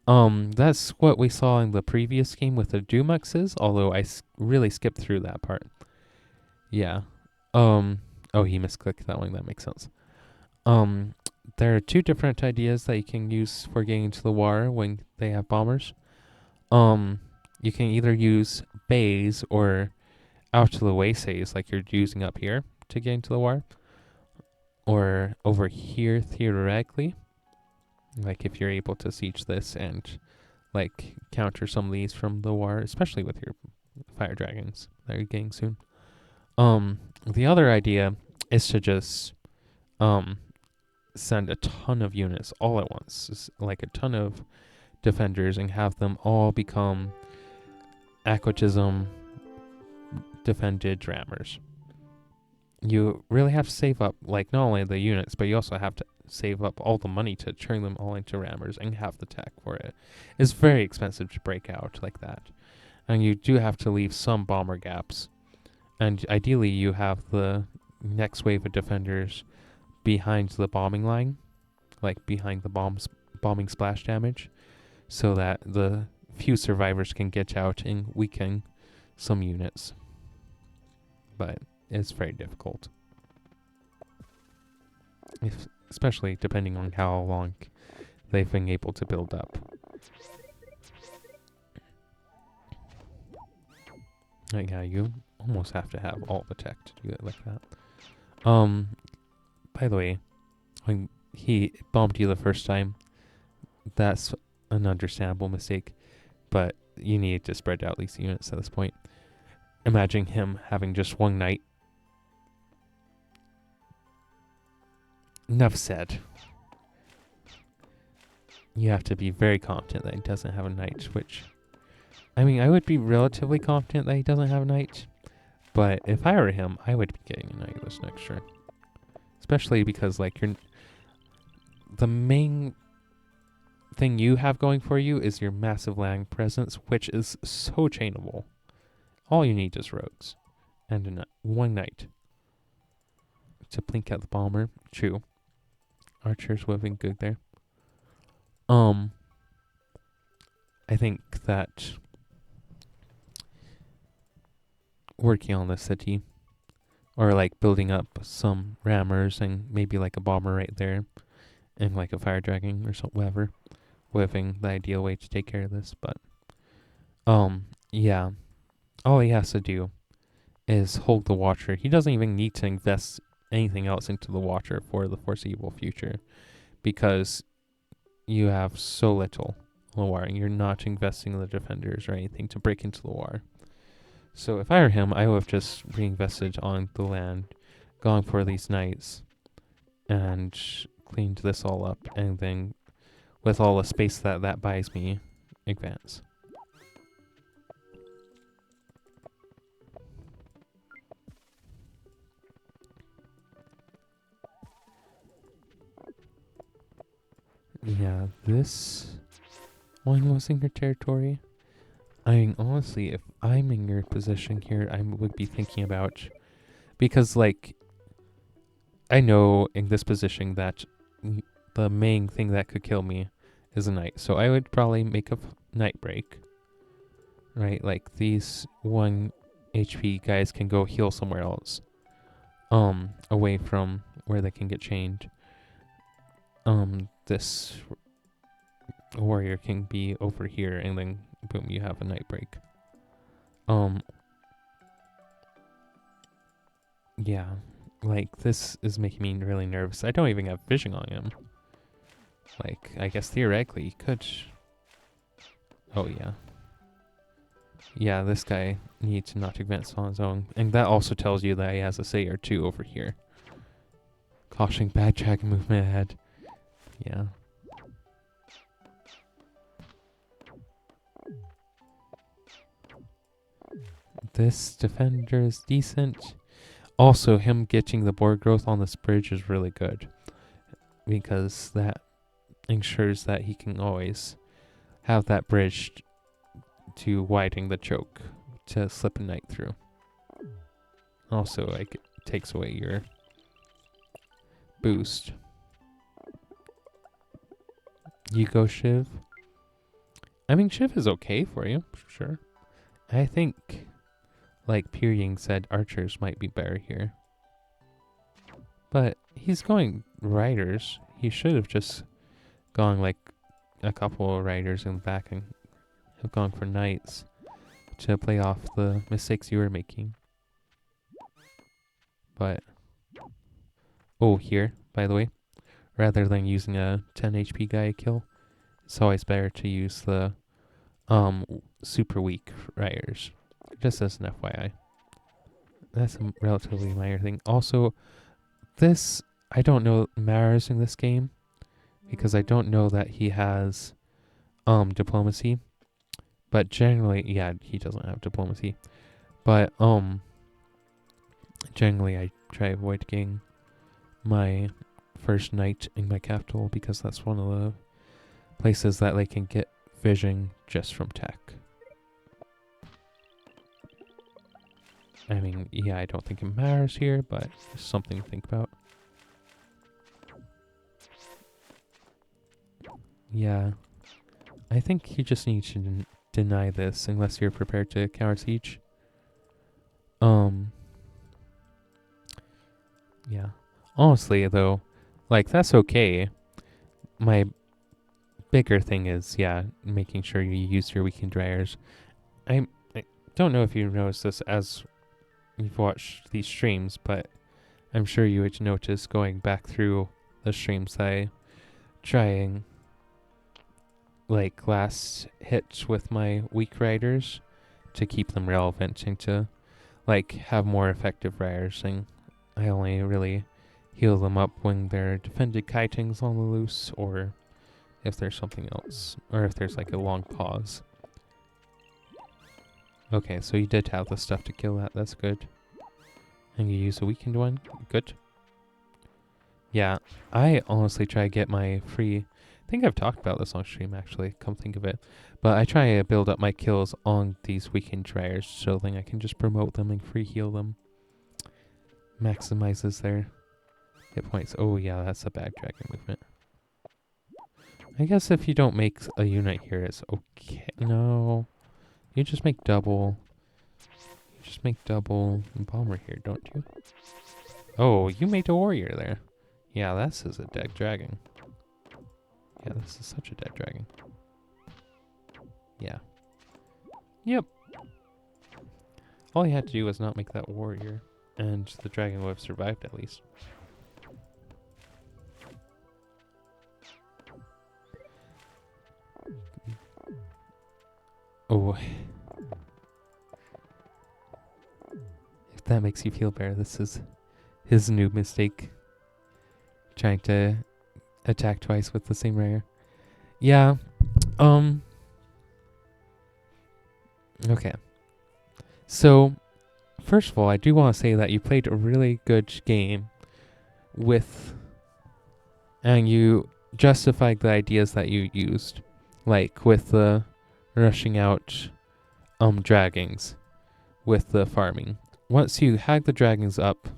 That's what we saw in the previous game with the Dumuxes, although I really skipped through that part. Yeah. Oh, he misclicked that one. That makes sense. There are 2 different ideas that you can use for getting into the war when they have bombers. You can either use bays or out of the way says like you're using up here to get into the war, or over here theoretically, like if you're able to siege this and like counter some of these from the war, especially with your fire dragons that you're getting soon. The other idea is to just send a ton of units all at once, like a ton of defenders, and have them all become aquatism defended rammers. You really have to save up, like, not only the units, but you also have to save up all the money to turn them all into rammers and have the tech for it. It's very expensive to break out like that. And you do have to leave some bomber gaps. And ideally, you have the next wave of defenders behind the bombing line, like behind the bombing splash damage, so that the few survivors can get out and weaken some units. But it's very difficult, especially depending on how long they've been able to build up. Yeah, you almost have to have all the tech to do it like that. By the way, when he bombed you the first time, that's an understandable mistake, but you need to spread out these units at this point. Imagine him having just 1 knight. Enough said. You have to be very confident that he doesn't have a knight, which, I mean, I would be relatively confident that he doesn't have a knight, but if I were him, I would be getting a knight this next turn. Especially because, like, the main thing you have going for you is your massive land presence, which is so chainable. All you need is rogues and 1 knight to blink at the bomber. True. Archers would have been good there. I think that working on the city, or like building up some rammers and maybe like a bomber right there, and like a fire dragon or whatever, would have been the ideal way to take care of this. But yeah, all he has to do is hold the Watcher. He doesn't even need to invest anything else into the Watcher for the foreseeable future, because you have so little Loire, and you're not investing in the defenders or anything to break into Loire. So if I were him, I would have just reinvested on the land, gone for these knights, and cleaned this all up, and then with all the space that buys me, advance. Yeah, this One was in your territory. I mean, honestly, if I'm in your position here, I would be thinking about... Because, like, I know in this position that the main thing that could kill me is a knight. So I would probably make a night break. Right? Like, these 1 HP guys can go heal somewhere else. Away from where they can get chained. This warrior can be over here, and then boom, you have a night break. Yeah, like this is making me really nervous. I don't even have vision on him. Like, I guess theoretically he could. Oh yeah. Yeah, this guy needs to not advance on his own, and that also tells you that he has a say or two over here. Cautioning bad dragon movement ahead. Yeah. This defender is decent. Also, him getting the board growth on this bridge is really good, because that ensures that he can always have that bridge to widen the choke to slip a knight through. Also, like, it takes away your boost. You go Shiv. I mean, Shiv is okay for you, sure. I think, like Pyrying said, archers might be better here. But he's going riders. He should have just gone like a couple of riders in the back and have gone for knights to play off the mistakes you were making. But, oh, here, by the way, rather than using a 10 HP guy kill, it's always better to use the super weak riders. Just as an FYI. That's a relatively minor thing. Also, this, I don't know, matters in this game, because I don't know that he has diplomacy. But generally, yeah, he doesn't have diplomacy. But generally I try avoiding my first knight in my capital, because that's one of the places that they can get vision just from tech. I mean, yeah, I don't think it matters here, but it's something to think about. Yeah, I think you just need to deny this unless you're prepared to counter siege. Yeah. Honestly, though, like, that's okay. My bigger thing is, yeah, making sure you use your weekend dryers. I don't know if you noticed this as you've watched these streams, but I'm sure you would notice going back through the streams that I trying like last hits with my weak riders to keep them relevant and to like have more effective riders, and I only really heal them up when they're defended kitings on the loose, or if there's something else, or if there's like a long pause. Okay, so you did have the stuff to kill that, that's good. And you use a weakened one, good. Yeah, I honestly try to get my free... I think I've talked about this on stream, actually, come think of it. But I try to build up my kills on these weekend dryers so then I can just promote them and free heal them. Maximizes their hit points. Oh yeah, that's a bad dragon movement. I guess if you don't make a unit here, it's okay. No. You just make double. You just make double bomber here, don't you? Oh, you made a warrior there. Yeah, this is a dead dragon. Yeah, this is such a dead dragon. Yeah. Yep. All you had to do was not make that warrior, and the dragon would have survived at least. Oh. If that makes you feel better, this is his new mistake. Trying to attack twice with the same rare. Yeah. Okay. So, first of all, I do want to say that you played a really good game with... and you justified the ideas that you used. like with the rushing out dragons with the farming. Once you hag the dragons up,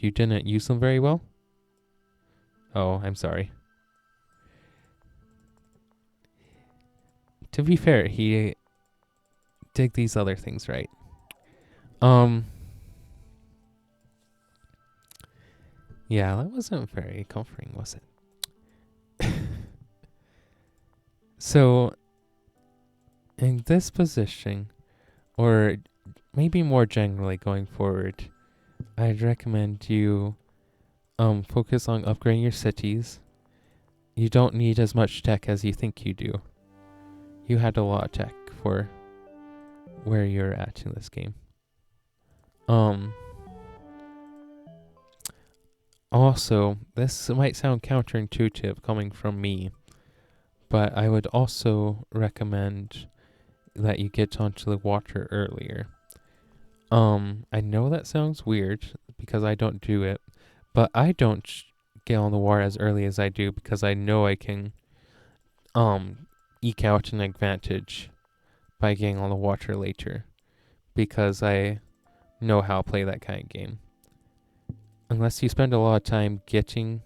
you didn't use them very well. Oh, I'm sorry. To be fair, he did these other things right. Yeah, that wasn't very comforting, was it? So, in this position, or maybe more generally going forward, I'd recommend you focus on upgrading your cities. You don't need as much tech as you think you do. You had a lot of tech for where you're at in this game. Also, this might sound counterintuitive coming from me, but I would also recommend that you get onto the water earlier. I know that sounds weird because I don't do it, but I don't get on the water as early as I do because I know I can eke out an advantage by getting on the water later because I know how to play that kind of game. Unless you spend a lot of time getting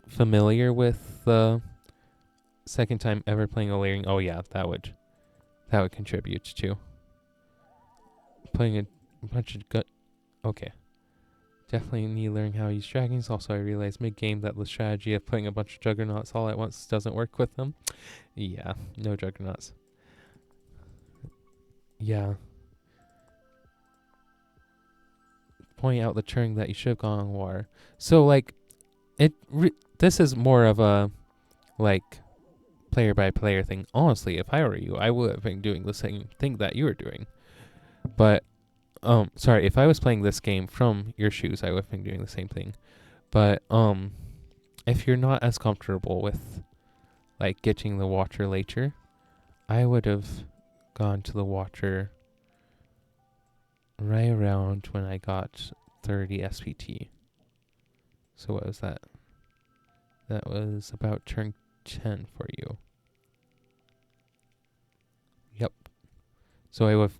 familiar with the second time ever playing a layering, oh yeah, that would contribute to playing a bunch of okay. Definitely need learning how to use dragons. Also, I realized mid-game that the strategy of putting a bunch of juggernauts all at once doesn't work with them. Yeah, no juggernauts. Yeah. Pointing out the turn that you should have gone on water. So, like, this is more of a, like, player-by-player thing. Honestly, if I were you, I would have been doing the same thing that you were doing. But, sorry, if I was playing this game from your shoes, I would have been doing the same thing. But, if you're not as comfortable with, like, getting the water later, I would have gone to the water right around when I got 30 SPT. So what was that? That was about turn 10 for you. Yep. So I would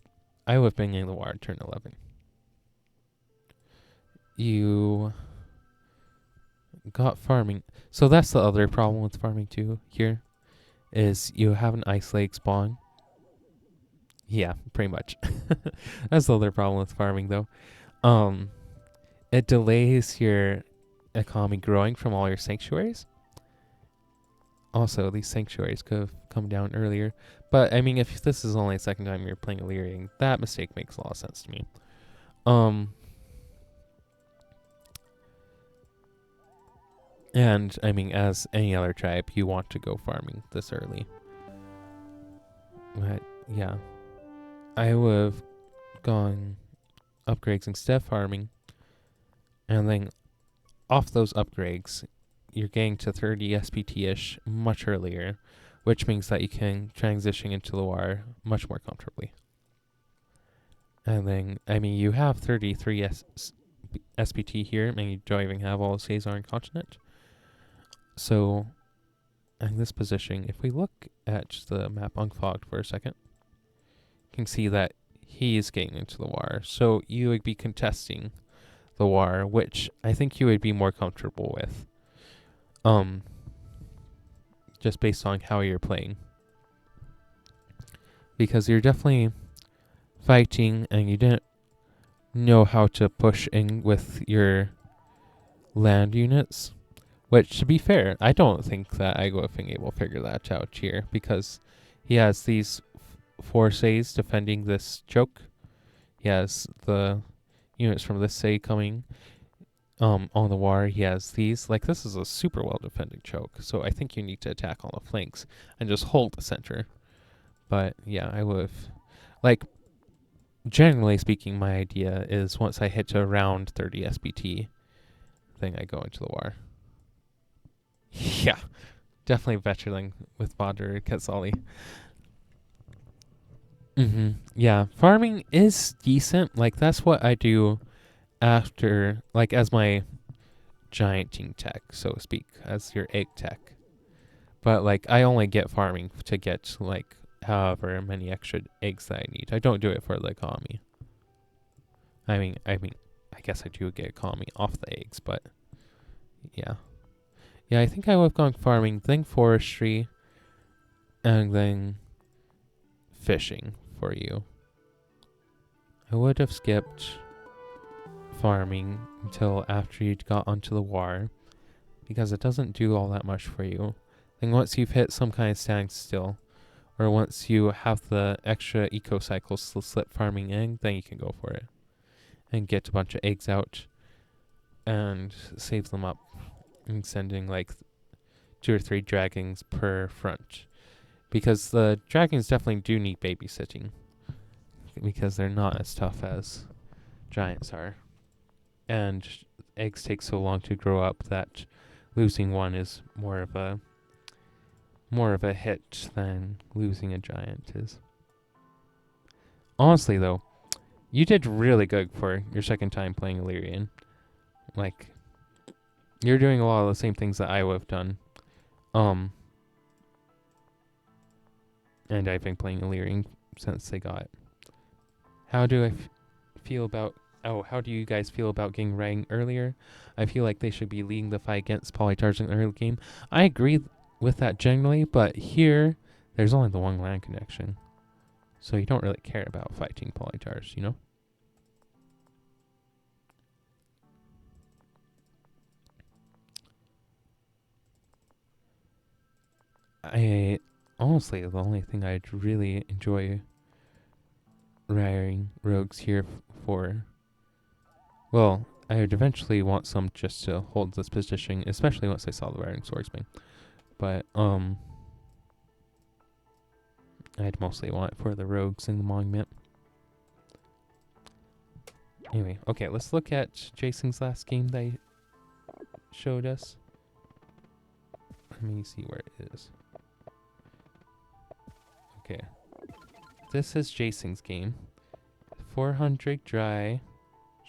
have been in the water turn 11. You got farming. So that's the other problem with farming too here, is you have an ice lake spawn. Yeah, pretty much. That's the other problem with farming though. It delays your economy growing from all your sanctuaries. Also, these sanctuaries could have come down earlier. But, I mean, if this is only the second time you're playing Illyrian, that mistake makes a lot of sense to me. And, I mean, as any other tribe, you want to go farming this early. But, yeah. I would have gone upgrades instead of farming. And then, off those upgrades, you're getting to 30 SPT-ish much earlier, which means that you can transition into the water much more comfortably. And then, I mean, you have 33 SPT here, and you don't even have all of Caesar continent. So, in this position, if we look at the map unfogged for a second, you can see that he is getting into the water. So, you would be contesting the water, which I think you would be more comfortable with. Just based on how you're playing. Because you're definitely fighting and you didn't know how to push in with your land units. Which, to be fair, I don't think that I would have been able to figure that out here. Because he has these forces defending this choke. He has the units from this say coming on the water. He has these. Like, this is a super well defended choke. So I think you need to attack on the flanks and just hold the center. But yeah, I would have, like, generally speaking, my idea is once I hit to around 30 SPT, then I go into the water. Yeah, definitely better than with Badr Quetzali. Yeah, farming is decent. Like, that's what I do after, like, as my gianting tech, so to speak, as your egg tech. But like I only get farming to get like however many extra eggs that I need. I don't do it for the economy. I mean, I guess I do get economy off the eggs, but yeah. Yeah, I think I would have gone farming, then forestry, and then fishing for you. I would have skipped farming until after you got onto the water, because it doesn't do all that much for you. Then once you've hit some kind of standstill, or once you have the extra eco cycles to slip farming in, then you can go for it. And get a bunch of eggs out and save them up and sending like 2 or 3 dragons per front. Because the dragons definitely do need babysitting. Because they're not as tough as giants are. And eggs take so long to grow up that losing one is more of a hit than losing a giant is. Honestly though, you did really good for your second time playing Illyrian. Like, you're doing a lot of the same things that I would have done. And I've been playing Illyrian since they got it. How do I feel about... Oh, how do you guys feel about getting rang earlier? I feel like they should be leading the fight against Polytars in the early game. I agree with that generally, but here, there's only the one land connection. So you don't really care about fighting Polytars, you know? Honestly, the only thing I'd really enjoy hiring rogues here for... Well, I would eventually want some just to hold this position, especially once I saw the Riding Swordsman. But, I'd mostly want it for the rogues in the monument. Anyway, okay, let's look at Jason's last game they showed us. Let me see where it is. Okay. This is Jason's game. 400 dry.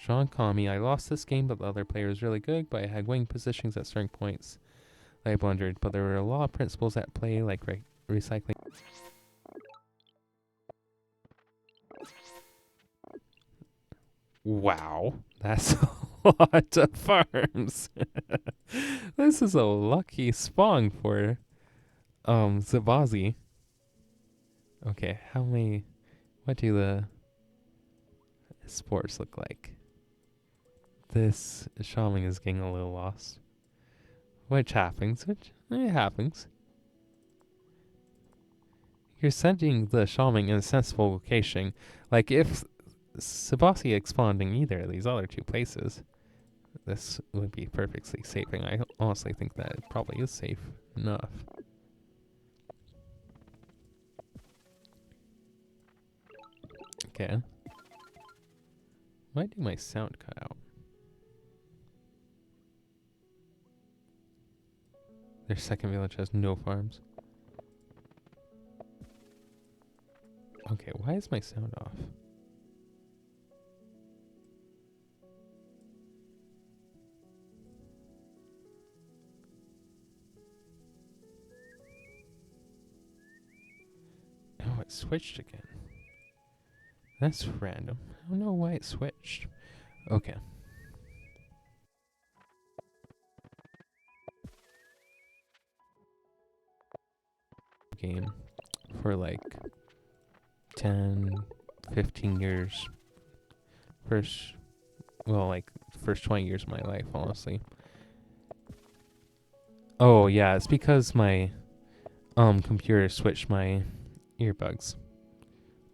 Strong economy. I lost this game, but the other player was really good, but I had winning positions at certain points. I blundered, but there were a lot of principles at play, like recycling. Wow, that's a lot of farms. This is a lucky spawn for Zabazi. Okay, what do the sports look like? This shaman is getting a little lost. It happens. You're sending the shaman in a sensible location. Like, if Sabasi spawned in either of these other two places, this would be perfectly safe, and I honestly think that it probably is safe enough. Okay. Why did my sound cut out? Their second village has no farms. Okay, why is my sound off? Oh, it switched again. That's random. I don't know why it switched. Okay. Game for like 10, 15 years. First 20 years of my life, honestly. Oh yeah, it's because my computer switched my earbuds.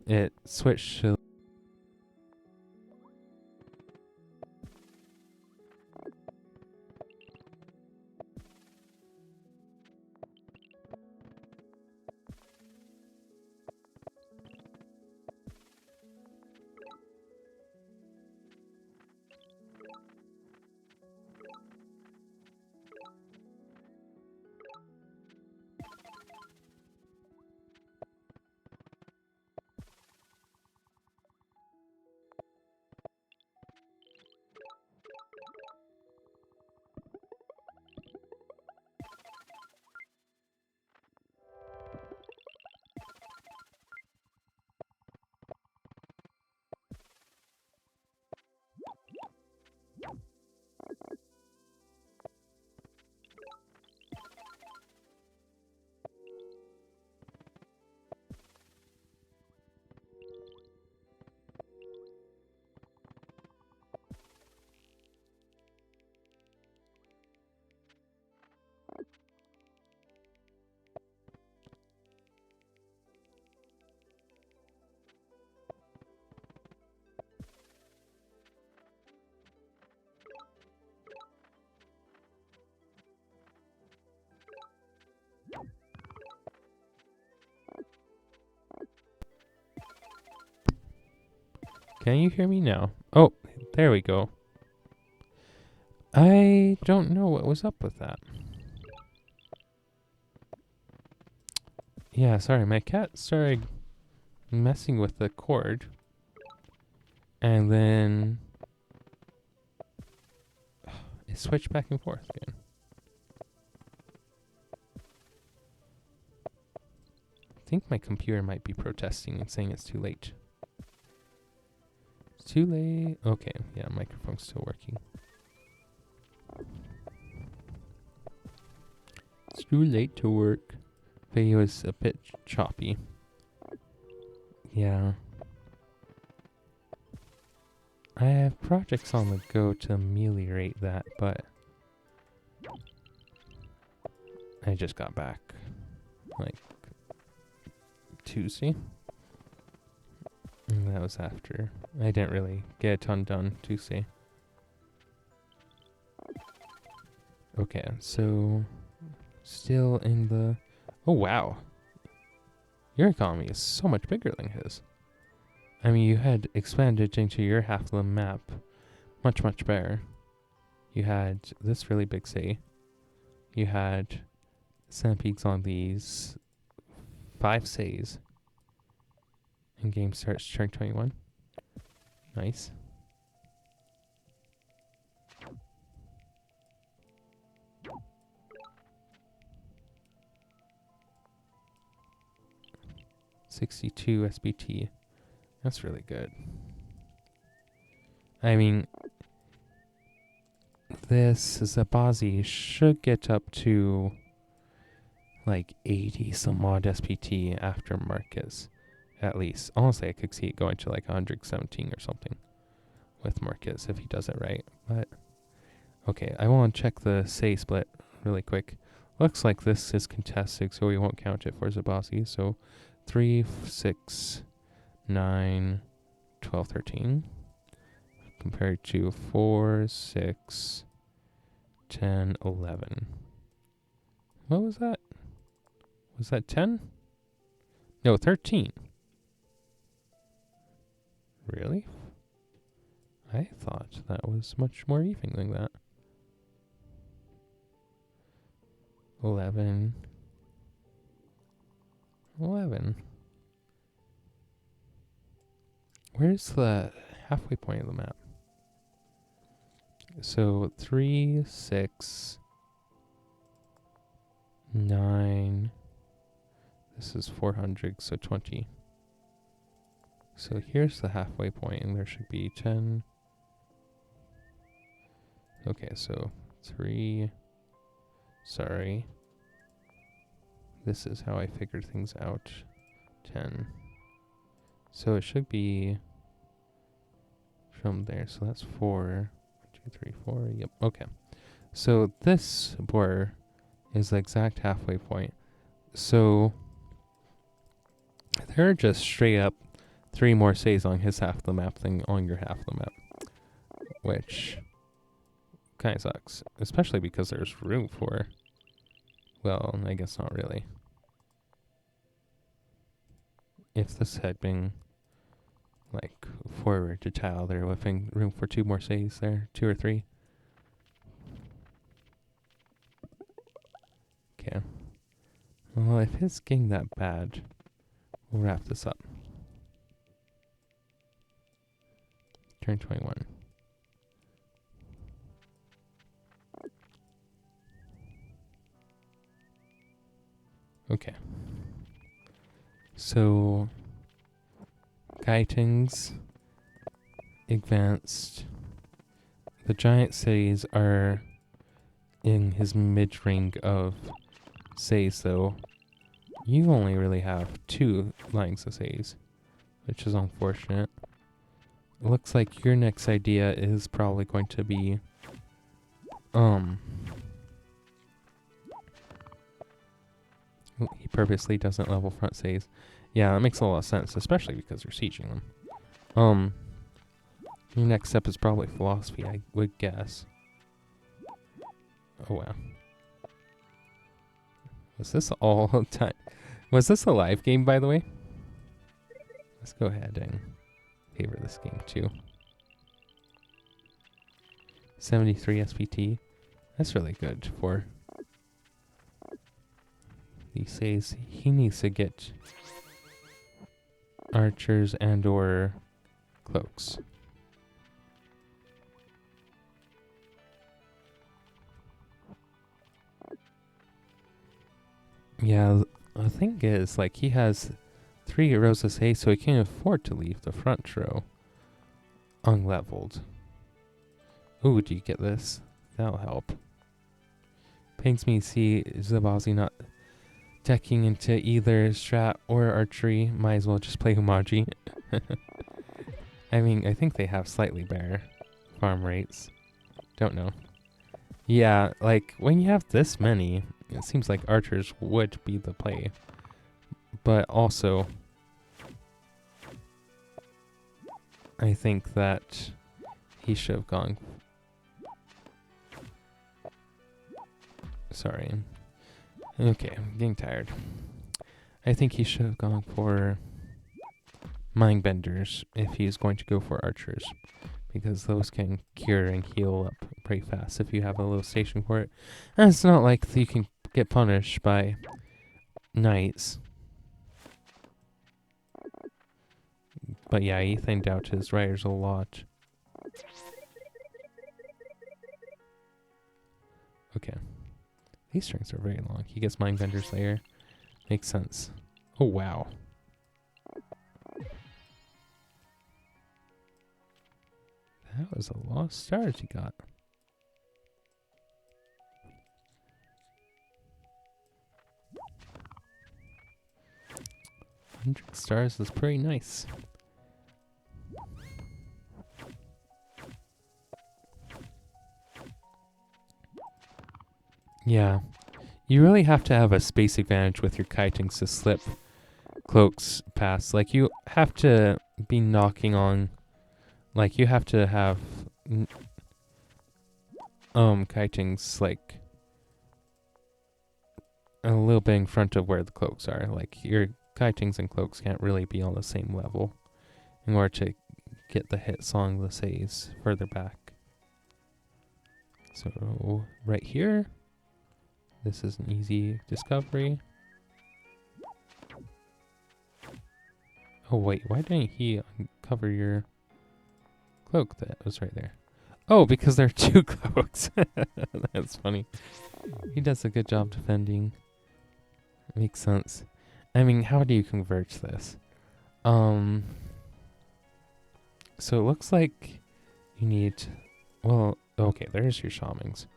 It switched to Can you hear me now? Oh, there we go. I don't know what was up with that. Yeah, sorry, my cat started messing with the cord. And then it switched back and forth again. I think my computer might be protesting and saying it's too late. It's too late. Okay, yeah, microphone's still working. It's too late to work. Video is a bit choppy. Yeah. I have projects on the go to ameliorate that, but I just got back like Tuesday. And that was after. I didn't really get a ton done Tuesday. Okay, so still in the... Oh, wow. Your economy is so much bigger than his. I mean, you had expanded into your half of the map much, much better. You had this really big city. You had centipedes on these 5 cities. And game starts turn 21. Nice. $62 SBT. That's really good. I mean, this Zabazi should get up to like 80 some odd SPT after Marcus, at least. Honestly, I could see it going to like 117 or something with Marcus if he does it right. But okay, I want to check the say split really quick. Looks like this is contested, so we won't count it for Zabazi. So 3, 6, 9, 12, 13. Compared to 4, 6, 10, 11. What was that? Was that 10? No, 13. Really? I thought that was much more even than that. 11. 11. Where's the halfway point of the map? So 3, 6, 9. This is 400, so 20. So here's the halfway point, and there should be 10. Okay, so 3. Sorry. This is how I figured things out. 10. So it should be from there. So that's 4. 1, 2, 3, 4. Yep. Okay. So this border is the exact halfway point. So there are just straight up 3 more stays on his half of the map than on your half of the map, which kind of sucks, especially because there's room for, well, I guess not really. If this had been like forward to tile, there would have been room for 2 more stays there, 2 or 3. Okay. Well, if it's getting that bad, we'll wrap this up. Turn 21. Okay. So, Gaitings advanced. The giant cities are in his mid-ring of cities, though. You only really have 2 lines of cities, which is unfortunate. It looks like your next idea is probably going to be, he purposely doesn't level front saves. Yeah, that makes a lot of sense, especially because you're sieging them. Your next step is probably philosophy, I would guess. Oh wow. Was this all time? Was this a live game, by the way? Let's go ahead and favor this game too. 73 SPT. That's really good for... He says he needs to get archers and or cloaks. Yeah, the thing is, like, he has 3 rows of hay, so he can't afford to leave the front row unleveled. Ooh, do you get this? That'll help. Pains me to see Zabazi not decking into either strat or archery. Might as well just play Oumaji. I mean, I think they have slightly better farm rates. Don't know. Yeah, like, when you have this many, it seems like archers would be the play. But also, I think that he should have gone... Sorry. Okay, I'm getting tired. I think he should have gone for mind benders if he's going to go for archers, because those can cure and heal up pretty fast if you have a little station for it. And it's not like you can get punished by knights. But yeah, he thinned out his riders a lot. Okay. These strings are very long. He gets mind benders later. Makes sense. Oh, wow. That was a lot of stars he got. 100 stars is pretty nice. Yeah. You really have to have a space advantage with your kitings to slip cloaks past. Like, you have to be knocking on... Like, you have to have... kitings, like... a little bit in front of where the cloaks are. Like, your kitings and cloaks can't really be on the same level in order to get the hit song, let's say, is further back. So, right here... This is an easy discovery. Oh wait, why didn't he uncover your cloak that was right there? Oh, because there are 2 cloaks. That's funny. He does a good job defending. Makes sense. I mean, how do you convert this? So it looks like you need... Well, okay, there's your shamans.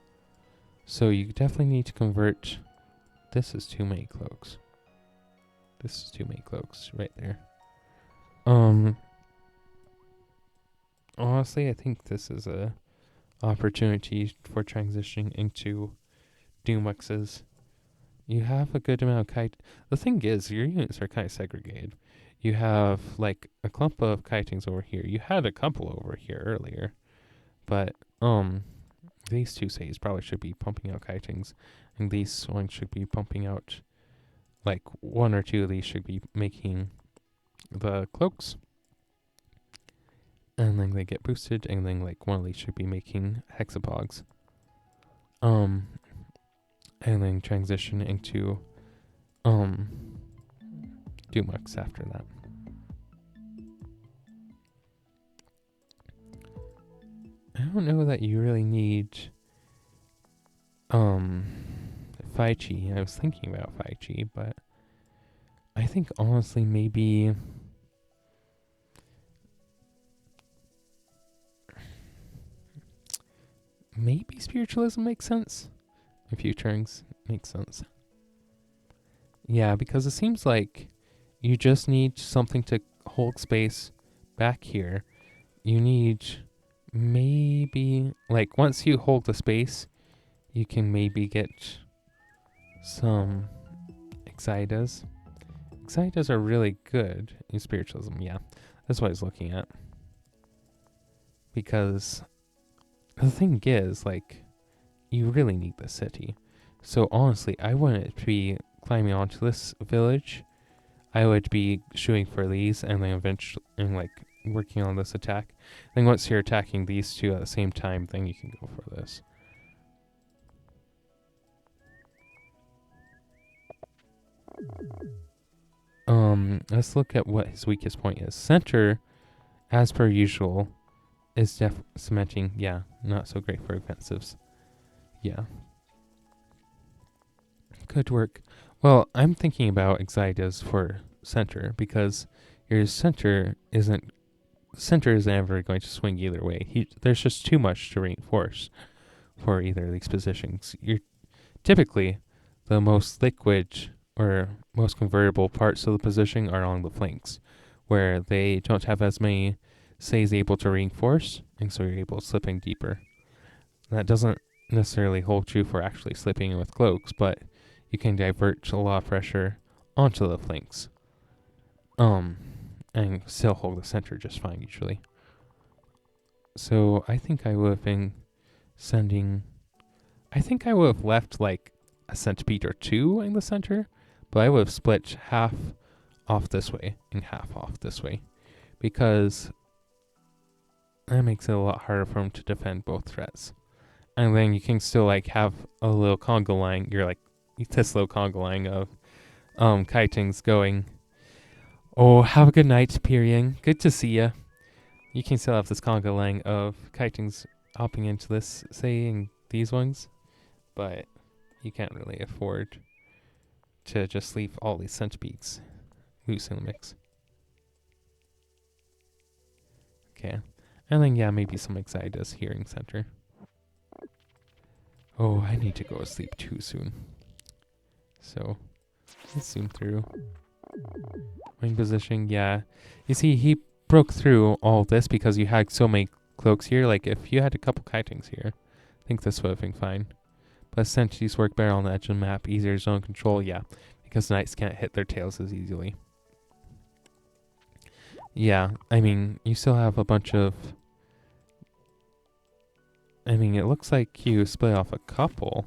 So you definitely need to convert... This is too many cloaks. This is too many cloaks right there. Honestly, I think this is a opportunity for transitioning into Dumuxes. You have a good amount of kite... The thing is, your units are kind of segregated. You have, like, a clump of kitings over here. You had a couple over here earlier. But, these 2 says probably should be pumping out kitings, and these ones should be pumping out, like, 1 or 2 of these should be making the cloaks, and then they get boosted, and then, like, 1 of these should be making hexapogs, and then transition into, Dumux after that. I don't know that you really need Faichi. I was thinking about Faichi, but I think honestly maybe spiritualism makes sense. A few turns makes sense. Yeah, because it seems like you just need something to hold space back here. You need... Maybe, like, once you hold the space, you can maybe get some Exidas. Exidas are really good in spiritualism, yeah. That's what I was looking at. Because the thing is, like, you really need the city. So honestly, I wouldn't be climbing onto this village. I would be shooting for these and then eventually, and like, working on this attack. Then once you're attacking these two at the same time, then you can go for this. Let's look at what his weakest point is. Center, as per usual, is cementing. Yeah, not so great for offensives. Yeah. Good work. Well, I'm thinking about Exidas for center because your center isn't ever going to swing either way. There's just too much to reinforce for either of these positions. You're typically the most liquid or most convertible parts of the position are on the flanks, where they don't have as many says able to reinforce, and so you're able to slip in deeper. That doesn't necessarily hold true for actually slipping in with cloaks, but you can divert a lot of pressure onto the flanks. And still hold the center just fine usually. So I think I would have been sending... I think I would have left like a centipede or two in the center, but I would have split half off this way and half off this way, because that makes it a lot harder for him to defend both threats. And then you can still like have a little conga line. You're like this little conga line of kitings going. Oh, have a good night, Pyrian. Good to see ya. You can still have this conga line of kitings hopping into this, saying these ones, but you can't really afford to just leave all these centipedes loose in the mix. Okay. And then, yeah, maybe some Exidas here in center. Oh, I need to go to sleep too soon. So, let's zoom through. Wing position, yeah. You see, he broke through all this because you had so many cloaks here. Like, if you had a couple kitings here, I think this would have been fine. But sentries work better on the edge of the map, easier zone control, yeah. Because knights can't hit their tails as easily. Yeah, I mean, you still have a bunch of... I mean, it looks like you split off a couple.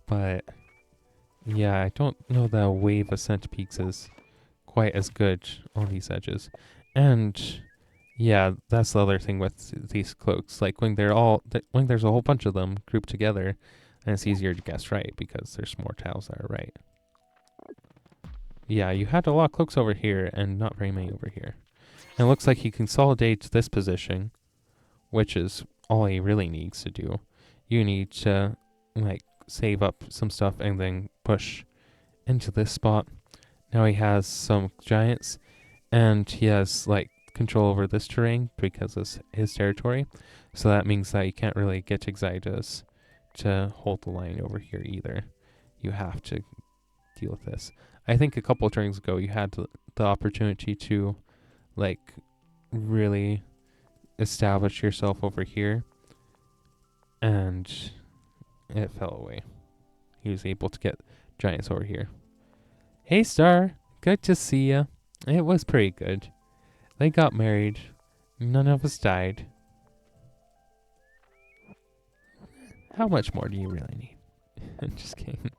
But, yeah, I don't know that a wave of centipedes is quite as good on these edges. And, yeah, that's the other thing with these cloaks. Like, when when there's a whole bunch of them grouped together, then it's easier to guess right, because there's more tiles that are right. Yeah, you had a lot of cloaks over here, and not very many over here. And it looks like he consolidates this position, which is all he really needs to do. You need to, like, save up some stuff and then push into this spot. Now he has some giants, and he has, like, control over this terrain because it's his territory. So that means that you can't really get Exidas to hold the line over here either. You have to deal with this. I think a couple of turns ago you had the opportunity to, like, really establish yourself over here, and it fell away. He was able to get giants over here. Hey, Star. Good to see ya. It was pretty good. They got married. None of us died. How much more do you really need? I'm just kidding.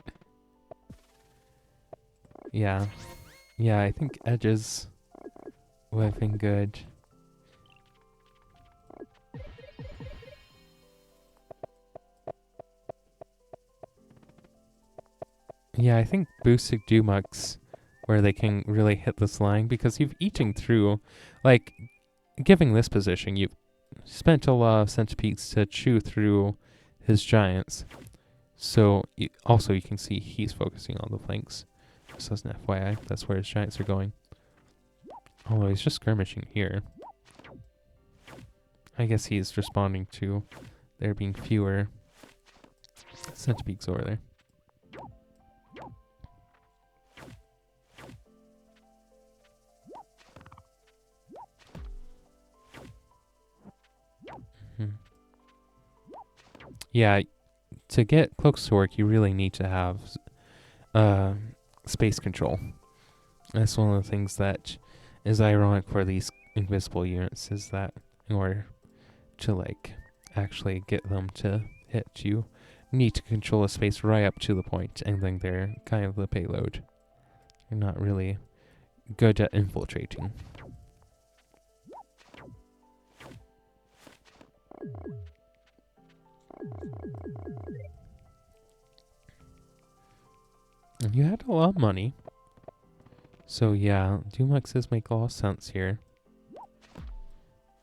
Yeah. Yeah, I think edges would have been good. Yeah, I think boosted Dumux, where they can really hit this line, because you've eaten through, like, giving this position, you've spent a lot of centipedes to chew through his giants. So, also you can see he's focusing on the flanks. Just as an FYI, that's where his giants are going. Although he's just skirmishing here. I guess he's responding to there being fewer centipedes over there. Yeah, to get cloaks to work, you really need to have space control. That's one of the things that is ironic for these invisible units, is that in order to, like, actually get them to hit, you need to control a space right up to the point, and then they're kind of the payload. You're not really good at infiltrating. And you had a lot of money. So yeah, Dumexes make a lot of sense here.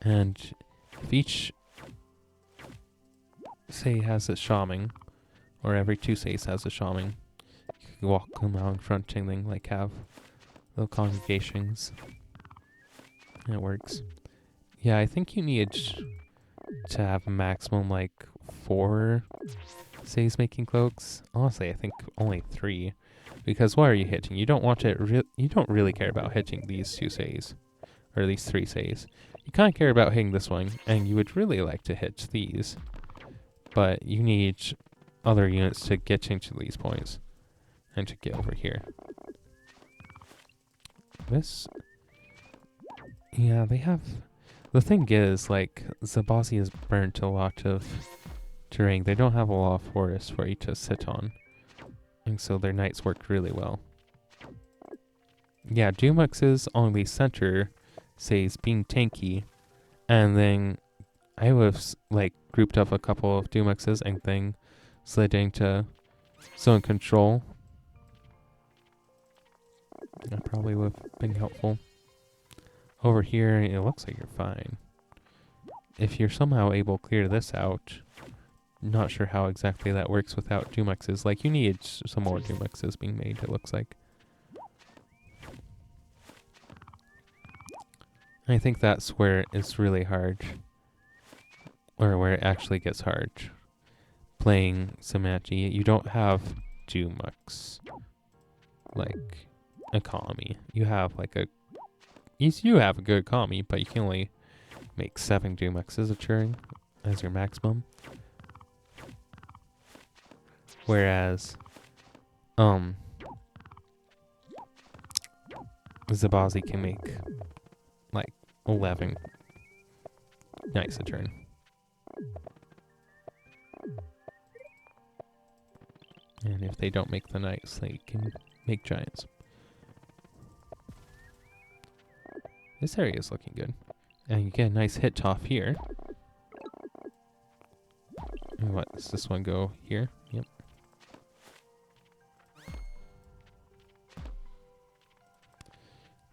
And if each say has a shaman, or every two says has a shaman, you can walk around fronting them, like have little congregations. And it works. Yeah, I think you need to have a maximum like 4 says making cloaks. Honestly, I think only 3. Because what are you hitting? You don't want to. You don't really care about hitting these 2 says, or these 3 says. You kind of care about hitting this one, and you would really like to hit these, but you need other units to get into these points and to get over here. This, yeah, they have. The thing is, like, Zabazi has burnt a lot of terrain. They don't have a lot of forests for you to sit on. And so their knights work really well. Yeah, Dumex's on the center says being tanky. And then I would have, like, grouped up a couple of Dumexes and then slid into zone control. That probably would have been helpful. Over here, it looks like you're fine. If you're somehow able to clear this out, not sure how exactly that works without Dumexes. Like, you need some more Dumexes being made, it looks like. I think that's where it's really hard. Or where it actually gets hard. Playing Oumaji, you don't have Dumex, like, economy. You have, like, you have a good economy, but you can only make 7 Dumexes a turn as your maximum. Whereas, Zabazi can make, like, 11 knights a turn. And if they don't make the knights, they can make giants. This area is looking good. And you get a nice hit off here. And what, does this one go here? Yep.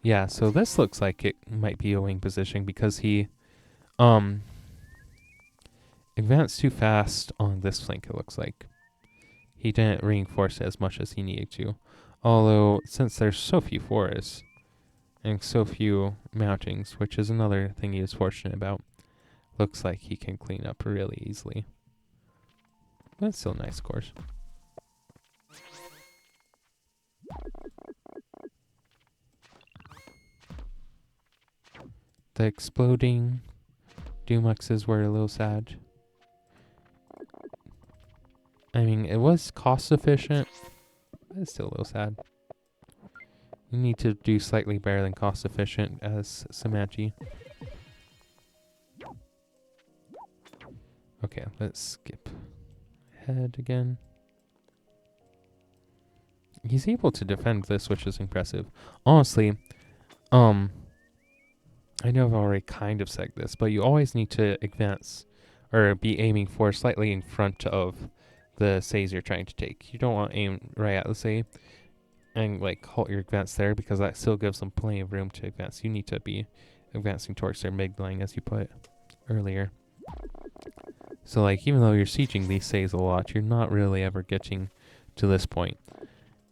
Yeah, so this looks like it might be a wing position because he advanced too fast on this flank, it looks like. He didn't reinforce it as much as he needed to. Although, since there's so few forests and so few mountings, which is another thing he was fortunate about, looks like he can clean up really easily. But it's still a nice course. The exploding Dumexes were a little sad. I mean, it was cost efficient, but it's still a little sad. You need to do slightly better than cost efficient as Oumaji. Okay, let's skip ahead again. He's able to defend this, which is impressive. Honestly, I know I've already kind of said this, but you always need to advance or be aiming for slightly in front of the says you're trying to take. You don't want to aim right at the say and like halt your advance there because that still gives them plenty of room to advance. You need to be advancing towards their mid line as you put earlier. So like even though you're sieging these says a lot, you're not really ever getting to this point.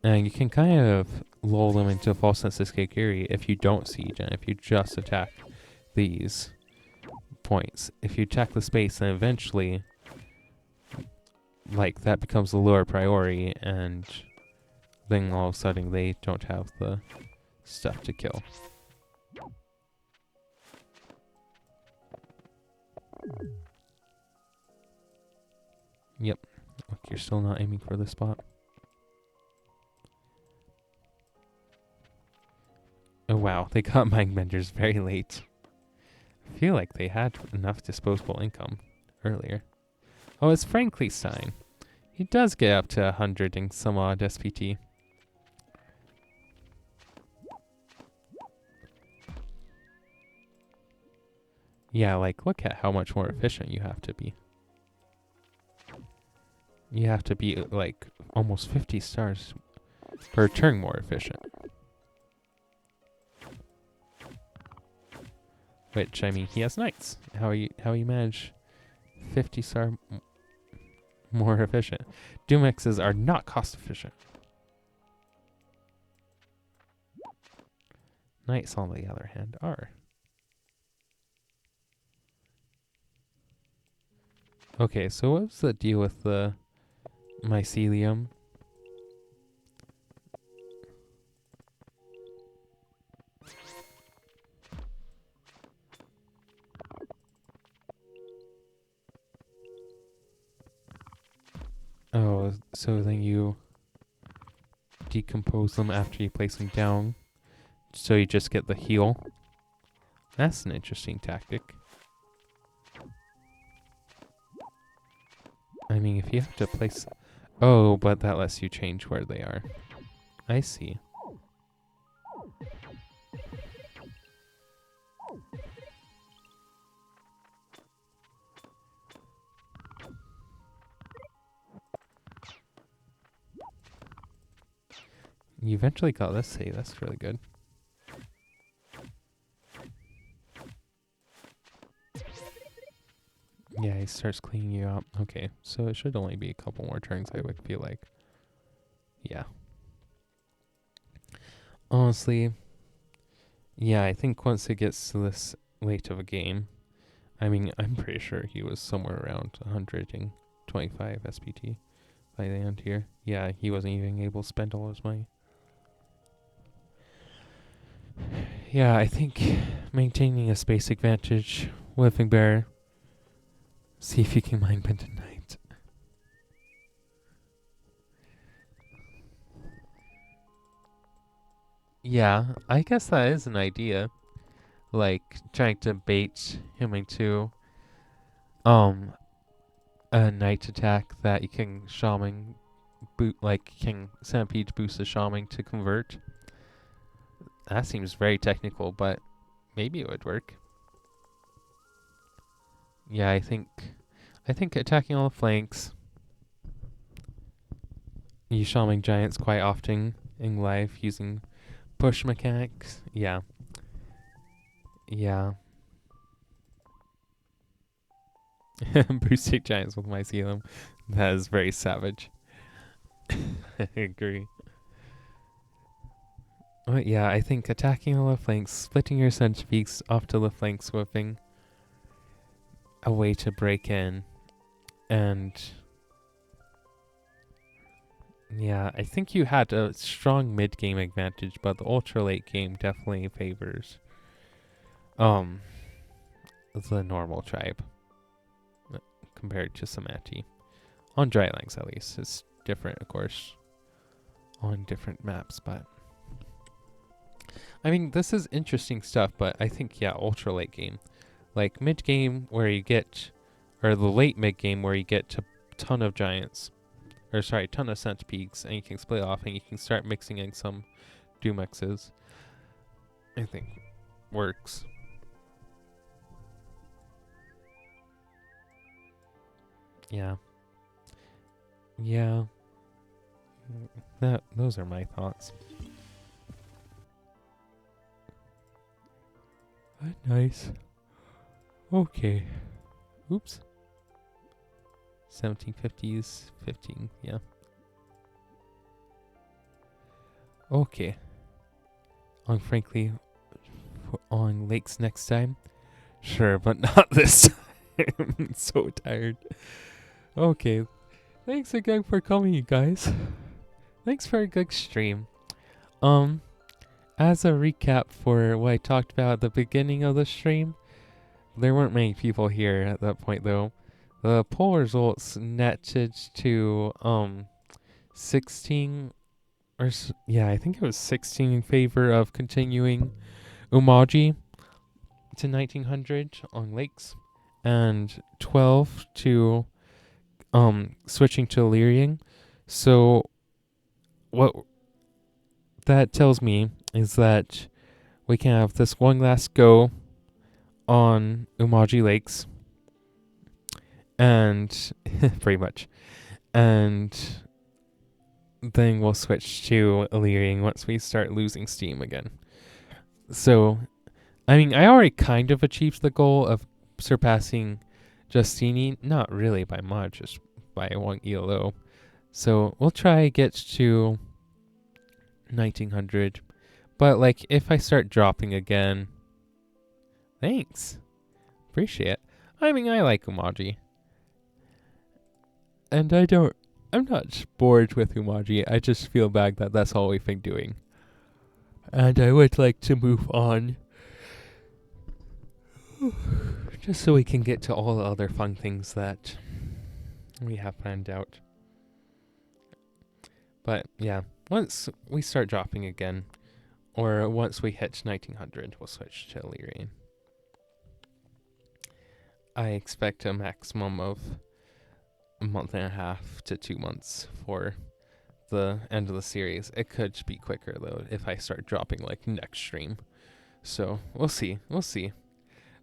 And you can kind of lull them into a false sense of security if you don't siege and if you just attack these points. If you attack the space, then eventually, like, that becomes a lower priority, and then all of a sudden they don't have the stuff to kill. Yep. Look, you're still not aiming for the spot. Oh wow, they got mind benders very late. I feel like they had enough disposable income earlier. Oh, it's Frankenstein. He does get up to 100 and some odd SPT. Yeah, like, look at how much more efficient you have to be. You have to be, like, almost 50 stars per turn more efficient. Which, I mean, he has knights. How you manage 50 star more efficient? Doomexes are not cost efficient. Knights, on the other hand, are. Okay, so what's the deal with the mycelium? Oh, so then you decompose them after you place them down, so you just get the heal. That's an interesting tactic. I mean, if you have to place... Oh, but that lets you change where they are. I see. You eventually got this save. That's really good. Yeah, he starts cleaning you up. Okay, so it should only be a couple more turns, I would feel like. Yeah. Honestly, yeah, I think once it gets to this late of a game, I mean, I'm pretty sure he was somewhere around 125 SPT by the end here. Yeah, he wasn't even able to spend all his money. Yeah, I think maintaining a space advantage, Whipping Bear. See if you can mine Benton Knight. Yeah, I guess that is an idea. Like, trying to bait him into a night attack that you can shaman can Stampede boost the shaman to convert. That seems very technical, but maybe it would work. Yeah, I think attacking all the flanks. You shaman giants quite often in life using push mechanics. Yeah. Yeah. Boosting giants with mycelium. That is very savage. I agree. But yeah, I think attacking the left flanks, splitting your centipedes off to the flanks, whipping a way to break in, and yeah, I think you had a strong mid game advantage, but the ultra late game definitely favors the normal tribe compared to Samati. On Drylands at least. It's different, of course, on different maps, but I mean, this is interesting stuff, but I think, yeah, ultra late game. Like mid game where you get, or the late mid game where you get to ton of giants, or sorry, ton of centipedes, and you can split off and you can start mixing in some Doomexes. I think works. Yeah. Yeah. Those are my thoughts. Nice. Okay. Oops. 1750s, 15, yeah. Okay. Frankly, on lakes next time? Sure, but not this time. I'm so tired. Okay. Thanks again for coming, you guys. Thanks for a good stream. As a recap for what I talked about at the beginning of the stream, there weren't many people here at that point though. The poll results netted to 16 yeah, I think it was 16 in favor of continuing Oumaji to 1900 on lakes, and 12 to switching to Illyrian. So what that tells me is that we can have this one last go on Oumaji Lakes, and pretty much, and then we'll switch to Illyrian once we start losing steam again. So, I mean, I already kind of achieved the goal of surpassing Justini, not really by much, just by 1 ELO. So we'll try get to 1900. But like, if I start dropping again, thanks, appreciate it. I mean, I like Oumaji, and I'm not bored with Oumaji. I just feel bad that that's all we've been doing, and I would like to move on, just so we can get to all the other fun things that we have planned out. But yeah, once we start dropping again, or once we hit 1900, we'll switch to Illyrian. I expect a maximum of a month and a half to 2 months for the end of the series. It could be quicker though if I start dropping like next stream. So we'll see.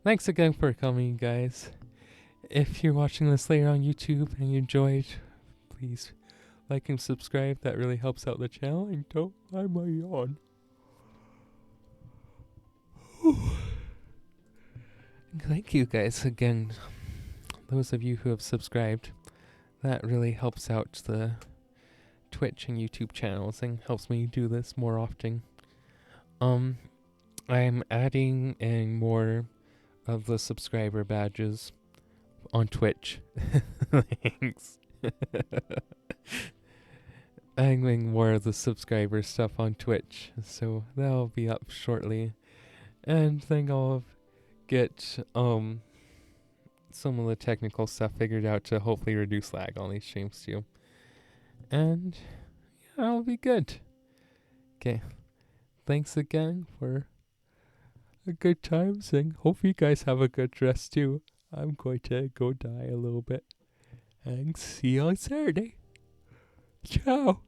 Thanks again for coming, guys. If you're watching this later on YouTube and you enjoyed, please like and subscribe. That really helps out the channel. And don't mind my yawn. Thank you guys again, those of you who have subscribed. That really helps out the Twitch and YouTube channels and helps me do this more often. I'm adding in more of the subscriber badges on Twitch. Thanks. I'm doing more of the subscriber stuff on Twitch, so that'll be up shortly. And then I'll get some of the technical stuff figured out to hopefully reduce lag on these streams too. And yeah, it'll be good. Okay. Thanks again for a good time, and hope you guys have a good rest too. I'm going to go die a little bit. And see you on Saturday. Ciao.